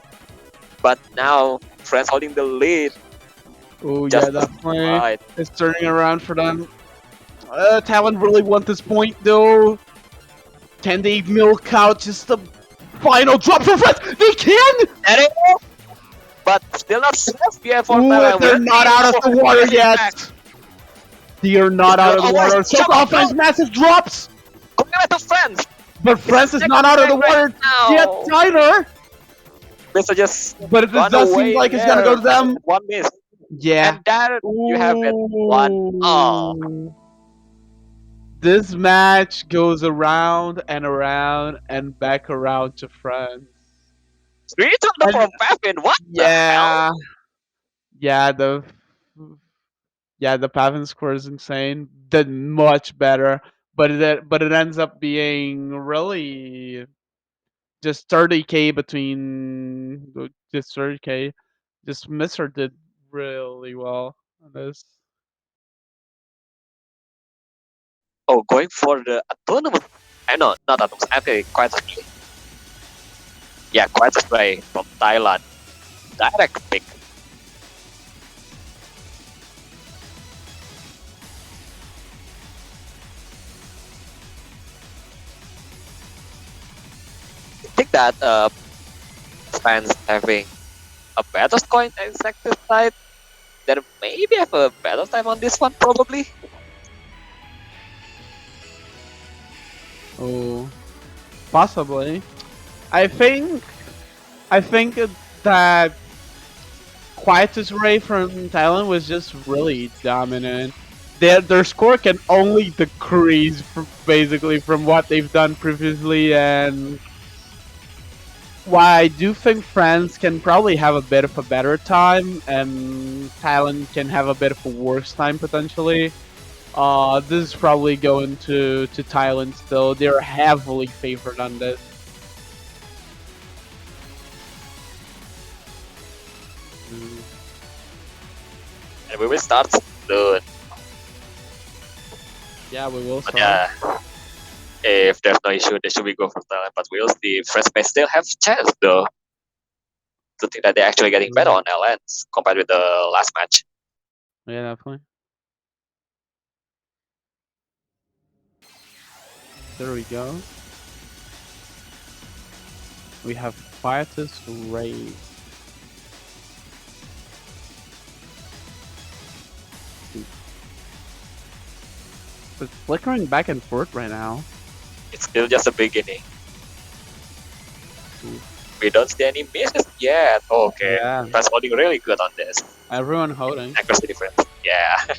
But now, France holding the lead. Oh yeah, Just definitely. right. It's turning around for them. Talon really want this point though. Can they milk out just the final drop for France? They can! There it is. But still not safe yet for Ooh, Thailand. they're We'll not see out of for the who water gets it yet. back. They are not out of the Almost water. shot Chocoff finds off. massive drops, Going back to France. but It's France the is second not out of the time right water yet now. either. Mr. just But this run does seem away like it's gonna go there. to them. One miss. Yeah. And there you have it. 1-all. Ooh. This match goes around and around and back around to France. 3-2 And for Pavin. What the hell? yeah, yeah, the Pavin score is insane. Did much better, but it ends up being really just 30K between just 30K. Just Mr. did really well on this. Oh, going for the autonomous. I know, not autonomous. Okay, quite a spray. Yeah, quite a spray from Thailand. Direct pick. I think that fans having a better score in exactive side, then maybe have a better time on this one probably. Oh, possibly. I think I think that Quietus Ray from Thailand was just really dominant. Their score can only decrease basically from what they've done previously, and while I do think France can probably have a bit of a better time, and Thailand can have a bit of a worse time potentially. This is probably going to Thailand still. They're heavily favored on this. And we will start soon. Yeah, we will But start. yeah, if there's no issue, they should be go for Thailand. But we'll see. France may still have chance though to think that they're actually getting better on LNs compared with the last match. Yeah, definitely. There we go. We have Quietus Raid. It's flickering back and forth right now. It's still just a beginning. Ooh. We don't see any misses yet. Okay, Yeah, that's holding really good on this. everyone holding. Accuracy difference. Yeah.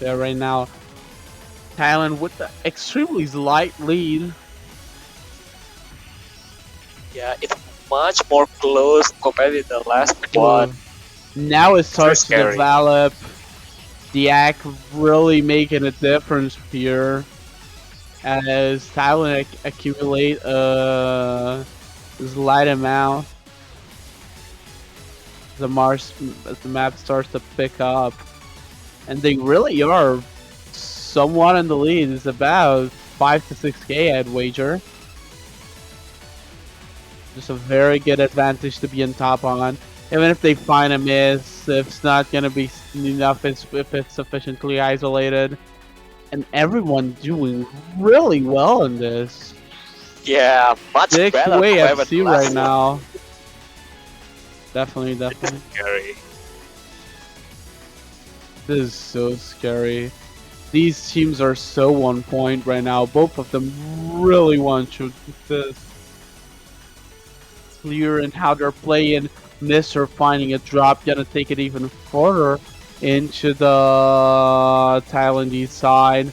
Yeah, right now, Thailand with the extremely slight lead. Yeah, it's much more close compared with the last one. Ooh. Now it It's very starts to scary. develop. The act really making a difference here as Thailand accumulate a slight amount. The Mars, the map starts to pick up, and they really are somewhat in the lead. It's about 5 to 6K, I'd wager. Just a very good advantage to be on top on. Even if they find a miss, if it's not gonna be enough, if it's sufficiently isolated, and everyone doing really well in this. Yeah, much better 6-way compared with the FC right last one. now. Definitely, definitely. Scary. This is so scary. These teams are so on point right now. Both of them really want to this clear in how they're playing. Mister finding a drop, gonna take it even further into the Thailandese side.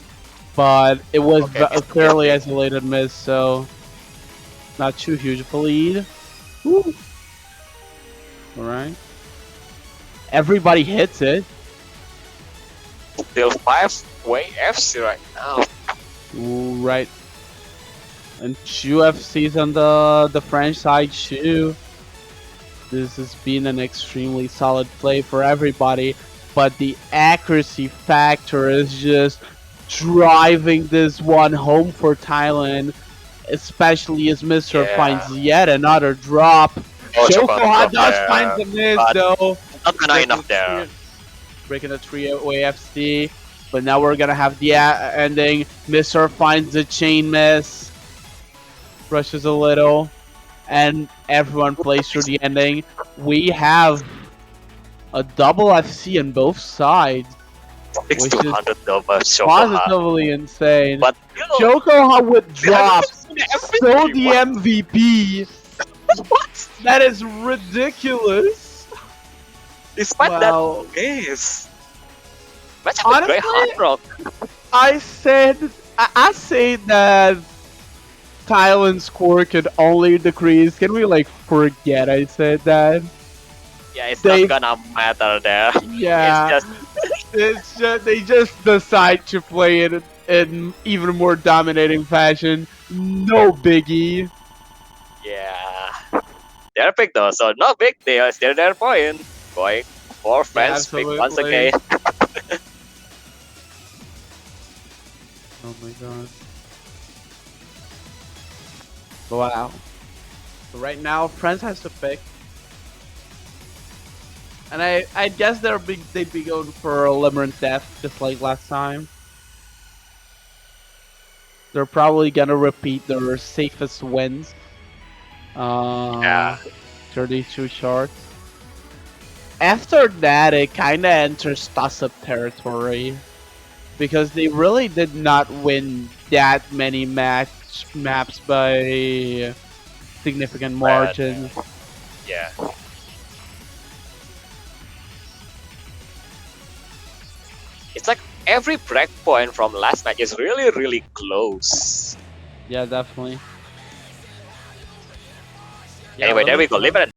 But it was Okay, a Mr. fairly Missy. isolated miss, so not too huge of a lead. Woo. All right. Everybody hits it. Still 5-way FC right now. Ooh, right. And two FCs on the French side too. This has been an extremely solid play for everybody, but the accuracy factor is just driving this one home for Thailand, especially as Mister Yeah. finds yet another drop. Oh, chocolate Shokoha drop does find there. the miss But though, not gonna breaking enough the there. three, breaking the three-way FC. But now we're gonna have the ending. Mister finds the chain miss, rushes a little, and everyone plays through the ending. We have a double FC on both sides, Six which to is hundred over Shokoha. positively insane. But still, Jokoha with drops, 300% so everything. the What? MVP. What? That is ridiculous. Despite that Wow. miss. Match up a great Honestly, hard rock. I say that Thailand's score could only decrease. Can we like forget I said that? Yeah, it's not They, gonna matter there. It's yeah, just it's just they just decide to play it in even more dominating fashion. No biggie. yeah. They're big though, so no big deal. Still their point. Going for Yeah, friends pick once absolutely. again. Oh my god. Wow. So right now, France has to pick, and I guess they'd be going for a Limerent Death just like last time. They're probably gonna repeat their safest wins. Yeah, Uh, 32 shards. After that, it kind of enters toss-up territory because they really did not win that many maps by significant but margin. yeah. It's like every breakpoint from last match is really, really close. Yeah, definitely. Yeah, Anyway, there really we go. close. Leave it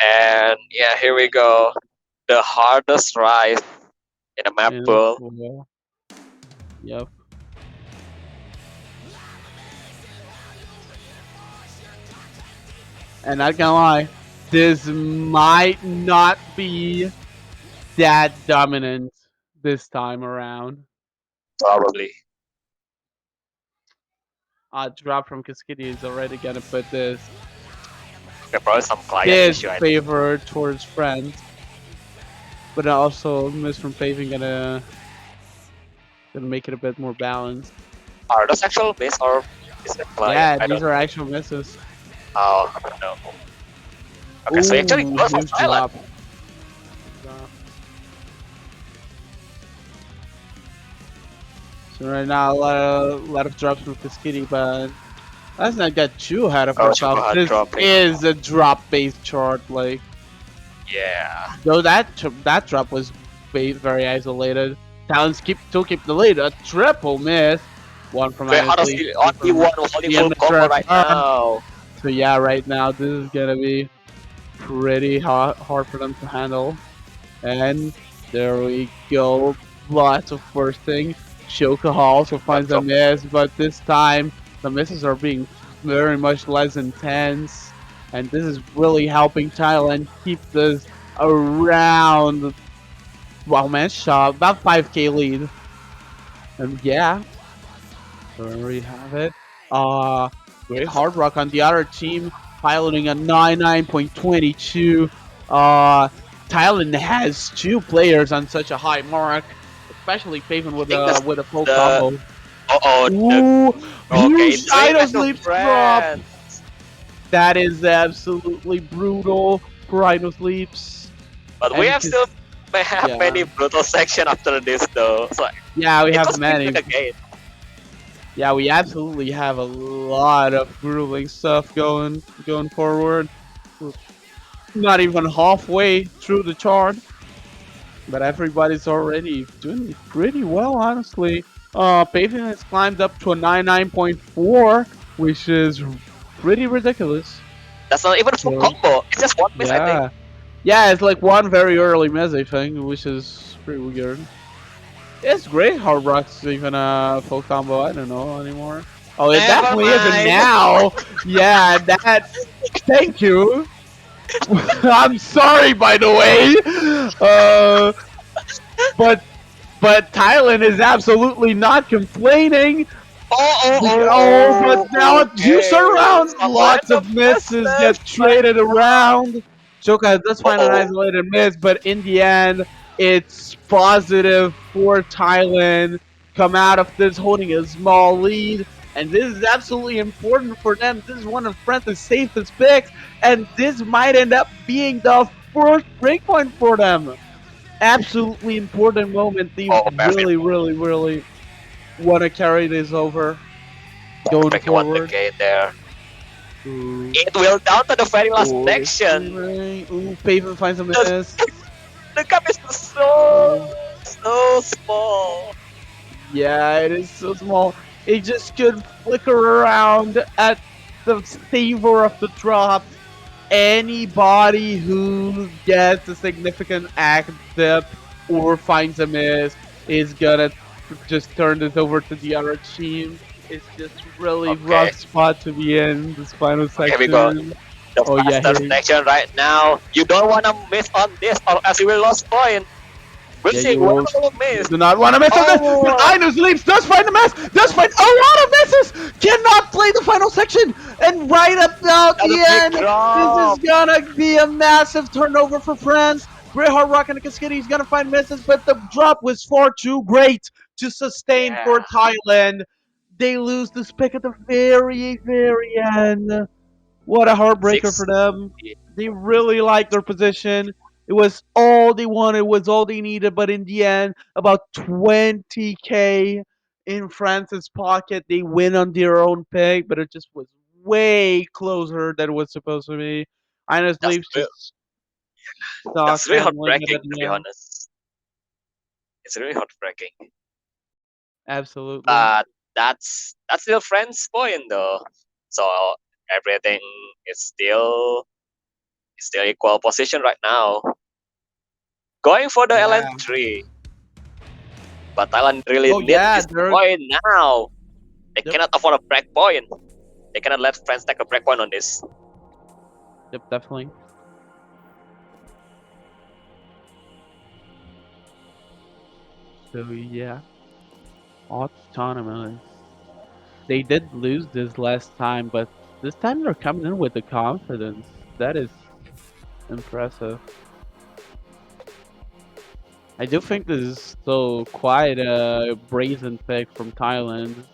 And yeah, here we go. The hardest rise in a map And pool. well, yep. And not gonna lie, this might not be that dominant this time around. Probably. Drop from Cascadia is already gonna put Okay, probably some client this issue, I think. favor towards friends, but also miss from paving gonna make it a bit more balanced. Are those actual miss or is it client? Yeah, I these don't are know. actual misses. Oh, no. Okay, so he actually Ooh, goes for huge silent. drop. Drop. So right now a lot of drops from Cascadia, but let's not get too ahead of Oh, ourselves. Shubuhat This dropping. is a drop-based chart, like Yeah. though that drop was very isolated. Talents still keep the lead. A triple miss. One from Okay, minus lead, honestly, two only from one holding the full combo right MSRF. now. So yeah, right now this is gonna be pretty hard for them to handle. And there we go. Lots of bursting. Shoka also finds Lots a of miss, but this time the misses are being very much less intense. And this is really helping Thailand keep this around, well, man, shot, about 5K lead. And yeah, there we have it. Great yes. hard rock on the other team, piloting a 99.22. Uh, Thailand has two players on such a high mark, especially Paven I with think a full the combo. the Ooh, okay, huge it's really idol nice of sleeps drop. friend. That is absolutely brutal for idol sleeps. But we And have still cause may have yeah, many brutal section after this though. So yeah, we it have was pretty many. like a game. Yeah, we absolutely have a lot of grueling stuff going forward. We're not even halfway through the chart, but everybody's already doing pretty well, honestly. Paving has climbed up to a 99.4, which is pretty ridiculous. That's not even a full So combo. It's just one miss, I think. yeah, yeah, it's like one very early miss, I think, which is pretty weird. It's great how Rock's even a full combo. I don't know anymore. Oh, it Never definitely isn't mind. now. Yeah, that. Thank you. I'm sorry, by the way. But Thailand is absolutely not complaining. But now you Okay. surround Some lots random of mess misses get left right traded now. around. Joka does find an Oh. isolated miss, but in the end, it's positive for Thailand. Come out of this holding a small lead, and this is absolutely important for them. This is one of France's safest picks, and this might end up being the first breakpoint for them. Absolutely important moment. They Oh, Pevin. really, really, really want to carry this over going Breaking one the forward. gate there. Ooh. It will down to the very last Oh, this section. right. Ooh, Pavement finds a The, miss. the gap is so Oh, so small. yeah, it is so small. It just could flicker around at the savor of the drop. Anybody who gets a significant act dip or finds a miss is gonna just turn this over to the other team. It's just really Okay, rough spot to be in this final okay, we go. section. The Oh yeah, faster here. section right now. You don't wanna miss on this or else you will lose point. We'll Yeah, see. you Whoever will. will You miss. do not want to miss on this. But Oh, I know sleeps. Does find a miss. Does find a lot of misses. Cannot play the final section. And right about that's a the big end, this is drop. gonna be a massive turnover for France. Great Hard Rock and Cascade is gonna find misses, but the drop was far too great to sustain Yeah, for Thailand. They lose this pick at the very, very end. What a heartbreaker six. for them. They really liked their position. It was all they wanted, was all they needed, but in the end, about 20K in France's pocket. They win on their own pick, but it just was way closer than it was supposed to be. Ines That's Leafs real. just stock That's really handling it heartbreaking at to the be end. honest. It's really heartbreaking. Absolutely. But that's still friends point though. So everything is still Still equal position right now. Going for the Yeah. LN3. But Thailand really Oh needs yeah, this they're point now. They yep, cannot afford a break point. They cannot let France take a break point on this. yep, definitely. So yeah, autonomous. They did lose this last time, but this time they're coming in with the confidence. That is impressive. I do think this is still quite a brazen pick from Thailand.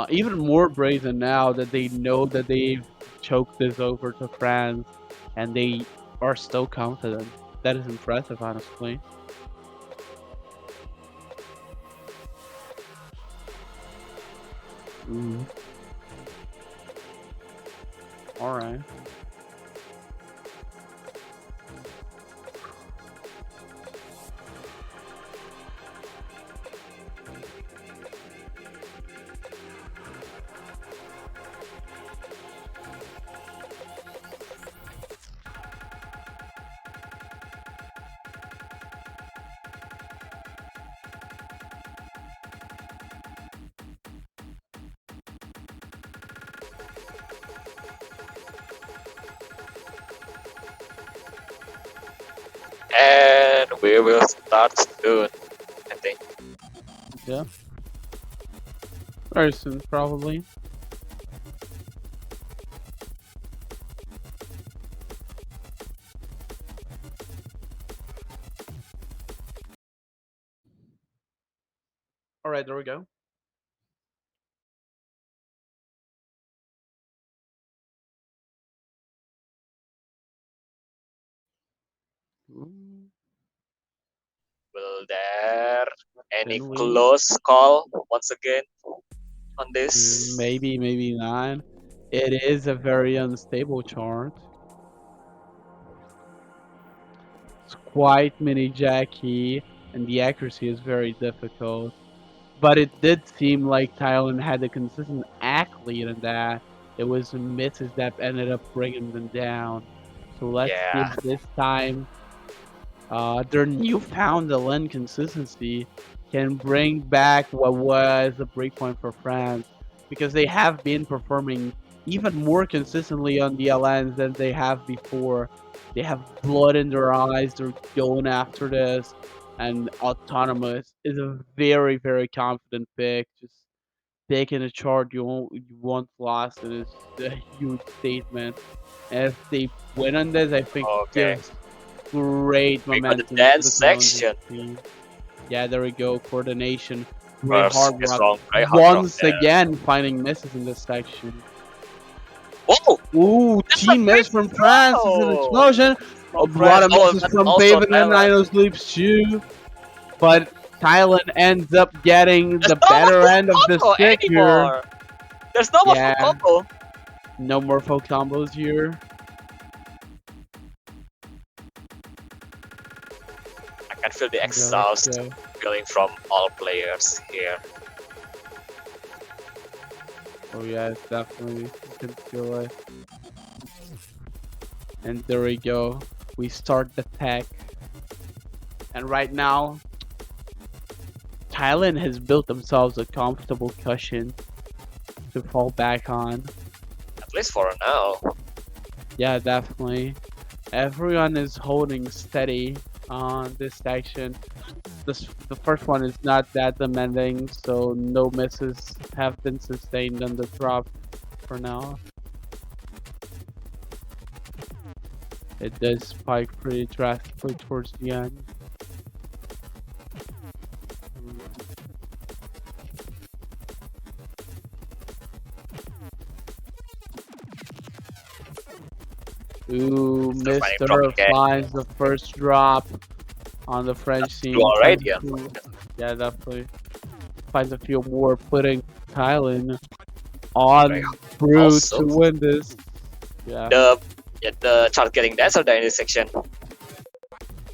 Even more brazen now that they know that they've choked this over to France, and they are still confident. That is impressive, honestly. Mm, all right. And we will start soon, I think. Yeah, very soon, probably. All right, there we go. Mm, Will there any Then we close call once again on this? maybe, maybe not. It is a very unstable chart. It's quite mini jacky, and the accuracy is very difficult. But it did seem like Thailand had a consistent athlete in that. It was misses that ended up bringing them down. So let's see Yeah. if this time their newfound inconsistency can bring back what was a breakpoint for France because they have been performing even more consistently on the LNs than they have before. They have blood in their eyes. They're going after this, and autonomous is a very very confident pick. Just taking a chart you won't lost it is a huge statement. And if they win on this, I think it Okay. gives great We got the momentum to the dance challengers section. team. Yeah, there we go. Coordination. Great First hard is rock. from Grey Hard Rock Once there. again, finding misses in this section. Oh! Ooh, That's a team great miss from France. It's an throw explosion. A from lot France. of Oh, misses but from also Paven and Thailand. Nino Sleeps too. But Thailand ends up getting There's the no more better full end of the combo stick here. anymore. There's no more full Yeah, combo. no more full combos here. I can feel the Yeah, let's exhaust go. feeling from all players here. Oh yeah, it's definitely, you can feel it. And there we go. We start the tech. And right now, Thailand has built themselves a comfortable cushion to fall back on. At least for now. Yeah, definitely. Everyone is holding steady on this section. The first one is not that demanding, so no misses have been sustained on the drop for now. It does spike pretty drastically towards the end. Ooh, Still finding Mr. drop again. finds the first drop on the French Two team. already, Yeah, definitely finds a few more, putting Thailand Very on brute also. to win this. Yeah. The chart getting denser there in this section.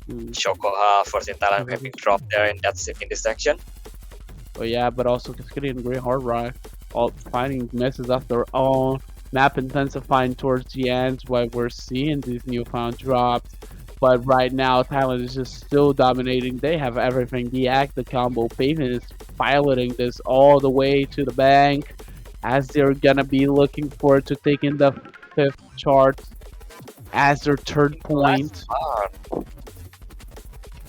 Mm. Shokoha first in Thailand having dropped there in this section. Oh yeah, but also Cascadia and Great Hard Rock all finding misses of their own. Map intensifying towards the end, why we're seeing these newfound drops. But right now, Thailand is just still dominating. They have everything. The act, the combo. Pavement is piloting this all the way to the bank as they're gonna be looking forward to taking the fifth chart as their third Last point. part.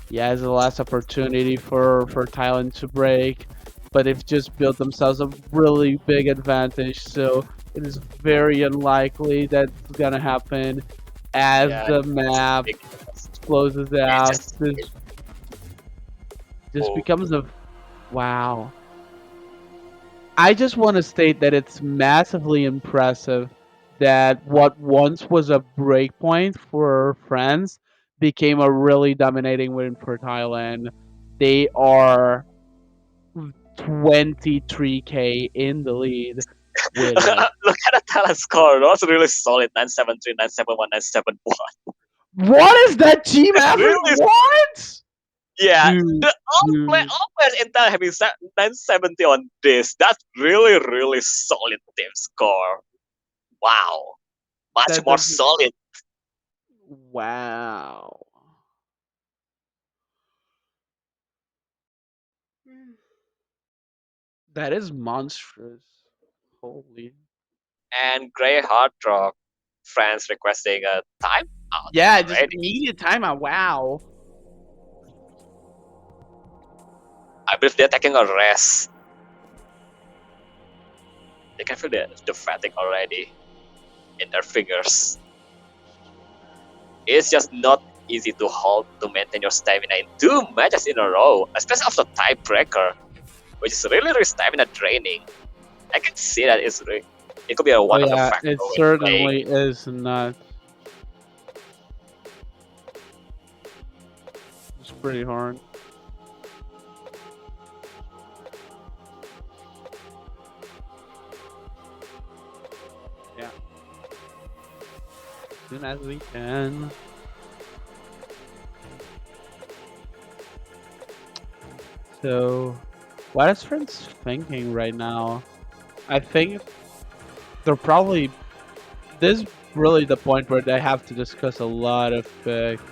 Yeah, as the last opportunity for Thailand to break, but they've just built themselves a really big advantage. So it is very unlikely that's gonna happen as Yeah, the just map big. closes It's out. just This oh, becomes a wow. I just want to state that it's massively impressive that what once was a breakpoint for France became a really dominating win for Thailand. They are 23k in the lead with it. look at the talent score. That was really solid. 973, 971, 971. What is that team It's average? really What? yeah. Dude, dude, All players in Thailand having 970 on this. That's really really solid team score. Wow, much that more doesn't. solid. Wow. That is monstrous. Holy. And Grey Hard Rock, France requesting a timeout Yeah, just already. immediate timeout. Wow. I believe they're taking a rest. They can feel the fatigue already in their fingers. It's just not easy to hold to maintain your stamina in 2 matches in a row, especially after tiebreaker, which is really, really stamina draining. I can see that it could be Oh one of the yeah, factors it when playing. certainly is not. It's pretty hard. Yeah, as soon as we can. So, what is friends thinking right now? I think they're probably this is really the point where they have to discuss a lot of picks.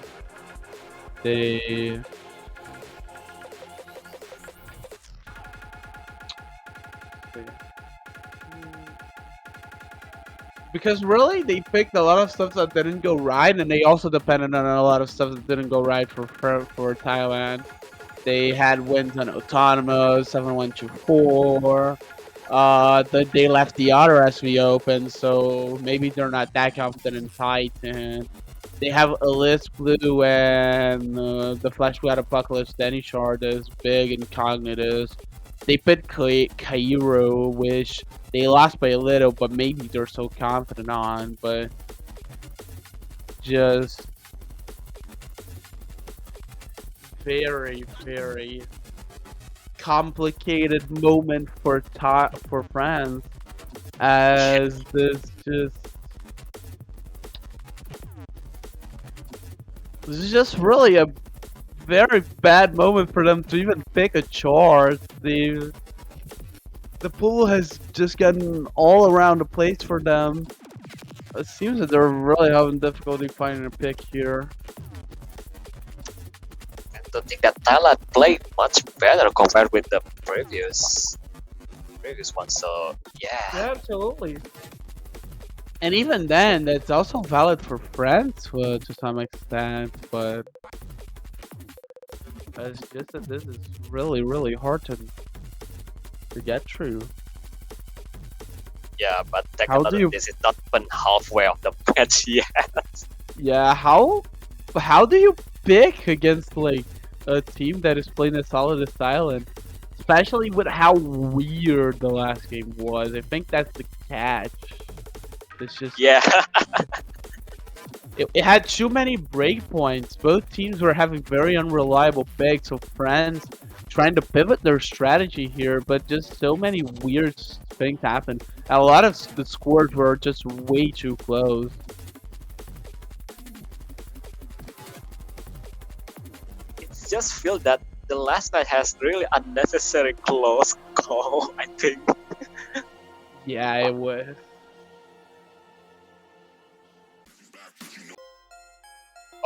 They because really they picked a lot of stuff that didn't go right, and they also depended on a lot of stuff that didn't go right for Thailand. They had wins on autonomous 7-1-2-4. They left the other SV open, so maybe they're not that confident in Titan. They have Elise Blue and the Flash God Apocalypse Danny Shard is big and Cognitus. They picked Cairo, which they lost by a little, but maybe they're so confident on. But just very, very complicated moment for France, as this is just really a very bad moment for them to even pick a chart. The pool has just gotten all around the place for them. It seems that they're really having difficulty finding a pick here. And to think that Thailand played much better compared with the previous one. So yeah, Yeah, absolutely. And even then, that's also valid for France to some extent, but it's just that this is really, really hard to get through. yeah. But How do technically, you, this is not even halfway of the match yet. yeah, how do you pick against like a team that is playing as solid as Thailand? Especially with how weird the last game was. I think that's the catch. It's just Yeah, it had too many breakpoints. Both teams were having very unreliable picks, so France trying to pivot their strategy here, but just so many weird things happened. A lot of the scores were just way too close. it's just feel that the last match has really unnecessary close call. I think. Yeah, it was.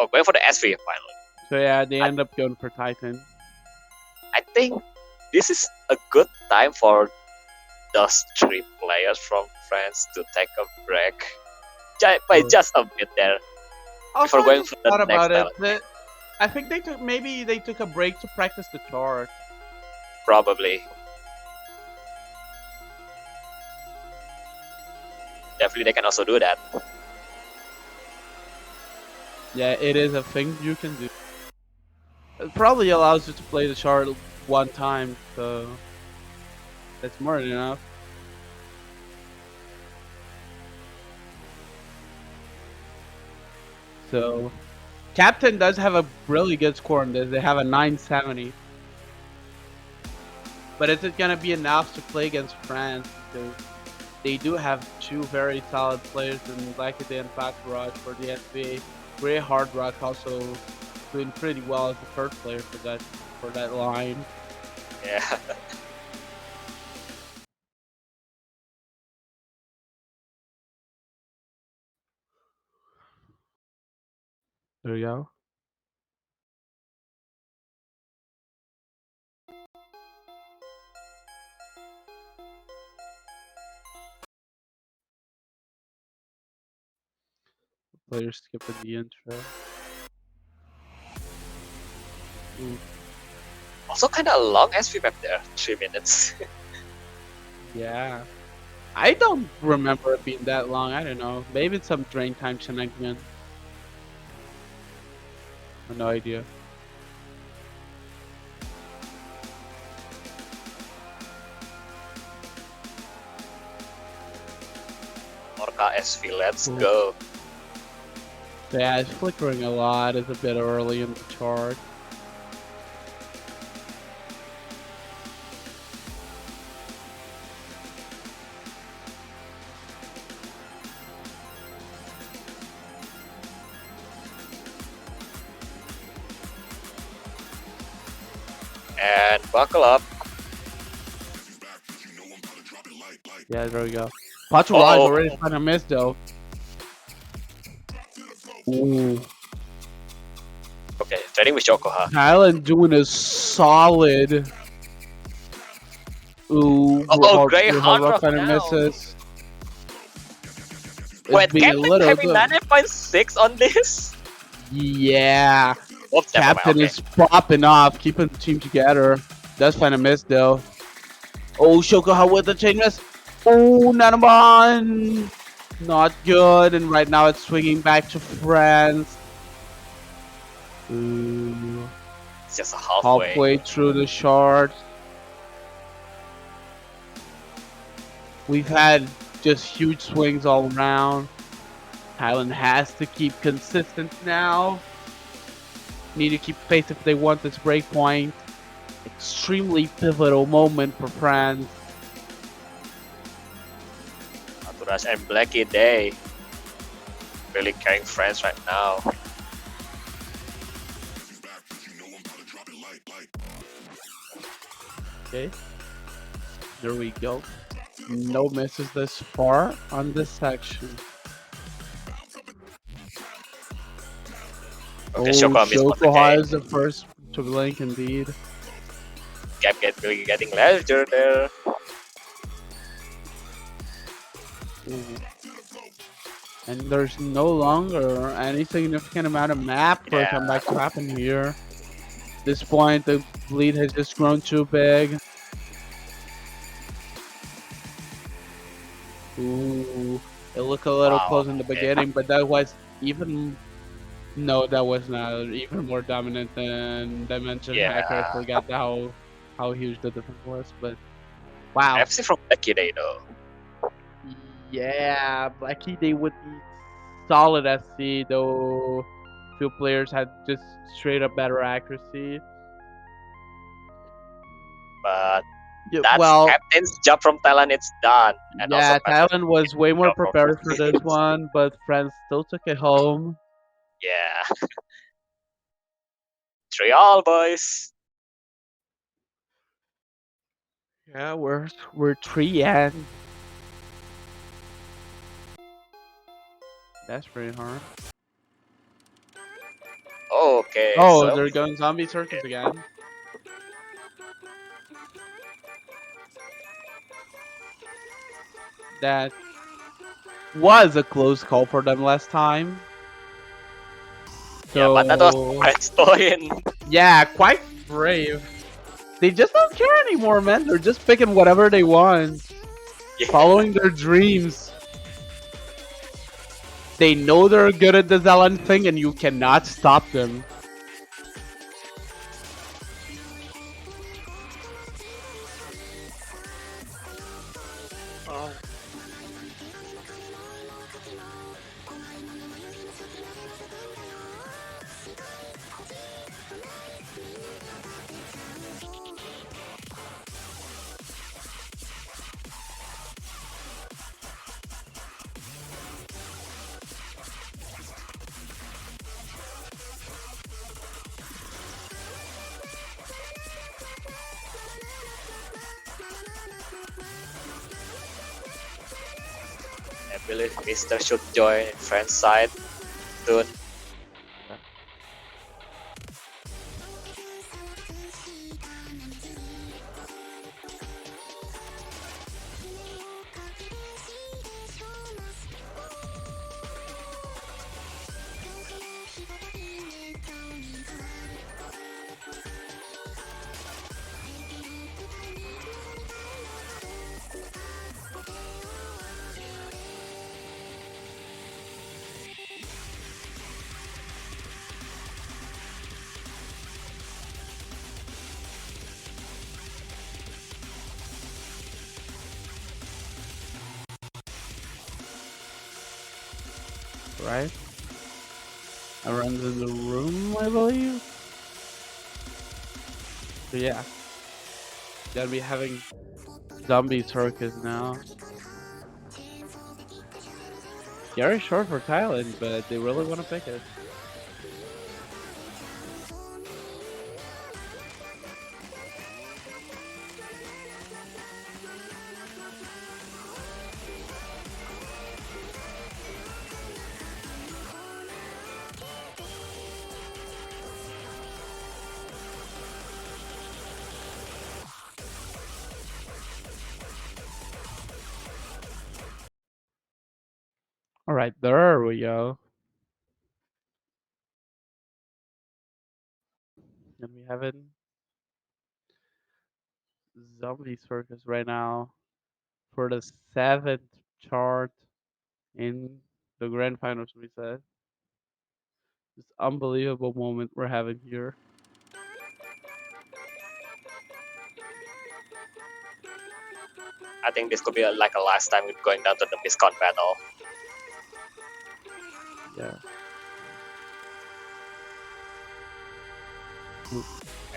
Oh, going for the SV finally. So yeah, they I, end up going for Titan. I think this is a good time for those three players from France to take a break. By Oh. just a bit there Also, before I going just for the thought next about it. talent. That I think they took a break to practice the chart. Probably. Definitely they can also do that. Yeah, it is a thing you can do. It probably allows you to play the chart one time, so that's more than enough. So Captain does have a really good score on this. They have a 970. But is it gonna be enough to play against France? Because they do have two very solid players in Blackity and Fakraj for the SBA. Grey Hard Rock also doing pretty well as the third player for that line. Yeah. There you go. Players skipping the intro. Ooh, Also kind of long SV map there. 3 minutes. yeah. I don't remember it being that long. I don't know. Maybe it's some drain time shenanigans. I have no idea. Orca SV, let's Ooh. go. Yeah, it's flickering a lot. It's a bit early in the chart. And buckle up. Yeah, there we go. Patu Raj Oh, already found a miss though. Ooh. okay. Trading with Yokoha. Thailand doing a solid. Ooh, Oh, Grey Hard Hard Rock Rock kind of now. misses. It's Wait, being a Captain little having good. 9.6 on this? Yeah. Oh, never mind. Captain Okay. is popping off, keeping the team together. Does find a miss though. Oh, Shokoha with the chain miss. Oh, Nanaman. Not good. And right now it's swinging back to France. Ooh. It's just halfway. Halfway through the short. We've had just huge swings all around. Thailand has to keep consistent now. Need to keep pace if they want this break point. Extremely pivotal moment for France. Aturash and Blackie Day really carrying France right now. Okay, there we go. No misses this far on this section. Okay, Oh, Shokoha missed once Shokoha again. is the first to blink indeed. Cap really getting larger there. Ooh. And there's no longer any significant amount of map for a Yeah. comeback to happen here. At this point, the lead has just grown too big. Ooh, it looked a little Wow. close in the Okay. beginning, but that was even. No, that was not even more dominant than Dimension Hacker. I Yeah. forgot how huge the difference was, but wow. FC from Blackie Day though. Yeah, Blackie they would be solid SC though. Few players had just straight up better accuracy. But Yeah, that's well, captain's job from Thailand. It's done. And also yeah, Patrick Thailand was way more job from prepared for this France. one, but France still took it home. Yeah. 3-all, boys. Yeah, we're three and that's pretty hard. Okay, Oh, so they're going zombie circus again. That was a close call for them last time. yeah, but that was So quite stolen. yeah, quite brave. They just don't care anymore, man. They're just picking whatever they want, Yeah. following their dreams. They know they're good at the Zealand thing, and you cannot stop them. Oh, I believe Mister should join friend's side soon. Right? Everyone's in the room, I believe. So yeah, gotta be having zombie circus now. Scary short for Thailand, but they really want to pick it. All right, there we go. And we having zombie circus right now for the seventh chart in the grand finals. We said this unbelievable moment we're having here. I think this could be like a last time with going down to the miscon battle. Yeah.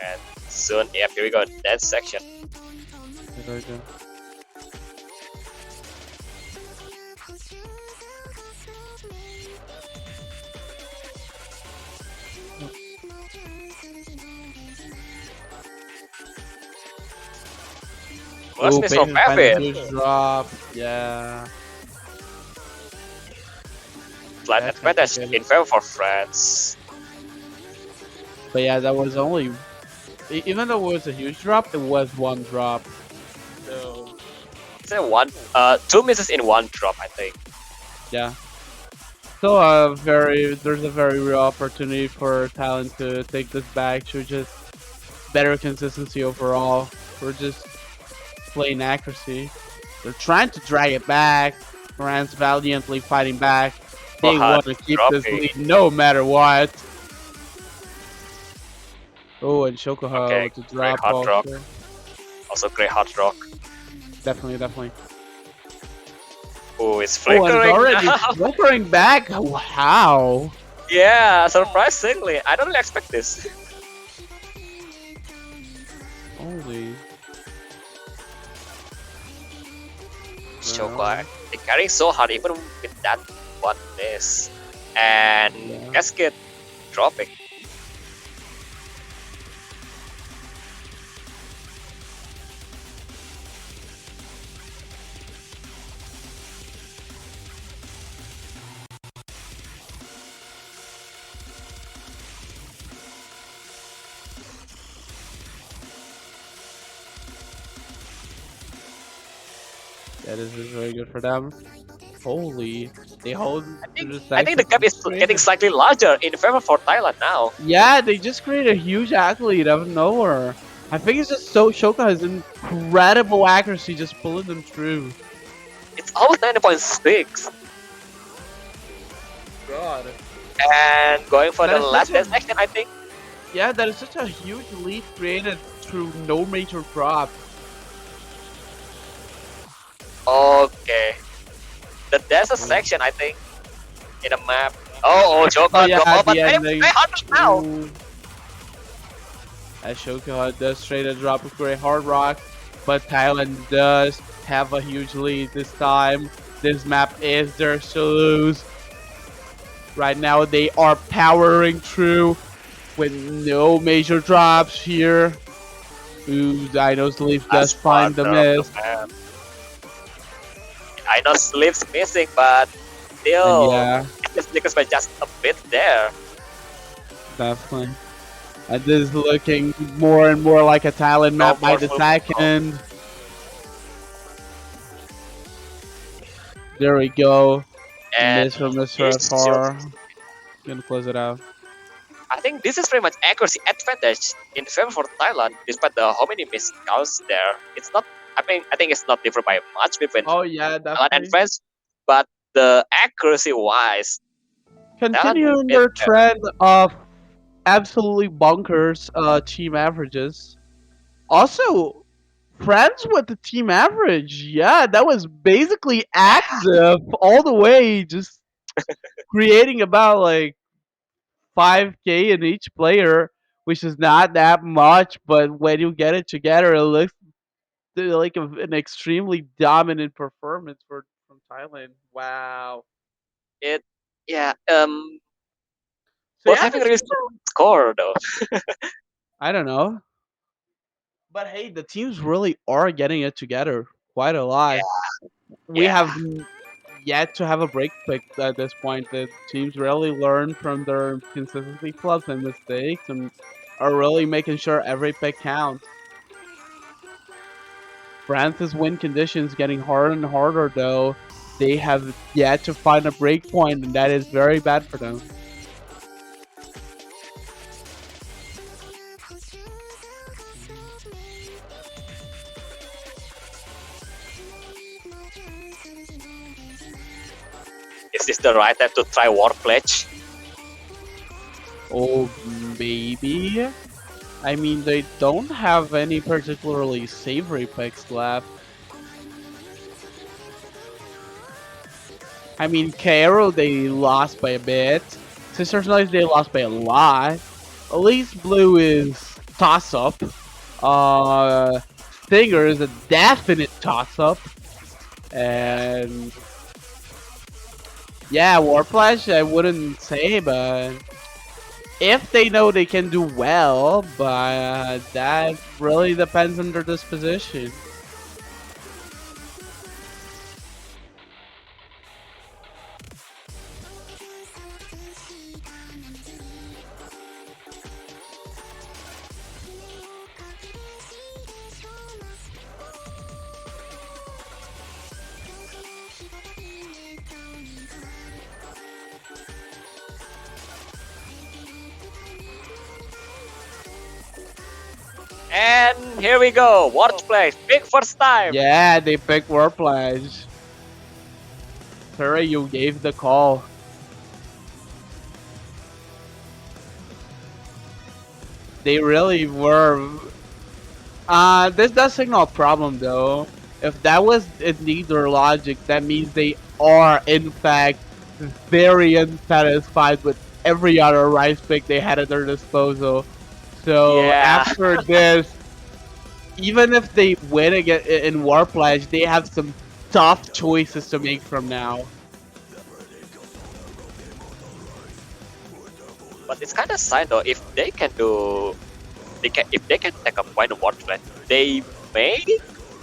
And soon, yeah, here we go. Dance section. There we go. Must Oh, miss from Peyton finds a Pavin. huge drop. Yeah, Slight that's advantage complicated. in favor for France. But yeah, that was only even though it was a huge drop, it was one drop. So Is it one? Two misses in one drop, I think. yeah, still there's a very real opportunity for Thailand to take this back. To just better consistency overall. We're just plain accuracy. They're trying to drag it back. France valiantly fighting back. They Mohan want to keep this dropping. lead no matter what. Oh, and Shokoha Okay, with the great drop hot rock. also. Also great hot rock. Definitely, definitely. Oh, it's Oh, and it's flickering already now. flickering back. Wow. Yeah, surprisingly, I don't really expect this. Holy. Choco, Well, they carrying so hard even with that one miss. And yeah. Cascade dropping. Yeah, this is very good for them. Holy, they hold the I stacks think the of gap is getting created. slightly larger in favor for Thailand now. Yeah, they just created a huge athlete out of nowhere. I think it's just so Shoka has incredible accuracy just pulling them through. It's almost 90.6. God. And going for That the is such last a dance action, I think. yeah, that is such a huge lead created through no major drop. Okay. The desert section, I think, in a map. Oh, Oh Joker yeah, drop at off, but the very, ending. very hard now. Ooh. Ashoka does straight a drop of Great Hard Rock, but Thailand does have a huge lead this time. This map is theirs to lose. Right now they are powering through with no major drops here. Ooh, Dino's Leaf does Last find the partner of the miss. map. I know Sleep's missing, but And still, yeah, it's because by just a bit there. definitely. And this is looking more and more like a Thailand No map by more the full control. second. There we go. And Miss from Mr. he's just, FR. Gonna close it out. I think this is pretty much accuracy advantage in favor for Thailand, despite the how many missed scouts there. It's not. I think it's not different by much between Oh yeah, Thailand and definitely. France, but the accuracy wise, Thailand Continuing is their better. trend of absolutely bonkers team averages. Also, friends with the team average. Yeah, that was basically Yeah, active all the way, just creating about like 5k in each player, which is not that much, but when you get it together, it looks like an extremely dominant performance from Thailand. Wow. it. Yeah. So Was yeah, having the a really teams strong are. score though. I don't know, but hey, the teams really are getting it together quite a lot. Yeah. We Yeah. have yet to have a break pick at this point. The teams really learn from their consistency flops and mistakes, and are really making sure every pick counts. France's win conditions getting harder and harder, though. They have yet to find a break point, and that is very bad for them. Is this the right time to try War Pledge? Oh, maybe. I mean, they don't have any particularly savory picks left. I mean, Cairo, they lost by a bit. Sisters Noise, they lost by a lot. At least Blue is toss up. Uh, Stinger is a definite toss up. Yeah. And yeah, Warflash, I wouldn't say, but if they know they can do well, but that really depends on their disposition. And here we go. War Pledge. Big first time. Yeah, they picked Warflash. Terry, you gave the call. They really were. This does signal a problem though. If that was indeed their logic, that means they are in fact very unsatisfied with every other rice pick they had at their disposal. So Yeah. after this, even if they win again in War Pledge, they have some tough choices to make from now. But it's kind of sign though. If they can do, they can if they can take a point in War Pledge, they may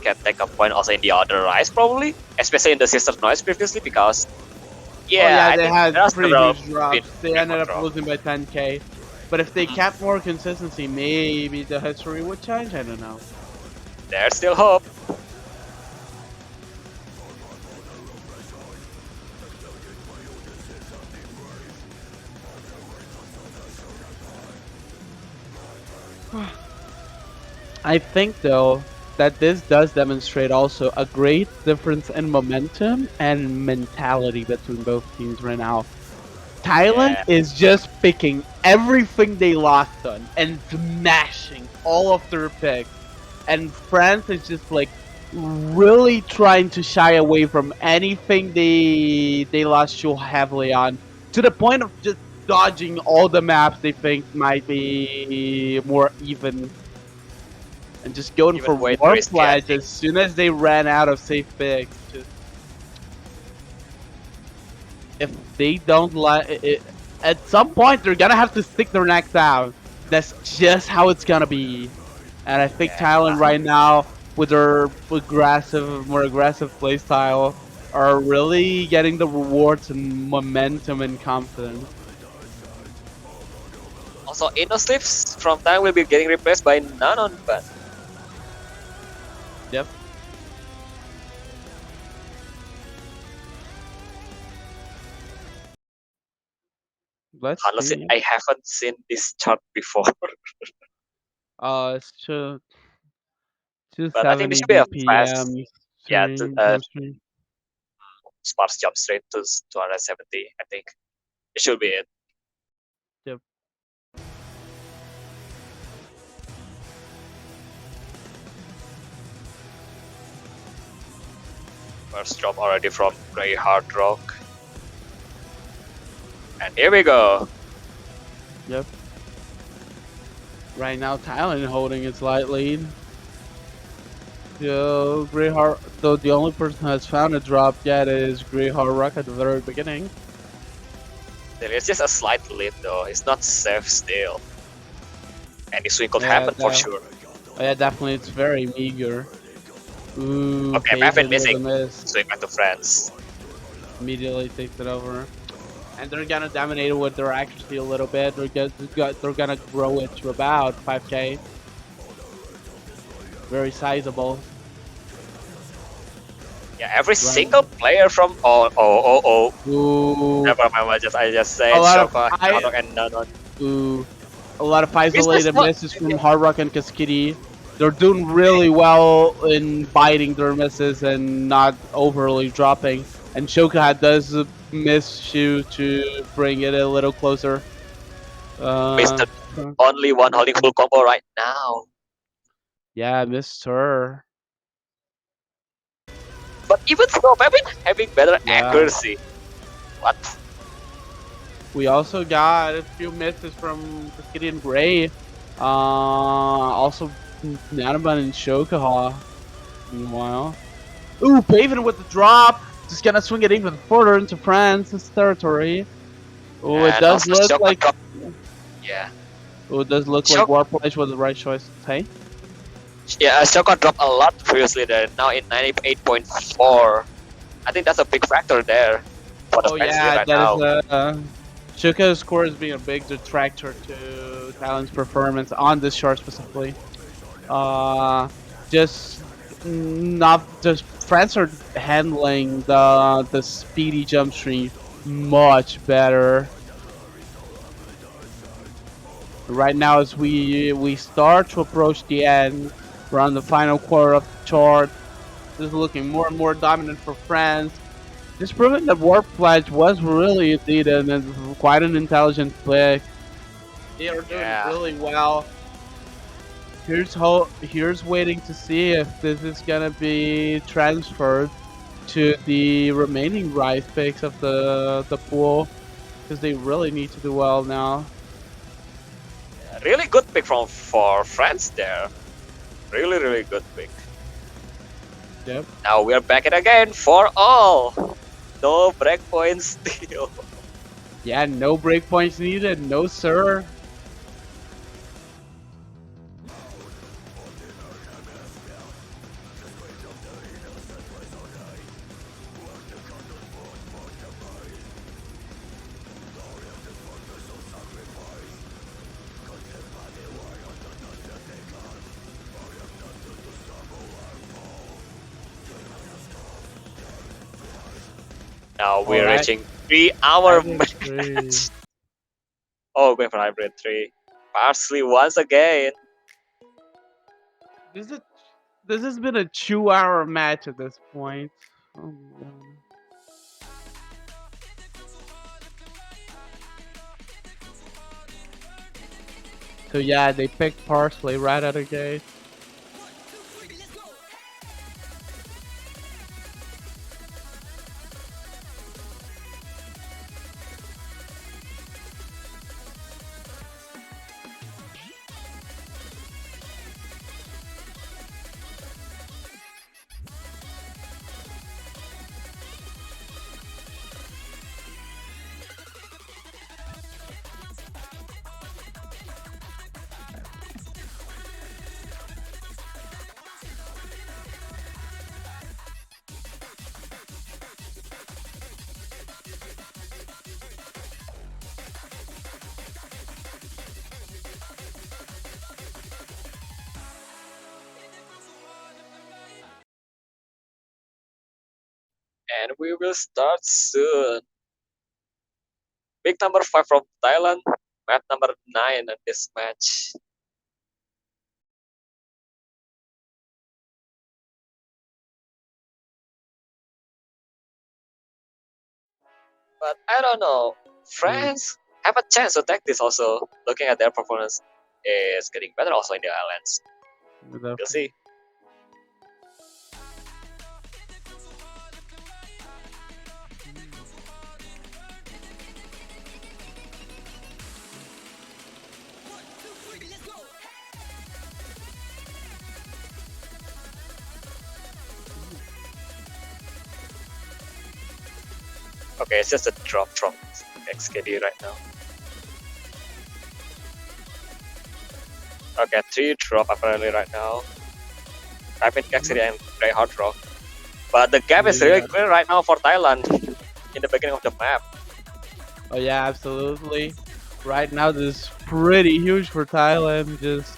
can take a point also in the other rise probably, especially in the Sister Noise previously because Oh yeah, yeah, I they think had there are pretty several huge been drops. They big ended up control. losing by 10k. But if they kept more consistency, maybe the history would change. I don't know. There's still hope. I think though that this does demonstrate also a great difference in momentum and mentality between both teams right now. Thailand Yeah, is just picking everything they lost on and smashing all of their picks. And France is just like really trying to shy away from anything they lost so heavily on, to the point of just dodging all the maps they think might be more even, and just going even for way too war risky, I pledge think. as soon as they ran out of safe picks. Just if they don't like it, at some point they're gonna have to stick their necks out. That's just how it's gonna be. And I think Yeah, Thailand right now, with their more aggressive play style, are really getting the rewards and momentum and confidence. also Inno Slips from time will be getting replaced by Nanon, but Yep. Let's honestly, see. I haven't seen this chart before. It's two But I think this seventy should be a BPM fast, yeah, Eastern stream. Sparks jump straight to 270. I think it should be it. Yep. First drop already from Grey Hard Rock. And here we go. Yep. Right now, Thailand holding its light lead. Though the only person who has found a drop yet is Grey Hard Rock at the very beginning. There is just a slight lead though. It's not safe still. Any swing could Yeah, happen for sure. yeah, definitely. It's very meager. Ooh, Okay, Mavin Paven with missing. a miss. Swing back to France. Immediately takes it over. And they're gonna dominate it with their accuracy a little bit. They're gonna grow it to about 5k. Very sizable. Yeah, every Right. single player from Ooh, Never mind. I just a said lot of Shoka, high. Haddock, and Nanon. Ooh, a lot of Business isolated not. misses from Hard Rock and Kaskidi. They're doing really well in biting their misses and not overly dropping. And Shoka does miss you to bring it a little closer. Uh, Mr. Only one holding full combo right now. yeah, missed her. But even so, Mavin having better Yeah. accuracy. What? We also got a few misses from Kaskidi and Gray. Also Nanaban and Shokaha. Meanwhile. Ooh, Paven with the drop. Just gonna swing it even further into France's territory. Oh, it And does also look Shoka like. drop. Yeah. Oh, it does look like Shoka, Warplash was the right choice to take. yeah, Shoka dropped a lot previously there. Now in 98.4. I think that's a big factor there for the Oh fans here yeah, right that is now. Shuka's score is being a big detractor to Thailand's performance on this short specifically. Uh, just not just France are handling the speedy jump stream much better. Right now, as we start to approach the end, we're on the final quarter of the chart. This is looking more and more dominant for France. Just proving that Warp Pledge was really indeed quite an intelligent pick. They are doing Yeah. really well. Here's waiting to see if this is gonna be transferred to the remaining Rise picks of the pool, because they really need to do well now. Really good pick from for France there. Really good pick. Yep. Now we're back it again for all. No breakpoints still. Yeah, no breakpoints needed, no sir. Now we're Alright. reaching 3 hour Hybrid 3. match. Oh, going for hybrid 3. Parsley once again. This is this has been a 2-hour match at this point. Oh my god. So yeah, they picked Parsley right out of the gate. And we will start soon. Big number 5 from Thailand, map number 9 in this match. But I don't know. Mm, France have a chance to take this also. Looking at their performance is getting better also in the islands. We'll definitely. see. Okay, it's just a drop from XKD right now. Okay, 3 drop apparently right now. Type in XKD and Grey Hard Rock. But the gap is really Yeah. clear right now for Thailand in the beginning of the map. Oh yeah, absolutely. Right now, this is pretty huge for Thailand. Just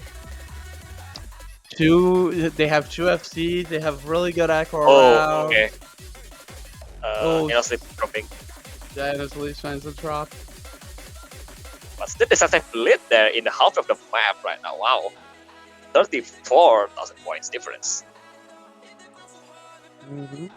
two, they have two FCs. They have really good echo Oh, around. okay. Oh, Innocent dropping. yeah, that's really trying to drop. But still decisive lead there in the half of the map right now. Wow. 34,000 points difference. Hmm.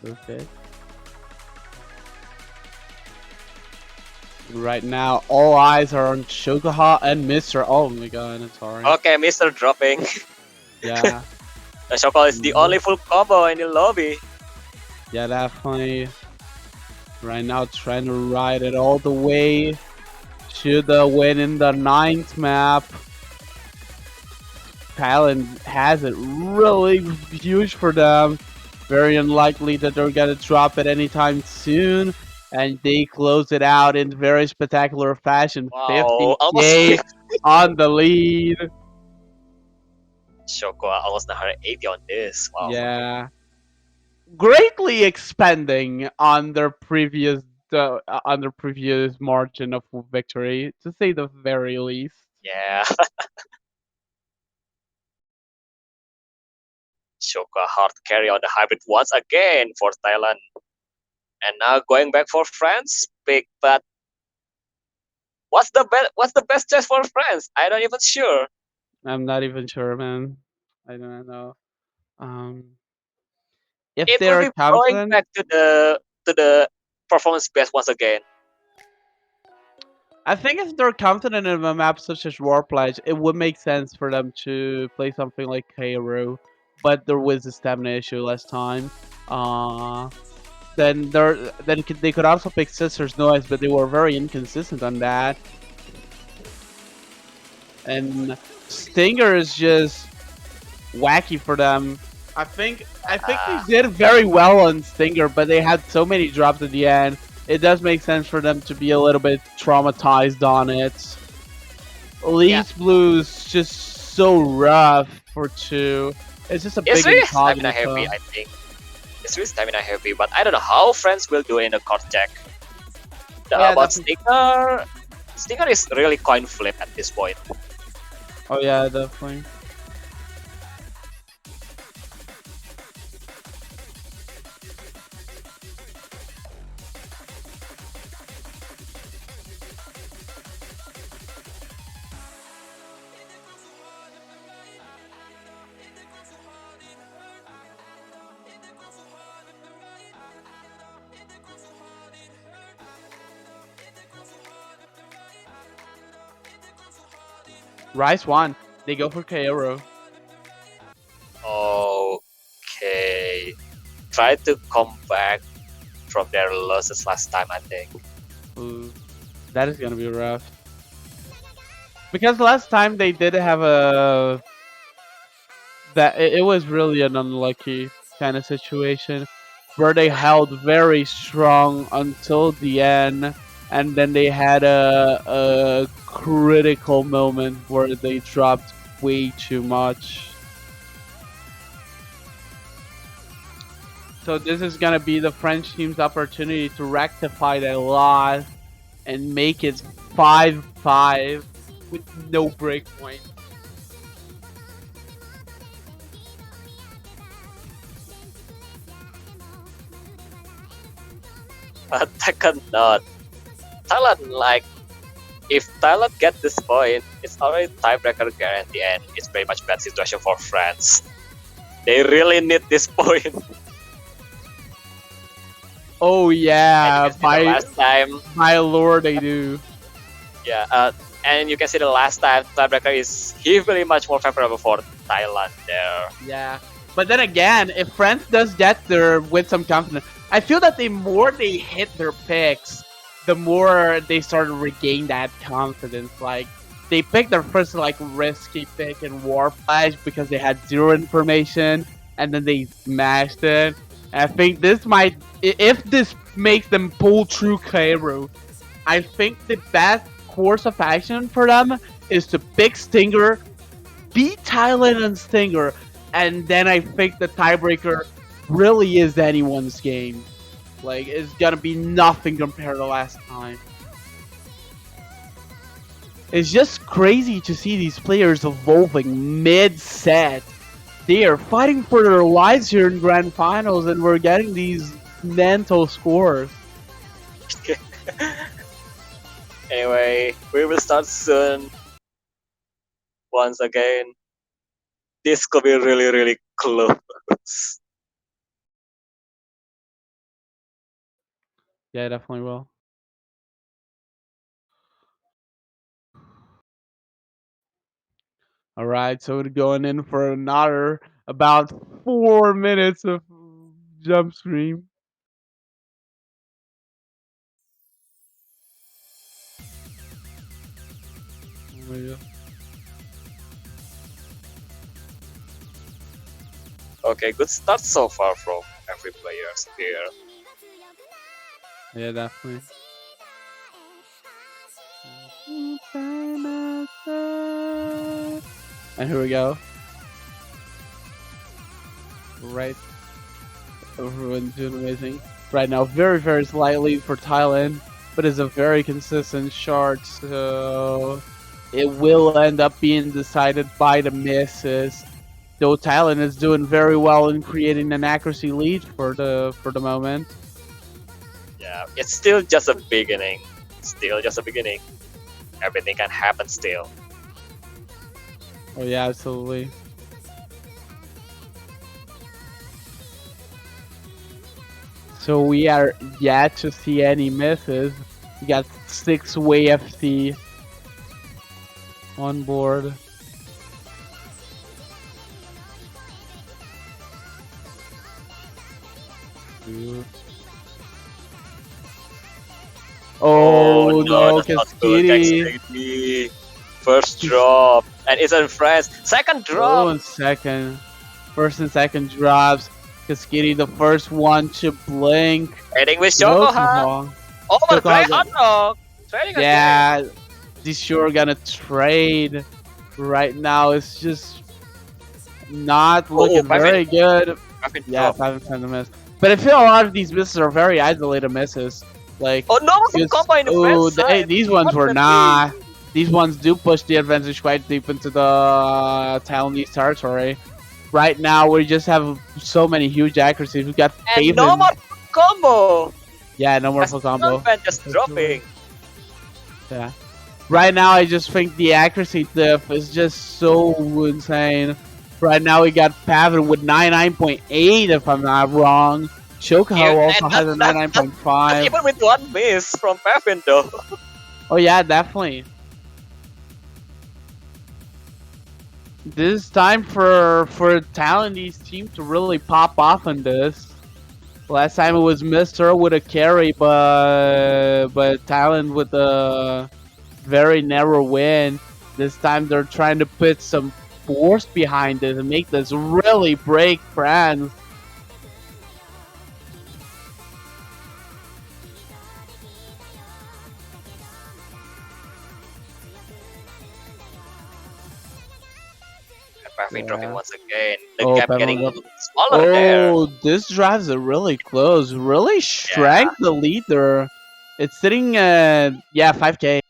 Okay. Right now, all eyes are on Shogaha and Mister. Oh my god, it's hard. Okay, Mr. dropping. Yeah, The Shokol is the only full combo in the lobby. yeah, definitely. Right now, trying to ride it all the way to the win in the ninth map. Thailand has it really huge for them. Very unlikely that they're gonna drop it anytime soon. And they close it out in very spectacular fashion. Wow, almost 50K on the lead. Shoko almost 180 on this. Wow. Yeah. Greatly expanding on their previous margin of victory, to say the very least. Yeah. Shoko hard carry on the hybrid once again for Thailand. And now going back for France, big but what's the best choice for France? I don't even sure. I'm not even sure, man. I don't know. Um, if It will they're be going confident, back to the performance best once again. I think if they're confident in a map such as Warpledge, it would make sense for them to play something like Kairo, but there was a stamina issue last time. Uh, they could also pick Sisters Noise, but they were very inconsistent on that. And Stinger is just wacky for them. I think they Ah, did very well on Stinger, but they had so many drops at the end. It does make sense for them to be a little bit traumatized on it. yeah. Leaf Blue's just so rough for two. It's just a It's big really stamina heavy, incognito. I think. It's really stamina heavy, but I don't know how France will do in a court check. Yeah, About definitely. Stinger is really coin flip at this point. Oh yeah, definitely. Rice won. They go for Kaoru. Okay. Try to come back from their losses last time, I think. Ooh, that is gonna be rough. Because last time they did have a it was really an unlucky kind of situation where they held very strong until the end, and then they had a critical moment where they dropped way too much. So this is gonna be the French team's opportunity to rectify that loss and make it 5-5 with no break point. But I cannot. Thailand, like, if Thailand get this point, it's already tiebreaker guarantee, and it's very much bad situation for France. They really need this point. Oh And yeah, you can see the last time, my lord, they do. yeah, and you can see the last time tiebreaker is heavily much more favorable for Thailand there. Yeah, but then again, if France does get there with some confidence, I feel that the more they hit their picks, the more they start to regain that confidence. Like they picked their first like risky pick in War Flash because they had zero information, and then they smashed it. And I think this might, if this makes them pull through Cairo, I think the best course of action for them is to pick Stinger, beat Thailand and Stinger, and then I think the tiebreaker really is anyone's game. Like, it's gonna be nothing compared to last time. It's just crazy to see these players evolving mid-set. They are fighting for their lives here in Grand Finals, and we're getting these mental scores. Anyway, we will start soon. Once again, this could be really, really close. Yeah, definitely will. All right, so we're going in for another about 4 minutes of jump stream. Oh my God. Okay, good start so far from every player here. Yeah, definitely. And here we go. Right. Everyone's doing amazing. Right now, very, very slight lead for Thailand, but it's a very consistent shot, so it will end up being decided by the misses. Though Thailand is doing very well in creating an accuracy lead for the moment. Yeah, it's still just a beginning. Still just a beginning. Everything can happen still. Oh yeah, absolutely. So we are yet to see any misses. We got 6-way FC on board. Oh no, that's not good. Kaskiri. XKD. First drop. And it's in France. Second Oh, drop. and second. First and second drops. Kaskiri, the first one to blink. Trading with No Shokoha. too Oh, but Shokoha great unlock. Trading again. Yeah, these sure gonna trade right now. It's just not looking very good. Yeah, 5 and 10 miss. But I feel a lot of these misses are very isolated misses. Like, Oh no, combo in the France side. these ones What were the not. These ones do push the advantage quite deep into the Taiwanese territory. Right now, we just have so many huge accuracies. We got And no Faven. more combo. Yeah, no more That's full combo. not just dropping. Yeah. Right now, I just think the accuracy diff is just so insane. Right now, we got Pavin with 99.8, if I'm not wrong. Shokoho Yeah, also and has a that's 99.5. even with one miss from Pavin though. Oh, yeah, definitely. This time for Talon, these teams to really pop off on this. Last time it was Mister with a carry, but Talon with a very narrow win. This time they're trying to put some force behind this and make this really break France. And Perfect dropping Yeah. once again. The Oh, gap Peppermint getting Drop. smaller there. Oh, this drives it really close. Really Yeah. shrank the leader. It's sitting at, yeah, 5K.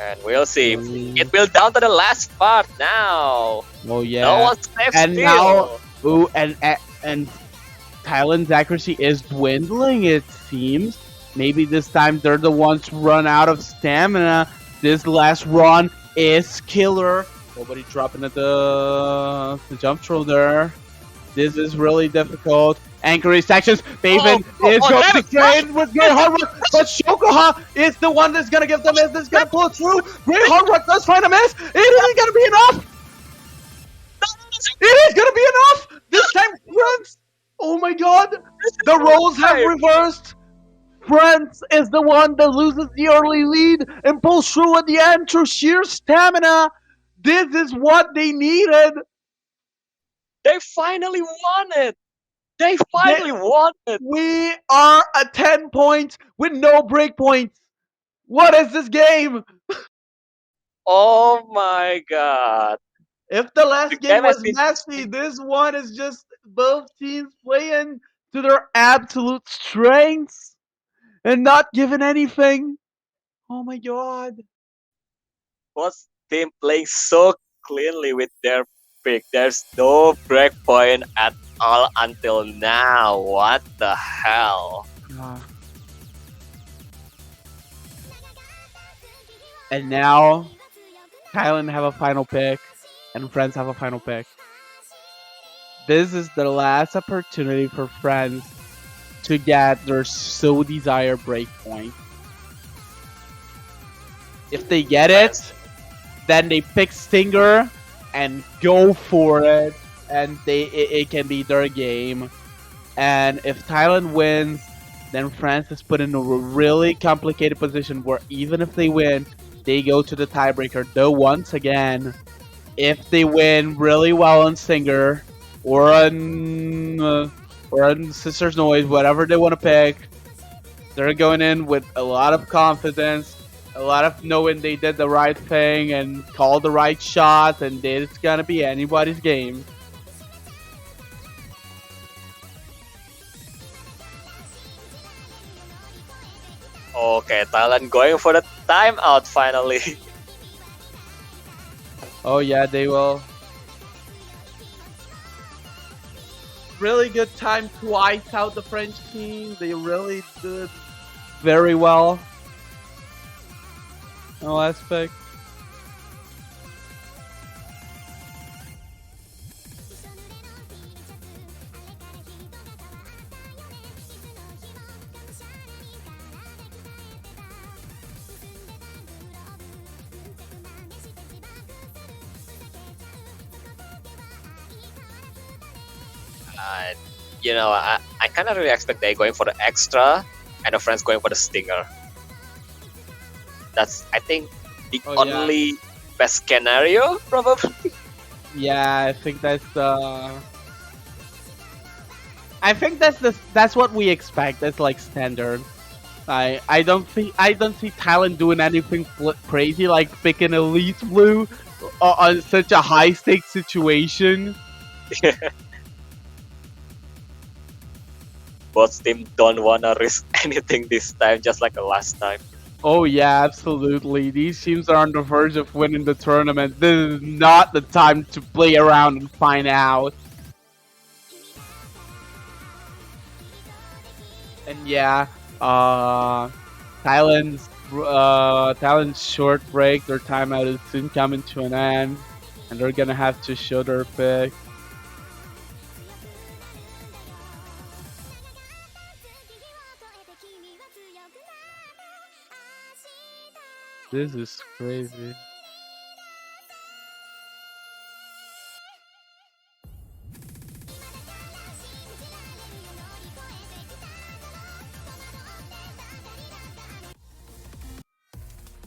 And we'll see. Oh, It will down to the last part now. oh No yeah. one's safe And now, still. ooh, and Thailand's accuracy is dwindling, it seems. Maybe this time they're the ones who run out of stamina. This last run is killer. Nobody dropping at the jump throw there. This is really difficult. Anchorage sections. Maven is going Damn to it! train with great hard work, but Shokoha is the one that's going to give the miss. That's going to pull it through. Great hard work does find a miss. It isn't going to be enough. It is going to be enough. This time, Prince. Oh my god. The roles have Right. reversed. Prince is the one that loses the early lead and pulls through at the end through sheer stamina. This is what they needed. They finally won it. They They, finally won it. we are at 10 points with no break points. What is this game? Oh my god. If the The last game game has was been messy, this one is just both teams playing to their absolute strengths and not giving anything. Oh my god. both team playing so cleanly with their pick. There's no breakpoint at all until now. What the hell? Ah. And now, Thailand have a final pick, and Friends have a final pick. This is the last opportunity for Friends to get their so desired breakpoint. If they get it, Friends. then they pick Stinger and go for it, and it can be their game. And if Thailand wins, then France is put in a really complicated position where even if they win, they go to the tiebreaker. Though once again, if they win really well on Stinger or on Sisters Noise, whatever they want to pick, they're going in with a lot of confidence, a lot of knowing they did the right thing and called the right shot, and it's gonna be anybody's game. Okay, Thailand going for the timeout finally. Oh yeah, they will. Really good time to ice out the French team. They really did very well. No aspect. uh, I kind of really expect they going for the extra and the friends going for the stinger. That's, I think, the Oh yeah. only best scenario, probably. Yeah, I think that's what we expect. That's like standard. I don't see Thailand doing anything crazy like picking Elite Blue on such a high stakes situation. Both team don't wanna risk anything this time, just like the last time. Oh yeah, absolutely. These teams are on the verge of winning the tournament. This is not the time to play around and find out. And yeah, Thailand's short break. Their timeout is soon coming to an end, and they're gonna have to show their pick. This is crazy.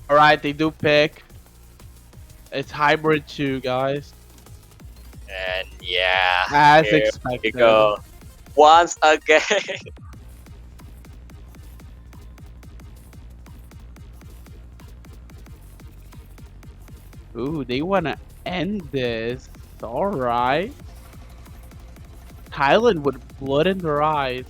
Alright, they do pick. It's hybrid too, guys. And yeah, As here we expected. go. Once again. Ooh, they wanna end this. Alright. Thailand with blood in their eyes.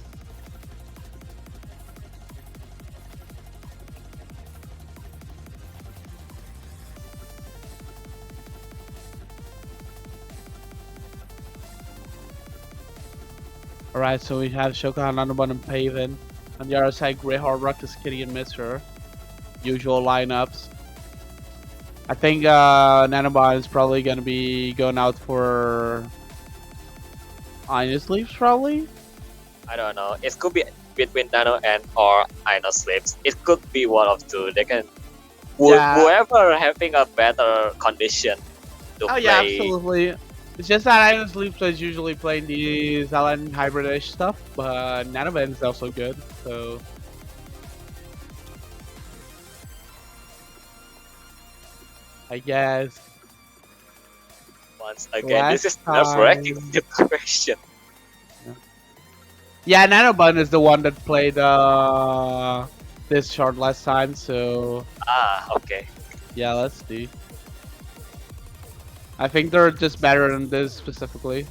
Alright, so we have Shokan on the bottom Paven. On the other side, Greyheart, Ruckus, Kitty, and Mister. Usual lineups. I think Nanobot is probably gonna be going out for Ines Leaves, probably. I don't know. It could be between Nano and or Ino Slips. It could be one of two. They can Yeah. whoever having a better condition to Oh yeah, play. absolutely. It's just that Ines Leaves is usually playing the Zelen hybridish stuff, but Nanobot is also good. So I guess Once again, this is last nerve-wracking time. situation. Yeah, Nanobun is the one that played this short last time, so Ah, okay. yeah, let's see. I think they're just better than this specifically.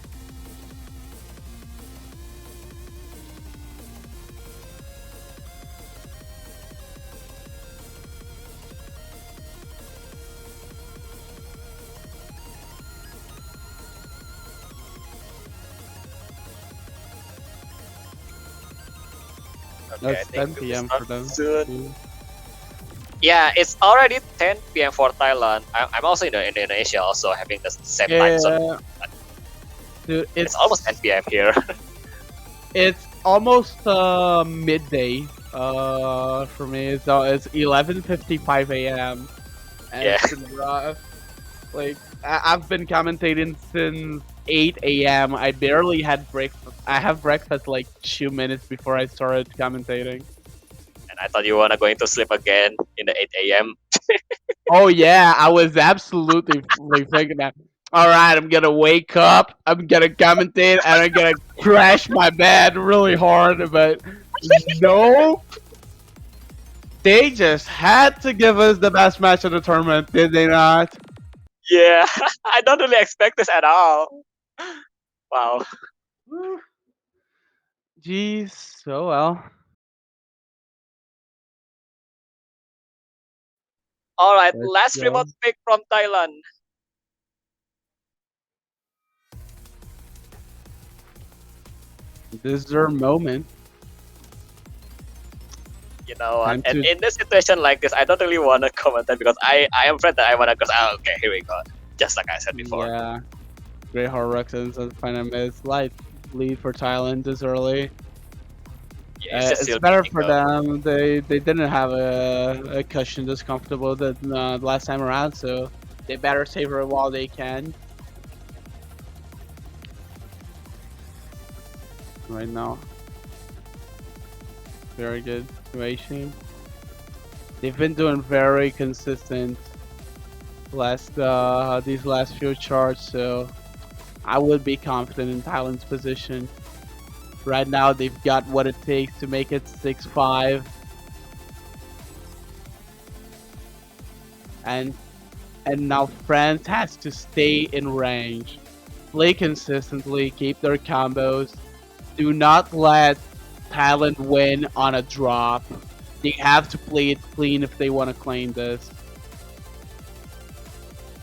Okay, I That's think 10 we will p.m. start for them. soon. Yeah, it's already 10 p.m. for Thailand. I'm also in Indonesia, also having the same time zone. Yeah, dude, It's almost 10 p.m. here. it's almost midday. For me, so it's 11:55 a.m. and Yeah. it's been rough. Like I've been commentating since 8 a.m. I barely had breakfast. I have breakfast like 2 minutes before I started commentating. And I thought you were going to sleep again in the 8 a.m. Oh yeah, I was absolutely like thinking that. All right, I'm gonna wake up. I'm gonna commentate, and I'm gonna crash my bed really hard. But no, they just had to give us the best match of the tournament, did they not? Yeah, I don't really expect this at all. Wow. Jeez, so well. All right, Let's last go. remote pick from Thailand. This is their moment. You know what? Time And to in this situation like this, I don't really want to comment that because I am afraid that I want to go. Oh, okay, here we go. Just like I said before. yeah. Great Horrocks and final miss. Light lead for Thailand this early. Yeah, it's just It's still better beating for up. them. They didn't have a cushion this comfortable the last time around, so they better savor it while they can. Right now, very good situation. They've been doing very consistent last these last few charts, so I would be confident in Thailand's position. Right now, they've got what it takes to make it 6-5, and now France has to stay in range, play consistently, keep their combos. Do not let Thailand win on a drop. They have to play it clean if they want to claim this.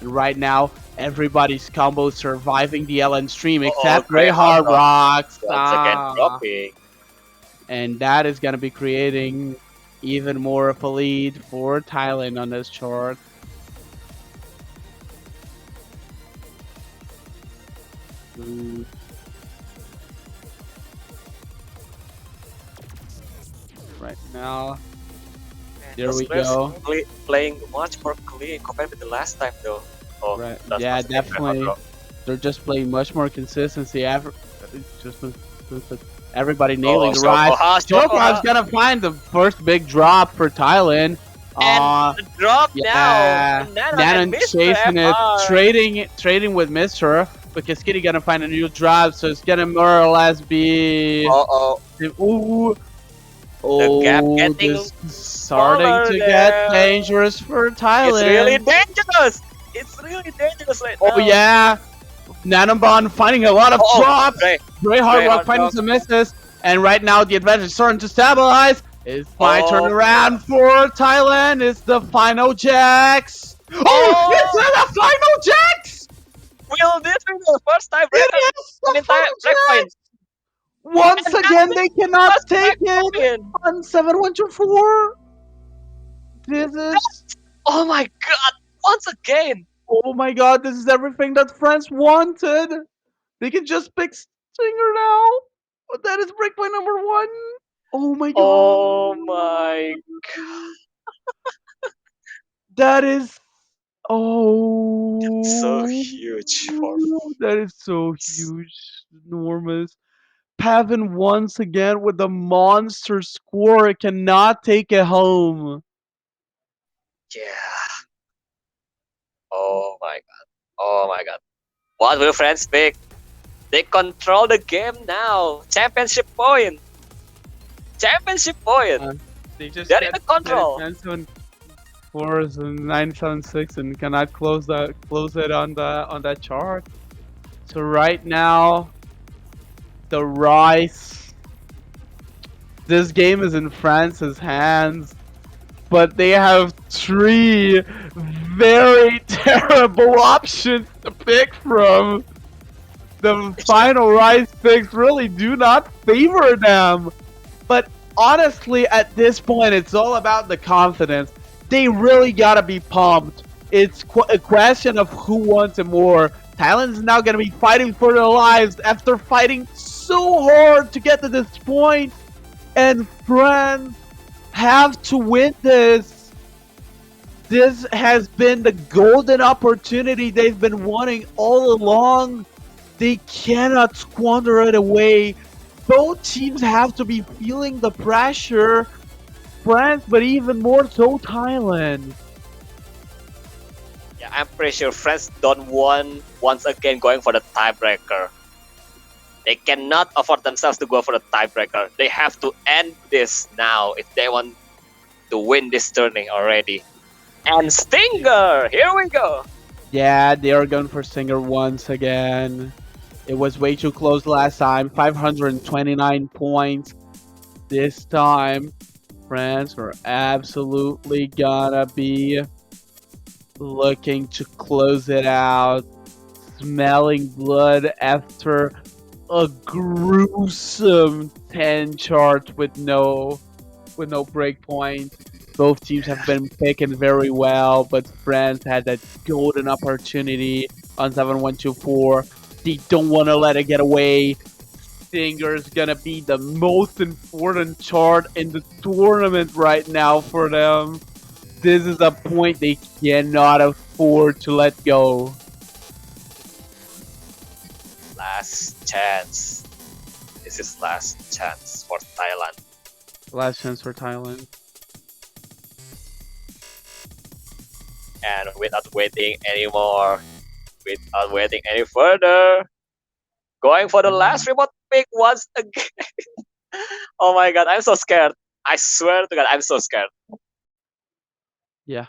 And right now, everybody's combo surviving the LN stream Oh, except Ray great hard Hard rock Rocks. once again dropping. And that is going to be creating even more of a lead for Thailand on this chart. Ooh. Right now, there Those we players go. playing much more clean compared with the last time though. Oh, Right, that's yeah, once again great hard definitely. rock. They're just playing much more consistency. Just with everybody Oh, nailing the ride. Shokoha, Jokov's Shokoha. gonna find the first big drop for Thailand. And Uh, the drop now. yeah. And Nano and Nanon Mr. chasing it, FR. trading with Mister, because Kitty gonna find a new drop, so it's gonna more or less be. Uh-oh. Ooh, The gap oh, getting this is starting smaller to get there. dangerous for It's really Thailand. dangerous. It's really dangerous right Oh now. yeah, Nanobon finding a lot of Oh, drops. Dre. Grey Hard Dre Rock hard finding rock. some misses. And right now the advantage is starting to stabilize. It's my Oh, turnaround for Thailand. It's the final jacks. Oh, it's oh! the final jacks! Will this be the first time It record is an the entire final break point? jacks! Once And that's again, the they cannot first take break it point. on 7-1-2-4. This is, Oh my god! Once again. oh my god, this is everything that France wanted. They can just pick Stinger now. But that is breakpoint number one. Oh my god. Oh my. That is. So Oh. huge for. That is so huge. Enormous. Pavin once again with the monster score cannot take it home. Yeah. Oh my god. Oh my god. What will France pick? They control the game now. Championship point. Championship point. They just They're in the control. 974s and 976 and cannot close it on that chart. So right now, the Rice. This game is in France's hands, but they have three very terrible options to pick from. The final Rice picks really do not favor them. But honestly, at this point, it's all about the confidence. They really gotta be pumped. It's a question of who wants it more. Thailand is now gonna be fighting for their lives after fighting so hard to get to this point, and France have to win this. This has been the golden opportunity they've been wanting all along. They cannot squander it away. Both teams have to be feeling the pressure. France, but even more so Thailand. Yeah, I'm pretty sure France don't want once again going for the tiebreaker. They cannot afford themselves to go for the tiebreaker. They have to end this now if they want to win this tourney already. And Stinger, here we go. Yeah, they are going for Stinger once again. It was way too close last time. 529 points. This time, France are absolutely gonna be looking to close it out. Smelling blood after a gruesome 10 chart with no breakpoint. Both teams have been picking very well, but France had that golden opportunity on 7-1-2-4. They don't want to let it get away. Stinger's gonna be the most important chart in the tournament right now for them. This is a point they cannot afford to let go. Last chance. This is last chance for Thailand. Last chance for Thailand. And without waiting anymore, without waiting any further, going for the last remote pick once again. Oh my god, I'm so scared. I swear to god, I'm so scared. Yeah.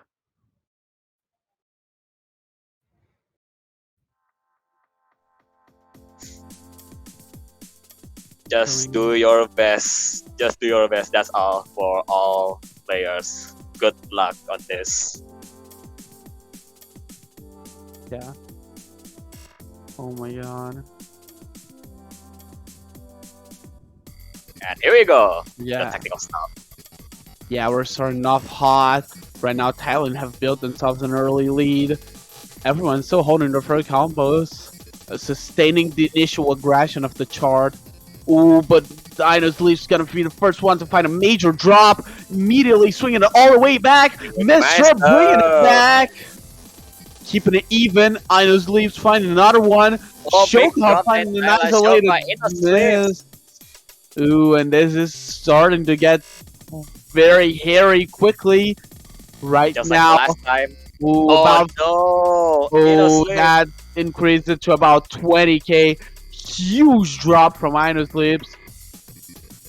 Just Going do your best. Just do your best. That's all for all players. Good luck on this. Yeah. Oh my god. And here we go. Yeah. The technical stuff. Yeah, we're starting off hot. Right now, Thailand have built themselves an early lead. Everyone's still holding their first combos, sustaining the initial aggression of the chart. Ooh, but Dino's Leaf's gonna be the first one to find a major drop. Immediately swinging it all the way back. Mr. Bringing it back. Keeping it even. Ino's Leaf's finding another one. Oh, big Shokov drop finding and an isolated Shokov in the sleeves. miss. Ooh, and this is starting to get very hairy quickly. Right just like the now, last time. ooh, Oh about no, oh Sleep. that increased it to about 20k. Huge drop from Sleeps.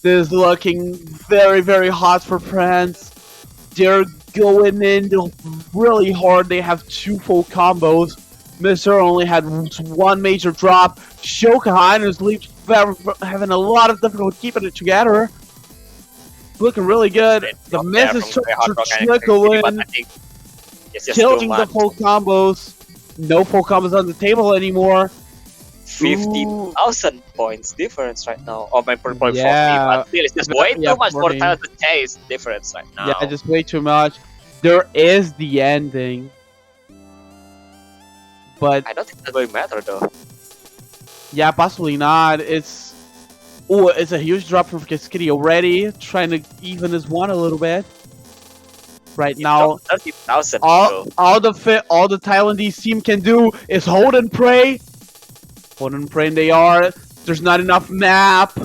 This is looking very very hot for France. They're going in really hard. They have two full combos. Mister only had one major drop. Shoka Sleeps having a lot of difficulty keeping it together. Looking really good. Great The drop there misses from to Grey Hard Rock and trickle City, but I in, think it's just too killing the much. full combos. No full combos on the table anymore. Ooh, 50,000 points difference right now. Or maybe probably 40, but yeah, still, it's just way yeah, too much for 40. Thailand to chase difference right Yeah, now. just way too much. There is the ending, but I don't think that will matter though. yeah, possibly not. It's a huge drop from Kiskitty already, trying to even his one a little bit. Right It dropped now, 30,000 all though. all the Thailandese team can do is hold and pray. Hold and pray, and they are. There's not enough map.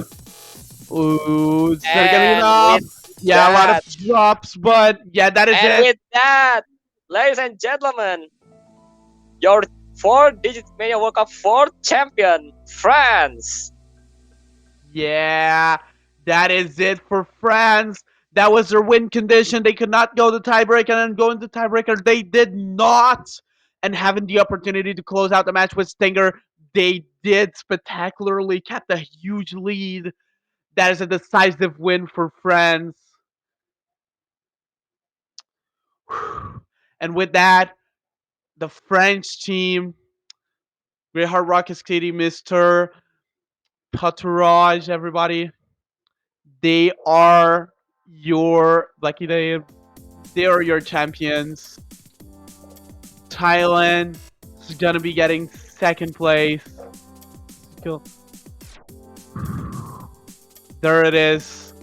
Ooh, it's not gonna be And enough. with Yeah, a lot of that, drops, but yeah, that is and it. with that, ladies and gentlemen, your 4-digit Mania World Cup 4th champion, France. Yeah, that is it for France. That was their win condition. They could not go to tiebreaker, and then go into tiebreaker. They did not. And having the opportunity to close out the match with Stinger, they did spectacularly, kept a huge lead. That is a decisive win for France. And with that, the French team, Great Hard Rockets City, Mr. Paturage, everybody, they are your Lucky Day. They are your champions. Thailand is gonna be getting second place. Go. There it is,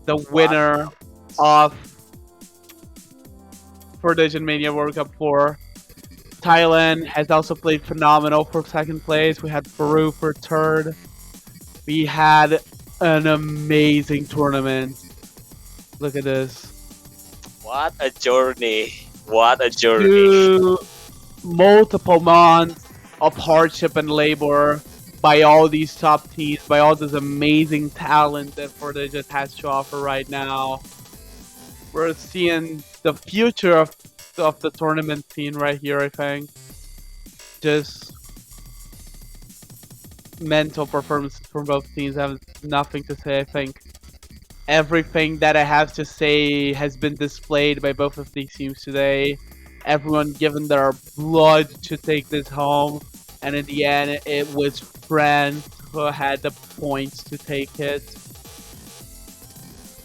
the What? winner of Fortnite Mania World Cup 4. Thailand has also played phenomenal for second place. We had Peru for third. We had an amazing tournament. Look at this. What a journey. What a journey. Two multiple months of hardship and labor by all these top teams, by all this amazing talent that Fortnite has to offer right now. We're seeing the future of the tournament scene right here, I think. Just mental performances from both teams. I have nothing to say, I think. Everything that I have to say has been displayed by both of these teams today. Everyone given their blood to take this home, and in the end, it was France who had the points to take it.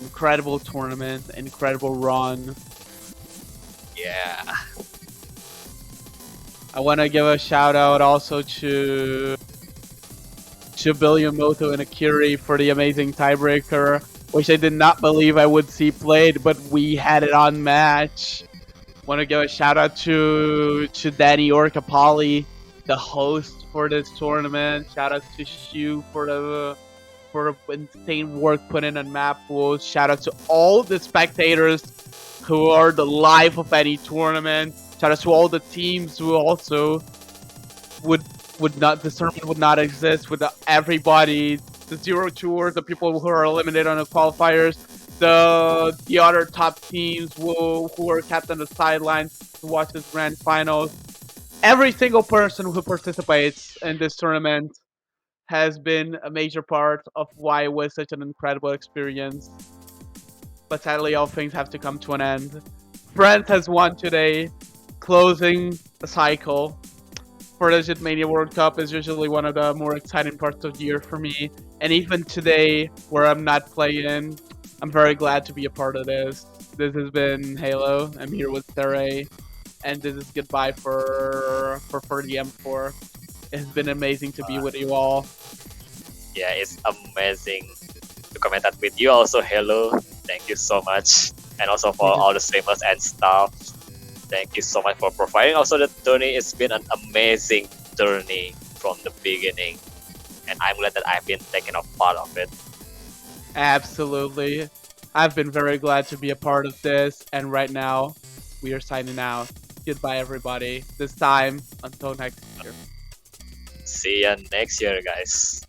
Incredible tournament, incredible run. Yeah. I want to give a shout out also to Billion Moto and Akiri for the amazing tiebreaker, which I did not believe I would see played, but we had it on match. Want to give a shout out to Danny Orcapali, the host for this tournament. Shout out to Shu for the insane work put in on map rules. Shout out to all the spectators who are the life of any tournament. Shout out to all the teams who also would not this tournament would not exist without everybody. The zero tours, the people who are eliminated on the qualifiers, the other top teams who are kept on the sidelines to watch this grand finals. Every single person who participates in this tournament has been a major part of why it was such an incredible experience. But sadly, all things have to come to an end. France has won today, closing a cycle. For the Mania World Cup is usually one of the more exciting parts of the year for me. And even today, where I'm not playing, I'm very glad to be a part of this. This has been Halo. I'm here with Saray, and this is goodbye for the M4. It's been amazing to be with you all. Yeah, it's amazing to comment that with you also. Hello. Thank you so much. And also for all the streamers and staff. Thank you so much for providing also the journey. It's been an amazing journey from the beginning. And I'm glad that I've been taking a part of it. Absolutely. I've been very glad to be a part of this, and right now, we are signing out. Goodbye, everybody. This time, until next year. See ya next year, guys.